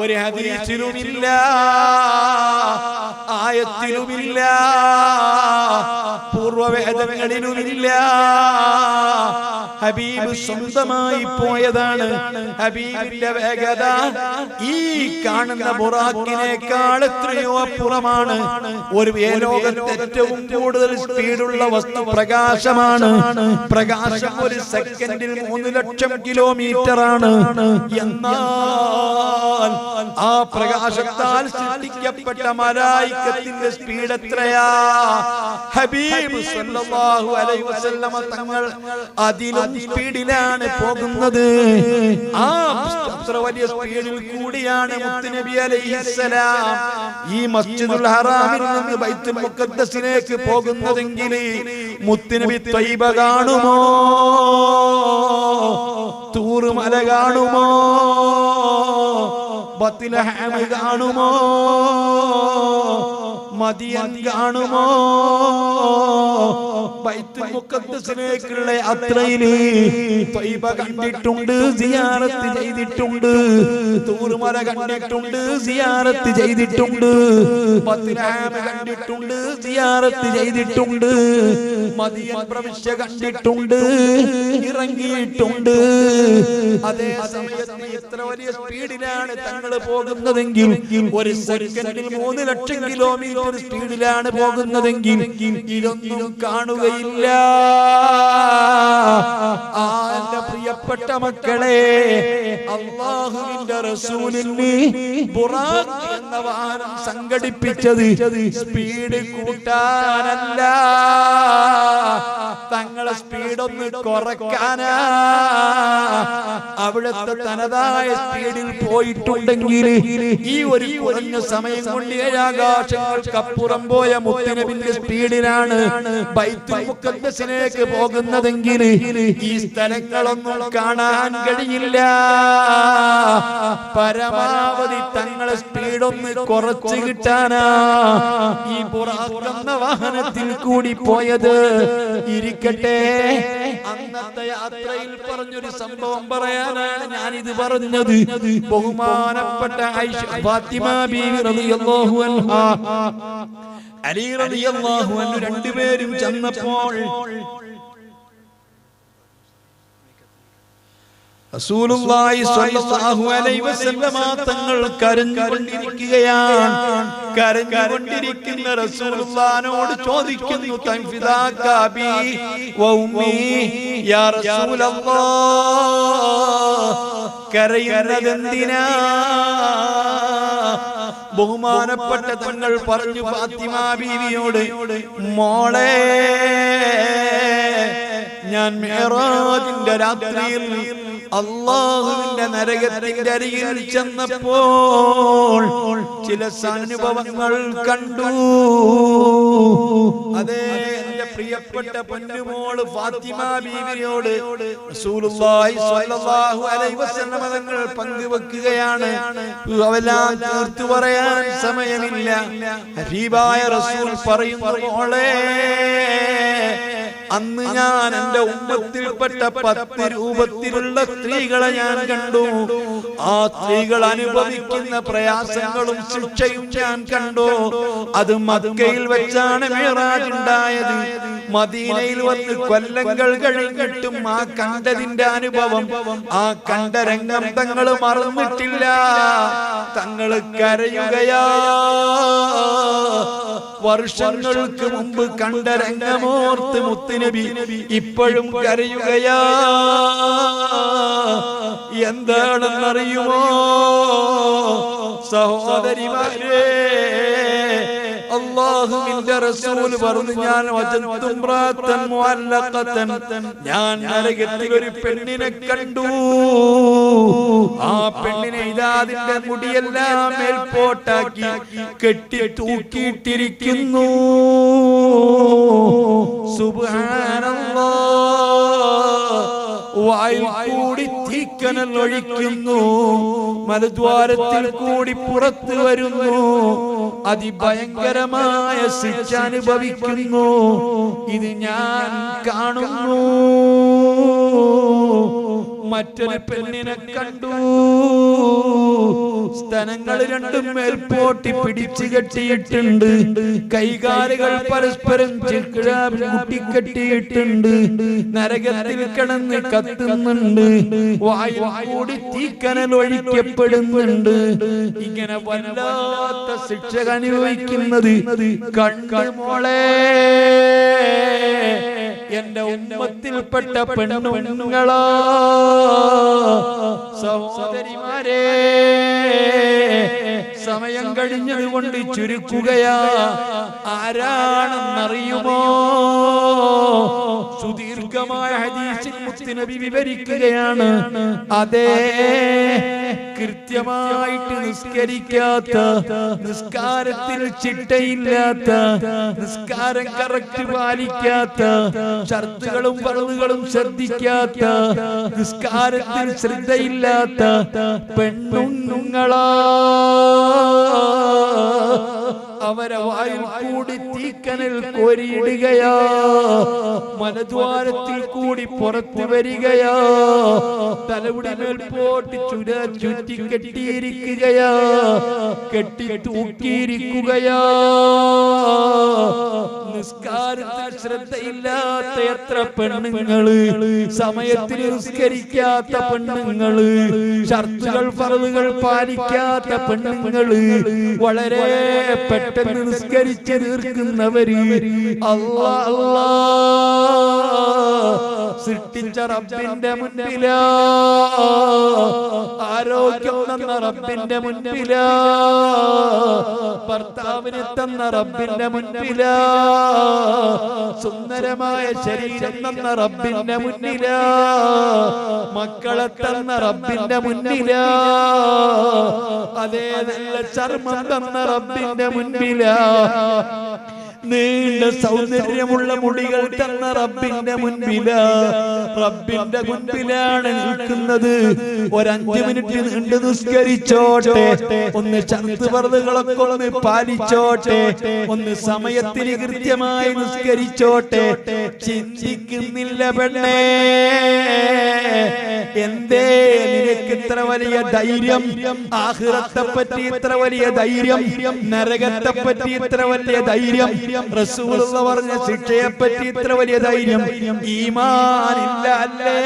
ഒരു ഹദീസിലുമില്ല, ആയത്തിലുമില്ല, പൂർവവേദങ്ങളിലുമില്ല. ഹബീബ് സ്വന്തമായി പോയതാണ്. ഹബീബിന്റെ വേഗത ഈ കാണുന്ന ബുറാഖിനേക്കാൾ എത്രയോ അപ്പുറമാണ്. ഒരു ലോകത്തെ ഏറ്റവും കൂടുതൽ സ്പീഡുള്ള വസ്തു പ്രകാശമാണ്. പ്രകാശം ഒരു സെക്കൻഡിൽ 3 ലക്ഷം കിലോമീറ്റർ ആണ്. എന്നാൽ ആ പ്രകാശത്താൽ സൃഷ്ടിക്കപ്പെട്ട മലായികത്തിന്റെ സ്പീഡ് എത്രയാ? ഹബീബ് സല്ലല്ലാഹു അലൈഹി വസല്ലമ തങ്ങൾ അതിലും സ്പീഡിലാണ് പോകുന്നത്. ആ അത്ര വലിയ സ്പീഡിൽ കൂടിയാണ് മുത്തുനബി അലൈഹിസ്സലാം ഈ മസ്ജിദുൽ ഹറാമിൽ നിന്ന് ബൈത്തുൽ മുഖദ്ദസിലേക്ക് പോകുന്നതെങ്കിൽ മുത്തുനബി ത്വയ്ബ കാണുമോ? തൂർ മല കാണുമോ? ബത്ലഹേം കാണുമോ? മദിയൻ കാണുമോ? ബൈത്തുൽ മുഖദ്ദസിലേക്കുള്ള യാത്രയിൽ ത്വയ്ബ കണ്ടിട്ടുണ്ട്, സിയാറത്ത് ചെയ്തിട്ടുണ്ട്. തൂർമല കണ്ടിട്ടുണ്ട്, സിയാറത്ത് ചെയ്തിട്ടുണ്ട്. ബത്ലഹേം കണ്ടിട്ടുണ്ട്, സിയാറത്ത് ചെയ്തിട്ടുണ്ട്. മദിയൻ പ്രവിശ്യ കണ്ടിട്ടുണ്ട്, ഇറങ്ങിയിട്ടുണ്ട്. അതേ സമയത്ത് എത്ര വലിയ സ്പീഡിലാണ് തങ്ങൾ പോകുന്നതെങ്കിൽ ഒരു സെക്കൻഡിൽ 3 ലക്ഷം കിലോമീറ്റർ സ്പീഡിലാണ് പോകുന്നതെങ്കിൽ ഇതൊന്നും കാണുകയില്ല. എന്റെ പ്രിയപ്പെട്ട മക്കളെ, അല്ലാഹുവിന്റെ റസൂലിന് ബുറാഖ് എന്ന വാഹനം സംഘടിപ്പിച്ചത് സ്പീഡ് കൂട്ടാനല്ല, തങ്ങളെ സ്പീഡൊന്ന് കുറയ്ക്കാനാ. അവിടുത്തെ തനതായ സ്പീഡിൽ പോയിട്ടുണ്ടെങ്കിൽ ഈ ഒരു കുറഞ്ഞ സമയം കൊണ്ട് 7 ആകാശങ്ങൾക്കപ്പുറം പോയ മുത്തുനബിന്റെ സ്പീഡിലാണ് ബൈത്തുൽ മുഖദ്ദസിലേക്ക് പോകുന്നതെങ്കിൽ ഈ സ്ഥലങ്ങളൊന്നും കാണാൻ കഴിയില്ല. പരമാവധി തങ്ങളെ സ്പീഡൊന്ന് കുറച്ച് കിട്ടാനാ ഈ ബുറാഖ് എന്ന വാഹനത്തിൽ കൂടി പോയത്. ഇരിക്കട്ടെ, അന്നത്തെ യാത്രയിൽ പറഞ്ഞൊരു സംഭവം പറയാനാണ് ഞാനിത് പറഞ്ഞത്. ബഹുമാനപ്പെട്ട ഫാത്തിമ ബീവി റളിയല്ലാഹു അൻഹാ, അലി റളിയല്ലാഹു അൻഹു രണ്ടുപേരും ചെന്നപ്പോൾ റസൂലുള്ളാഹി സ്വല്ലല്ലാഹു അലൈഹി വസല്ലമ തങ്ങൾ കരഞ്ഞുകൊണ്ടിരിക്കുകയാണ്. കരഞ്ഞുകൊണ്ടിരിക്കുന്ന റസൂലുള്ളാഹിനോട് ചോദിക്കുന്നു, തൻഫിദാക ബി വ ഉമ്മി യാ റസൂലല്ലാഹ്, കരയുന്നതെന്തിനാ? ബഹുമാനപ്പെട്ട തങ്ങൾ പറഞ്ഞു ഫാത്തിമ ബീവിയോട്, മോളെ, ഞാൻ മിഅ്റാജിന്റെ രാത്രിയിൽ അല്ലാഹുവിന്റെ നരകത്തിന്റെ അരികിൽ ചെന്നപ്പോൾ ചില അനുഭവങ്ങൾ കണ്ടു. അതേ, എന്റെ പ്രിയപ്പെട്ട പൊന്നുമോള് ഫാത്തിമ ബീവിയോട് റസൂലുള്ളാഹി സ്വല്ലല്ലാഹു അലൈഹി വസല്ലം തങ്ങൾ പങ്കുവെക്കുകയാണ്. അവെല്ലാം തീർത്തു പറയാൻ സമയമില്ല. ഹബീബായ റസൂൽ പറയുന്നു, മോളെ, അന്ന് ഞാൻ എന്റെ ഉമ്മത്തിൽപ്പെട്ട 10 രൂപത്തിലുള്ള സ്ത്രീകളെ ഞാൻ കണ്ടു. ആ സ്ത്രീകൾ അനുഭവിക്കുന്ന പ്രയാസങ്ങളും ശിക്ഷയും ഞാൻ കണ്ടു. അത് മക്കയിൽ വെച്ചാണ് മിഅ്റാജ് ഉണ്ടായത്. മദീനയിൽ വന്ന് കൊല്ലങ്ങൾ കഴിഞ്ഞിട്ടും ആ കണ്ടതിന്റെ അനുഭവം, ആ കണ്ട രംഗം തങ്ങൾ മറന്നിട്ടില്ല. തങ്ങൾ കരയുകയാ. വർഷങ്ങൾക്ക് മുമ്പ് കണ്ട രംഗമോർത്ത് മുത്തുനബി ഇപ്പോഴും കരയുകയാ. എന്താണെന്നറിയുമോ സഹോദരിമാരെ? അല്ലാഹു അല്ലാഹുവിന്റെ റസൂൽ പറഞ്ഞു, ഞാൻ ഞാൻ നരകത്തിൽ ഒരു പെണ്ണിനെ കണ്ടു. ആ പെണ്ണിനെ ഇതാ അതിന്റെ മുടിയെല്ലാം മേൽപോട്ടാക്കി കെട്ടി തൂക്കിയിട്ടിരിക്കുന്നു. സുബ്ഹാനല്ലാഹ്. വായിൽ കൂടി തീക്കനൽ ഒഴിക്കുന്നു, മലദ്വാരത്തിൽ കൂടി പുറത്തു വരുന്നു, അതിഭയങ്കരമായ ശിക്ഷ അനുഭവിക്കുന്നു. ഇത് ഞാൻ കാണുന്നു. മറ്റൊരു പെണ്ണിനെ കണ്ടു, സ്തനങ്ങൾ രണ്ടും മേൽപോട്ടി പിടിച്ചു കെട്ടിയിട്ടുണ്ട്, കൈകാലുകൾ പരസ്പരം കൂട്ടിക്കെട്ടിയിട്ടുണ്ട്, നരകത്തിൽ കിടന്ന് കത്തുന്നുണ്ട്, വായിൽ കൂടി തീക്കനൽ ഒഴിക്കപ്പെടുന്നുണ്ട്. ഇങ്ങനെ വല്ലാത്ത ശിക്ഷ അനുഭവിക്കുന്നത് കണ്ട് മോളെ, എന്റെ ഉമ്മത്തിൽപ്പെട്ട പെണ്ണുങ്ങളാ, സഹോദരിമാരെ, സമയം കഴിഞ്ഞതുകൊണ്ട് ചുരുക്കുകയാ. ആരാണെന്നറിയുമോ? സുദീർഘമായ ഹദീസിൽ മുത്തുനബി വിവരിക്കുകയാണ്. അതേ, കൃത്യമായിട്ട് നിസ്കരിക്കാത്ത, നിസ്കാരത്തിൽ ചിട്ടയില്ലാത്ത, നിസ്കാരം കറക്റ്റ് പാലിക്കാത്ത, ഷർത്തുകളും ഫർളുകളും ശ്രദ്ധിക്കാത്ത, നിസ്കാരത്തിൽ ശ്രദ്ധയില്ലാത്ത പെണ്ണുങ്ങളാ, അവരെ വായിൽ കൂടി തീക്കനൽ കോരിയിടുകയാ, മലദ്വാരത്തിൽ കൂടി പുറത്തു വരികയാ, തലമുടി മേൽപോട്ട് ചുറ്റി കെട്ടിയിരിക്കുകയാ, കെട്ടി തൂക്കിയിരിക്കുകയാ. നിസ്കാരത്തിൽ ശ്രദ്ധയില്ലാത്ത എത്ര പെണ്ണുങ്ങള്, സമയത്തിൽ നിസ്കരിക്കാത്ത പെണ്ണുങ്ങള്, ഷർത്തുകൾ ഫർളുകൾ പാലിക്കാത്ത പെണ്ണുങ്ങള്, വളരെ പെട്ടെന്ന് നിസ്കരിച്ച് തീർക്കുന്നവര്. അല്ലാഹ് സൃഷ്ടിച്ച റബ്ബിന്റെ മുൻപിലാ, ആരോഗ്യം തന്ന റബ്ബിന്റെ മുൻപിലാ, ഭർത്താവിനെ തന്ന റബ്ബിന്റെ മുൻപിലാ, സുന്ദരമായ ശരീരം തന്ന റബ്ബിന്റെ മുന്നിലാ, മക്കളെ തന്ന റബ്ബിന്റെ മുന്നിലാ, അതേ നല്ല ചർമ്മം തന്ന റബ്ബിന്റെ മുൻപിലാ, നീണ്ട സൗന്ദര്യമുള്ള മുടികൾ തന്ന റബ്ബിന്റെ മുൻപിലാ, റബ്ബിന്റെ മുൻപിലാണ് നിൽക്കുന്നത്. ഒരു 5 മിനിറ്റ് നീണ്ടു നിസ്കരിച്ചോട്ടെ, ഒന്ന് ഷർത്ത് ഫർളുകളൊക്കെ ഒന്ന് പാലിച്ചോട്ടെ, ഒന്ന് സമയത്തിന് കൃത്യമായി നിസ്കരിച്ചോട്ടെ. ചിന്തിക്കുന്നില്ല പെണ്ണേ, എന്തേ നിനക്ക് ഇത്ര വലിയ ധൈര്യം? ആഖിറത്തെ പറ്റി ഇത്ര വലിയ ധൈര്യം, നരകത്തെ പറ്റി ഇത്ര വലിയ ധൈര്യം, റസൂലുള്ള പറഞ്ഞ ശിക്ഷയെ പറ്റി ഇത്ര വലിയ ധൈര്യം? ഈമാനില്ല അല്ലേ?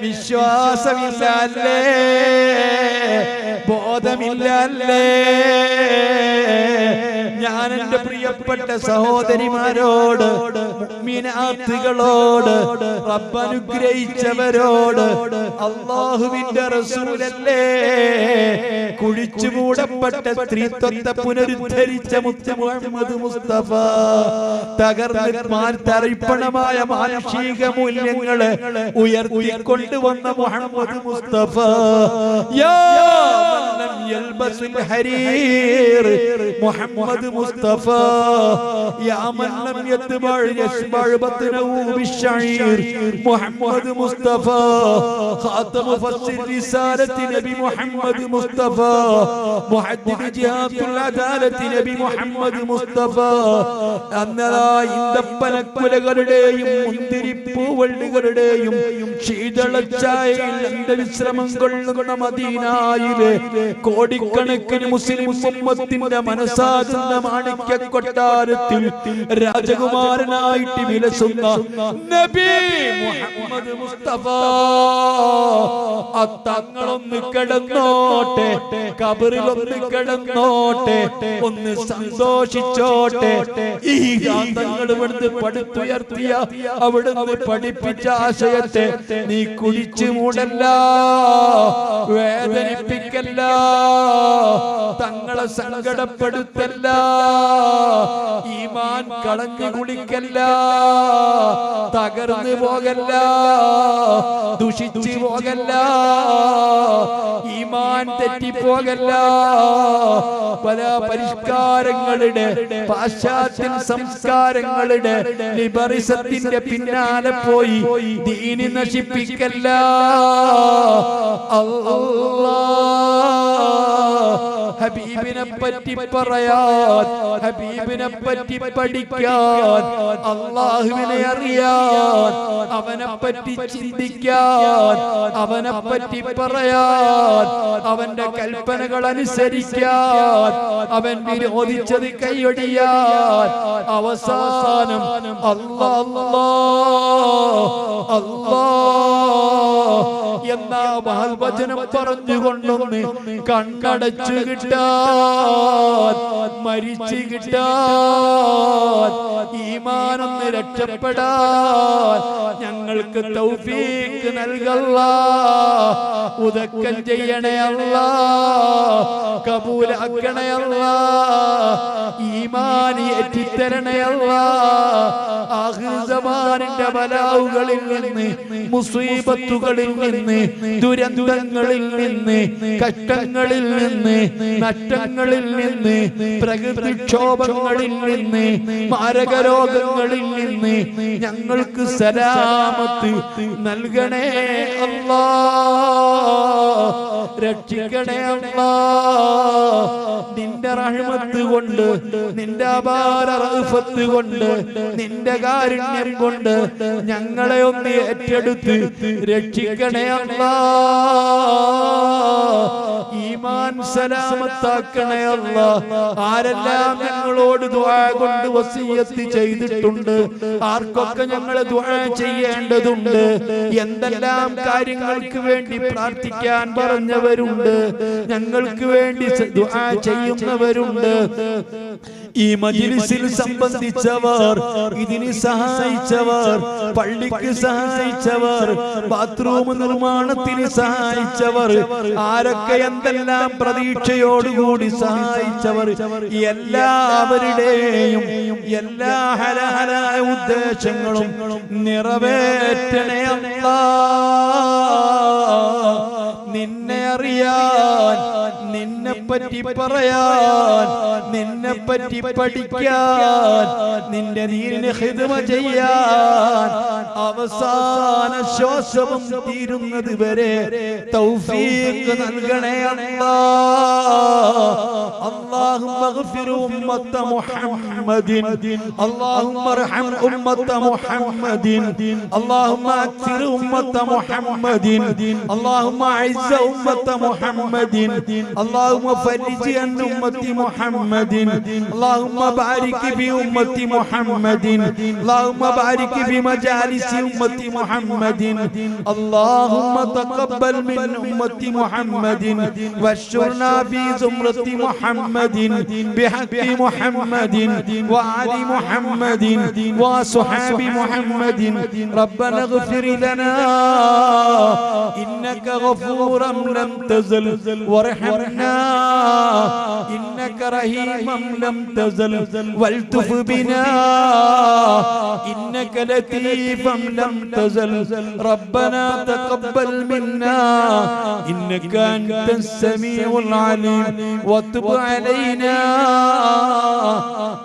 വിശ്വാസമില്ല അല്ലേ? ബോധമില്ല അല്ലേ? ഞാൻ എന്റെ പ്രിയപ്പെട്ട സഹോദരിമാരോട്, മുഅ്മിനാത്തുകളോട്, റബ്ബ് അനുഗ്രഹിച്ചവരോട്, അല്ലാഹുവിന്റെ റസൂലല്ലേ കുഴിച്ചു മൂടപ്പെട്ട സ്ത്രീത്വത്തെ പുനരുദ്ധരിച്ച മുത്ത് മുഹമ്മദ് മുസ്തഫ, തകർന്നറിപ്പണമായ മാനുഷിക മൂല്യങ്ങളെ ഉയർത്തിക്കൊണ്ടുവന്ന മുഹമ്മദ് മുസ്തഫ, യാ മൻ ലം യൽബസുൽ ഹരീർ മുഹമ്മദ് മുസ്തഫ, യാ മൻ ലം യസ്ബഅ ബത്നഹു ബിശ്ശഈർ മുഹമ്മദ് മുസ്തഫ, ഖാതമു മുഫസ്സിർ റിസാലത്തി നബി മുഹമ്മദ് മുസ്തഫ, മുഹദ്ദിദ് ജിഹാത്തുൽ അദാലത്തി നബി മുഹമ്മദ് മുസ്തഫ. അന്നതാ ഈന്തപ്പനക്കുലകളുടെയും മുന്തിരിപ്പൂവള്ളികളുടെയും ശീതളച്ചായയിൽ അന്തവിശ്രമം കൊള്ളുന്ന മദീനായിലെ കോടിക്കണക്കിന് മുസ്ലിം ഉമ്മത്തിന്റെ മനസ്സാകുന്ന മാണിക്യ കൊട്ടാരത്തിൽ രാജകുമാരനായിട്ട് വിലസുന്ന നബി മുഹമ്മദ് മുസ്തഫ, തങ്ങളൊന്ന് കിടന്നോട്ടെ, കബറിലൊന്ന് കിടന്നോട്ടെ, ഒന്ന് സന്തോഷിച്ചോട്ടെ. ഈ തങ്ങൾ ഇവിടുന്ന് പടുത്തുയർത്തിയ, അവിടുന്ന് പഠിപ്പിച്ച ആശയത്തെ നീ കുഴിച്ചു മൂടല്ല, വേദനിപ്പിക്കല്ല, തങ്ങളെ സങ്കടപ്പെടുത്തല്ല. ഈമാൻ കളഞ്ഞു കുളിക്കല്ല, തകർന്നു പോകല്ല, ദുഷിച്ചു പോകല്ല, ഈമാൻ തെറ്റിപ്പോകല്ല. പല പരിഷ്കാരങ്ങളുടെ പാശ്ചാത്യ സംസ്കാരങ്ങളുടെ ലിബറിസത്തിന്റെ പിന്നാലെ പോയി ദീനി നശിപ്പിക്കല്ല. ഹബീബിനെ പറ്റി പറയാൻ, ഹബീബിനെ പറ്റി പഠിക്കാൻ, അല്ലാഹുവിനെ അറിയാൻ, അവനെ പറ്റി ചിന്തിക്കാൻ, അവനെ പറ്റി പറയാൻ, അവന്റെ കൽപ്പനകൾ അനുസരിക്കാൻ, അവൻ വിരോധിച്ചത് കൈയൊടിയാൻ, അവസാനം അല്ലാഹ് എന്ന മഹൽവചനം പറഞ്ഞുകൊണ്ടൊന്ന് കണ്ണടച്ചു കിട്ടാൻ, മരിച്ചു കിട്ടാൻ, ഈമാനൊന്ന് രക്ഷപ്പെടാൻ ഞങ്ങൾക്ക് തൗഫീഖ് നൽകല്ലാ. ഉദക്കം ചെയ്യണേ അല്ലാ, കബൂലാക്കണേ അല്ലാ, ഈമാൻ ഏറ്റിത്തരണേ അല്ലാ. ആഖിർ സമാനിന്റെ ബലാവുകളിൽ നിന്ന്, മുസീബത്തുകളിൽ നിന്ന്, ദുരന്തങ്ങളിൽ നിന്ന്, കഷ്ടങ്ങളിൽ നിന്ന്, നഷ്ടങ്ങളിൽ നിന്ന്, പ്രകൃതിക്ഷോഭങ്ങളിൽ നിന്ന്, മാരകരോഗങ്ങളിൽ നിന്ന് ഞങ്ങൾക്ക് സലാമത്ത് നൽകണേ അല്ലാ, രക്ഷിക്കണേ അല്ലാ. നിന്റെ റഹ്മത്ത് കൊണ്ട്, നിന്റെ അപാര റഹ്മത്ത് കൊണ്ട്, നിന്റെ കാരുണ്യം കൊണ്ട് ഞങ്ങളെ ഒന്ന് ഏറ്റെടുത്ത് രക്ഷിക്കണേ അല്ലാ. ഈമാൻ സലാമത്താക്കണേ അല്ലാ. ആരെല്ലാം ഞങ്ങളോട് ദുആ കൊണ്ട് വസിയത്ത് ചെയ്തിട്ടുണ്ട്, ആർക്കൊക്കെ ഞങ്ങൾ ദുആ ചെയ്യേണ്ടതുണ്ട്, എന്തെല്ലാം കാര്യങ്ങൾക്ക് വേണ്ടി പ്രാർത്ഥിക്കാൻ പറഞ്ഞവരുണ്ട്, ഞങ്ങൾക്ക് വേണ്ടി ദുആ ചെയ്യുന്നവരുണ്ട്. ഈ മജ്ലിസിൽ സംബന്ധിച്ചവർ, ഇതിന് സഹായിച്ചവർ, പള്ളിക്ക് സഹായിച്ചവർ, ബാത്റൂം നിർമ്മാണത്തിന് സഹായിച്ചവർ, ആരൊക്കെ എന്തെല്ലാം പ്രതീക്ഷയോടുകൂടി സഹായിച്ചവർ, എല്ലാവരുടെയും എല്ലാ ഹലാലായ ഉദ്ദേശങ്ങളും നിറവേറ്റണേ അല്ലാ. നിന്നെ അറിയാൻ, നിന്നെ പറ്റി പറയാൻ, നിന്നെ പറ്റി പഠിക്കാൻ, നിന്റെ ദീനിനെ ഖിദ്മ ചെയ്യാൻ, അവസാന ശ്വാസവും തീരുന്നത് വരെ തൗഫീഖ് നൽകണേ അല്ലാ. اللهم اغفر أمة محمد، اللهم ارحم أمة محمد، اللهم أكثر أمة محمد، اللهم أعز أمة محمد، اللهم فرج عن أمة محمد، اللهم بارك في أمة محمد، اللهم بارك في مجالس أمة محمد، اللهم تقبل من أمة محمد واشرنا في زمرة محمد بحق محمد وآل محمد وصحاب محمد. ربنا اغفر لنا إنك غفور لم تزل، وارحمنا إنك رحيم لم تزل، والتف بنا إنك لطيف لم تزل. ربنا تقبل منا إنك أنت السميع العليم، وتب علينا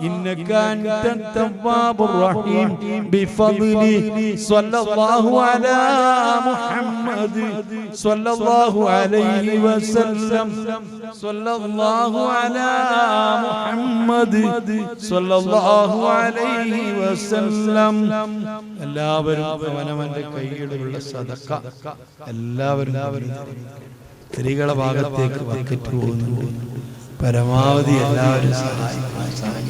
إنك أنت التواب الرحيم. بفضله صلى الله على محمد صلى الله عليه وسلم، صلى الله على محمد صلى الله عليه وسلم. എല്ലാവരും അവനവന്റെ കൈയിലുള്ള സദഖ എല്ലാവരും സ്ത്രീകളുടെ ഭാഗത്തേക്ക് വക്കറ്റ് പോകുന്നു. പരമാവധി എല്ലാവരും സഹായിക്കണം.